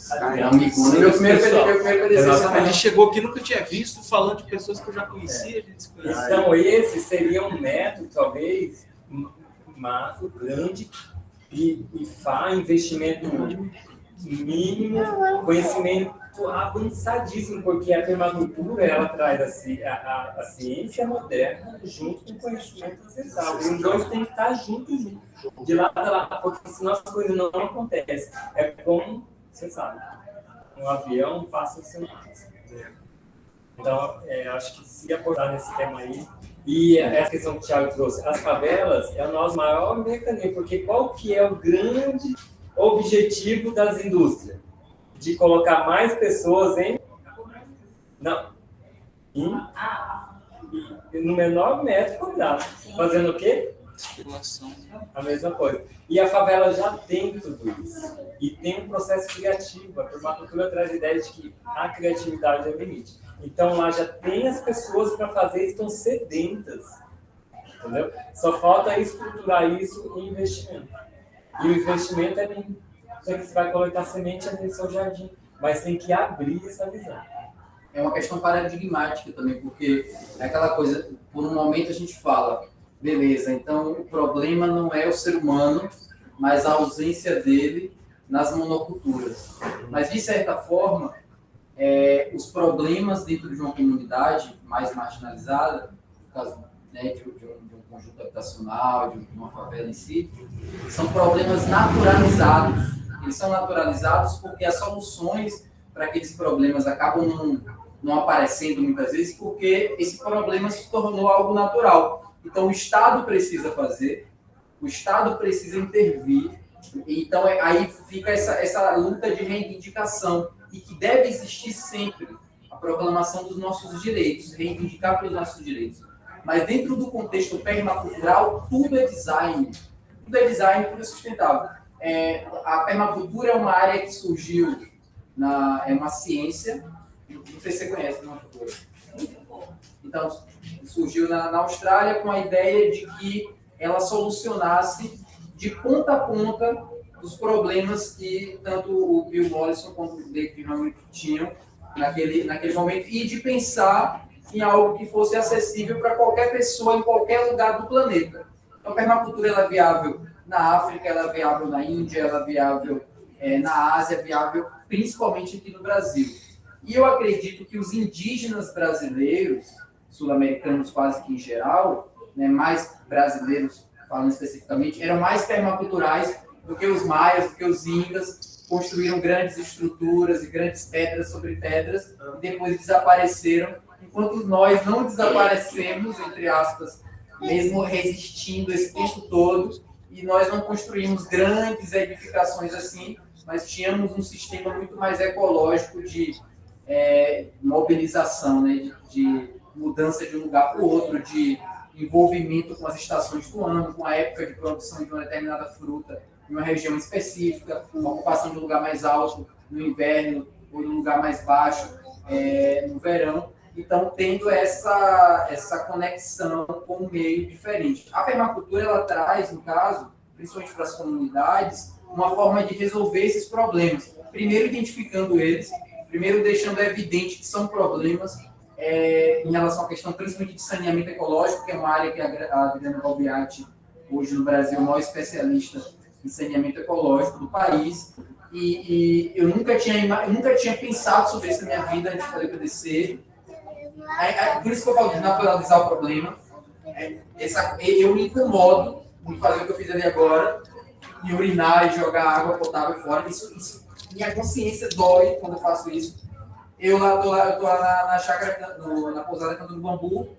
Speaker 6: meu primeiro PDC.
Speaker 2: ele chegou aqui, nunca tinha visto, falando de pessoas que eu já conhecia, a gente se conhecia.
Speaker 5: Então, esse seria um método, talvez, macro, grande, e investimento mínimo, conhecimento avançadíssimo, porque a permacultura ela traz a ciência moderna junto com o conhecimento ancestral. E os dois têm que estar juntos, de lado a lado, porque senão as coisas não acontecem. É como, você sabe, um avião passa o seu nariz. Então, acho que se abordar nesse tema aí, e essa questão que o Thiago trouxe, as favelas é o nosso maior mecanismo, porque qual que é o grande objetivo das indústrias? De colocar mais pessoas no menor metro quadrado. Fazendo o quê?
Speaker 2: Especulação.
Speaker 5: A mesma coisa. E a favela já tem tudo isso. E tem um processo criativo. A permacultura traz a ideia de que a criatividade é o limite. Então lá já tem as pessoas para fazer, estão sedentas. Entendeu? Só falta estruturar isso em investimento. E o investimento é mínimo. Você vai coletar semente no seu jardim, mas tem que abrir essa visão.
Speaker 6: É uma questão paradigmática também, porque é aquela coisa, por um momento a gente fala, beleza, então o problema não é o ser humano, mas a ausência dele nas monoculturas. Mas, de certa forma, os problemas dentro de uma comunidade mais marginalizada, no caso, né, de um conjunto habitacional, de uma favela em si, são problemas naturalizados. Eles são naturalizados porque as soluções para aqueles problemas acabam não aparecendo muitas vezes porque esse problema se tornou algo natural. Então, o Estado precisa fazer, o Estado precisa intervir. Então, aí fica essa luta de reivindicação e que deve existir sempre a proclamação dos nossos direitos, reivindicar pelos nossos direitos. Mas dentro do contexto permacultural, tudo é design. Tudo é design, tudo é sustentável. A permacultura é uma área que surgiu, é uma ciência, não sei se você conhece, não, então, surgiu na Austrália com a ideia de que ela solucionasse de ponta a ponta dos problemas que tanto o Bill Mollison quanto o David Hamilton tinham naquele momento, e de pensar em algo que fosse acessível para qualquer pessoa em qualquer lugar do planeta. Então, a permacultura ela é viável na África, ela é viável na Índia, ela é viável na Ásia, é viável principalmente aqui no Brasil. E eu acredito que os indígenas brasileiros, sul-americanos quase que em geral, né, mais brasileiros falando especificamente, eram mais permaculturais do que os maias, do que os incas, construíram grandes estruturas e grandes pedras sobre pedras e depois desapareceram, enquanto nós não desaparecemos, entre aspas, mesmo resistindo esse tempo todo, e nós não construímos grandes edificações assim, mas tínhamos um sistema muito mais ecológico de mobilização, né, de mudança de um lugar para o outro, de envolvimento com as estações do ano, com a época de produção de uma determinada fruta em uma região específica, uma ocupação de um lugar mais alto no inverno ou de um lugar mais baixo no verão. Então, tendo essa conexão com um meio diferente. A permacultura, ela traz, no caso, principalmente para as comunidades, uma forma de resolver esses problemas. Primeiro, identificando eles, primeiro, deixando evidente que são problemas em relação à questão, principalmente de saneamento ecológico, que é uma área que a Adriana Balbiati, hoje no Brasil, é o maior especialista em saneamento ecológico do país. E eu nunca tinha pensado sobre isso na minha vida antes de fazer o PDC. Por isso que eu falo de naturalizar o problema. Eu me incomodo em fazer o que eu fiz ali agora, em urinar e jogar água potável fora. Isso, minha consciência dói quando eu faço isso. Eu tô lá na chácara, na pousada Canto do Bambu,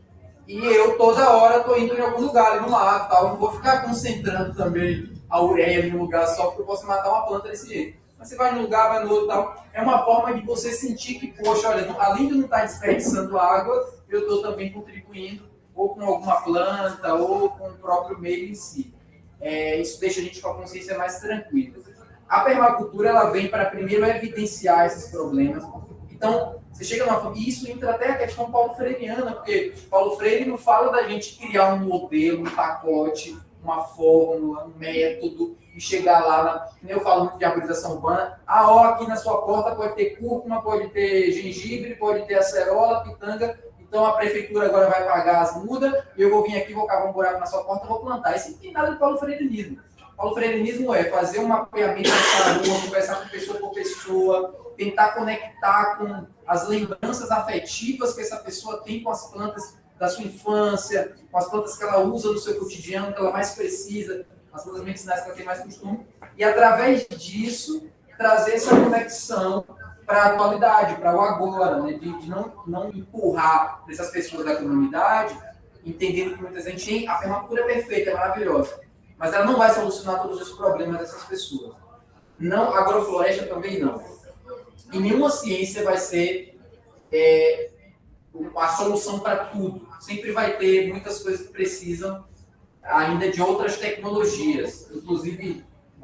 Speaker 6: e eu toda hora estou indo em algum lugar, ali no lago, tal. Eu não vou ficar concentrando também a ureia em um lugar só porque eu posso matar uma planta desse jeito. Mas você vai num lugar, vai no outro, tal. É uma forma de você sentir que, poxa, olha, além de não estar desperdiçando água, eu estou também contribuindo ou com alguma planta ou com o próprio meio em si. Isso deixa a gente com a consciência mais tranquila. A permacultura, ela vem para primeiro evidenciar esses problemas. Então, você chega numa... E isso entra até a questão paulo-freireana, porque Paulo Freire não fala da gente criar um modelo, um pacote, uma fórmula, um método, e chegar lá, como eu falo muito de arborização urbana, aqui na sua porta pode ter cúrcuma, pode ter gengibre, pode ter acerola, pitanga, então a prefeitura agora vai pagar as mudas, e eu vou vir aqui, vou cavar um buraco na sua porta e vou plantar. Isso não tem nada de paulo-freireanismo. Paulo-freireanismo é fazer um mapeamento dessa rua, conversar com pessoa por pessoa, tentar conectar com as lembranças afetivas que essa pessoa tem com as plantas da sua infância, com as plantas que ela usa no seu cotidiano, que ela mais precisa, as plantas medicinais que ela tem mais costume, e através disso trazer essa conexão para a atualidade, para o agora, né? de não empurrar essas pessoas da comunidade, entendendo que muitas vezes a gente tem a permacultura é perfeita, é maravilhosa, mas ela não vai solucionar todos os problemas dessas pessoas. Não, a agrofloresta também não. E nenhuma ciência vai ser a solução para tudo. Sempre vai ter muitas coisas que precisam ainda de outras tecnologias, inclusive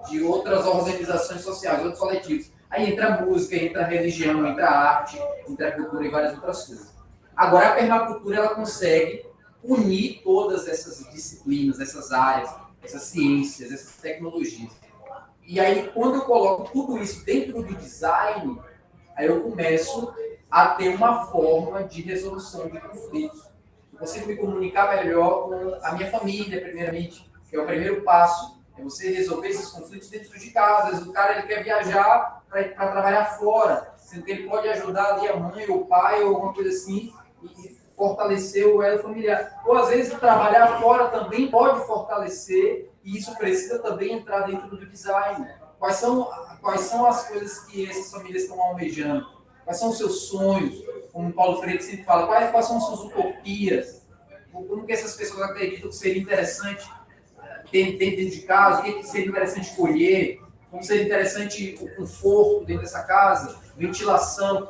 Speaker 6: de outras organizações sociais, outros coletivos. Aí entra a música, entra a religião, entra a arte, entra a cultura e várias outras coisas. Agora, a permacultura ela consegue unir todas essas disciplinas, essas áreas, essas ciências, essas tecnologias. E aí, quando eu coloco tudo isso dentro do design, aí eu começo a ter uma forma de resolução de conflitos. Eu consigo me comunicar melhor com a minha família, primeiramente, que é o primeiro passo. É você resolver esses conflitos dentro de casa. Às vezes o cara ele quer viajar para trabalhar fora, sendo que ele pode ajudar ali a mãe ou o pai ou alguma coisa assim e fortalecer o elo familiar. Ou às vezes trabalhar fora também pode fortalecer e isso precisa também entrar dentro do design. Quais são as coisas que essas famílias estão almejando? Quais são os seus sonhos? Como o Paulo Freire sempre fala, quais são as suas utopias? Como que essas pessoas acreditam que seria interessante ter dentro de casa? O que seria interessante colher? Como seria interessante o conforto dentro dessa casa? Ventilação?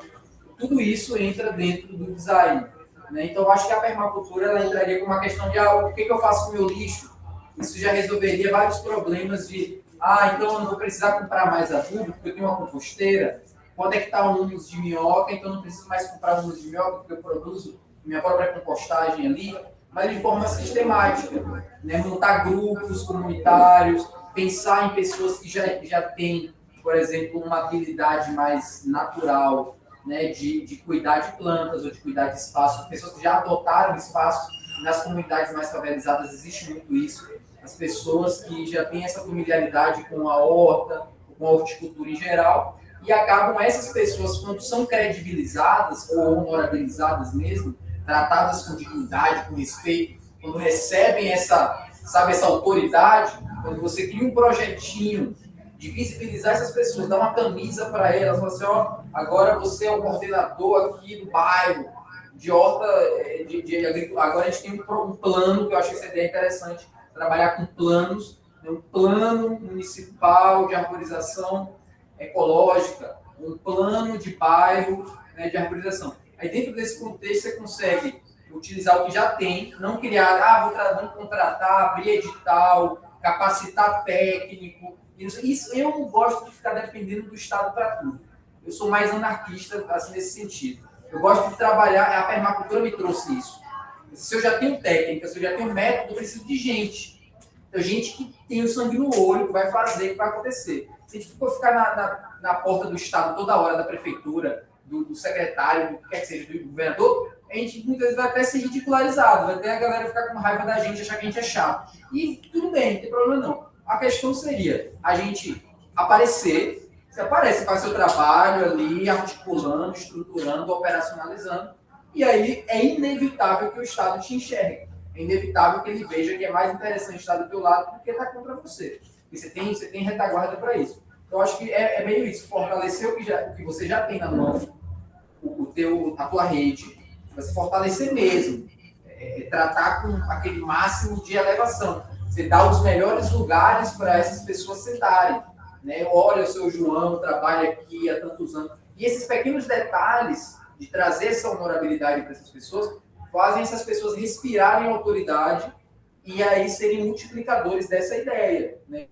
Speaker 6: Tudo isso entra dentro do design. Né? Então, eu acho que a permacultura ela entraria com uma questão de o que eu faço com o meu lixo? Isso já resolveria vários problemas de então eu não vou precisar comprar mais adubo porque eu tenho uma composteira. Quando é que está um humus de minhoca, então eu não preciso mais comprar humus de minhoca porque eu produzo minha própria compostagem ali, mas de forma sistemática, né? Montar grupos comunitários, pensar em pessoas que já têm, por exemplo, uma habilidade mais natural, né, de cuidar de plantas ou de cuidar de espaços, pessoas que já adotaram espaços. Nas comunidades mais favelizadas existe muito isso, as pessoas que já têm essa familiaridade com a horta, com a horticultura em geral, e acabam essas pessoas, quando são credibilizadas ou honorabilizadas mesmo, tratadas com dignidade, com respeito, quando recebem essa autoridade, quando você cria um projetinho de visibilizar essas pessoas, dar uma camisa para elas, falar assim, ó, agora você é o coordenador aqui do bairro, de horta, de agricultura. Agora a gente tem um plano, que eu acho que essa ideia é interessante, trabalhar com planos, né, um plano municipal de arborização ecológica, um plano de bairro, né, de arborização. Aí dentro desse contexto você consegue utilizar o que já tem, não criar, vamos contratar, abrir edital, capacitar técnico. Isso eu não gosto de ficar dependendo do Estado para tudo. Eu sou mais anarquista assim, nesse sentido. Eu gosto de trabalhar, a permacultura me trouxe isso. Se eu já tenho técnica, se eu já tenho método, eu preciso de gente. Então, gente que tem o sangue no olho, que vai fazer, que vai acontecer. Se a gente for ficar na porta do Estado toda hora, da prefeitura, do secretário, do que quer que seja, do governador, a gente muitas vezes vai até ser ridicularizado, vai até a galera ficar com raiva da gente, achar que a gente é chato. E tudo bem, não tem problema não. A questão seria a gente aparecer. Você aparece, faz seu trabalho ali, articulando, estruturando, operacionalizando, e aí é inevitável que o Estado te enxergue. É inevitável que ele veja que é mais interessante estar do teu lado do que estar contra você. E você tem retaguarda para isso. Então, eu acho que é meio isso, fortalecer o que você já tem na mão, a tua rede, você fortalecer mesmo, tratar com aquele máximo de elevação. Você dá os melhores lugares para essas pessoas sentarem. Né? Olha, o seu João trabalha aqui há tantos anos. E esses pequenos detalhes de trazer essa honorabilidade para essas pessoas fazem essas pessoas respirarem autoridade e aí serem multiplicadores dessa ideia. Né?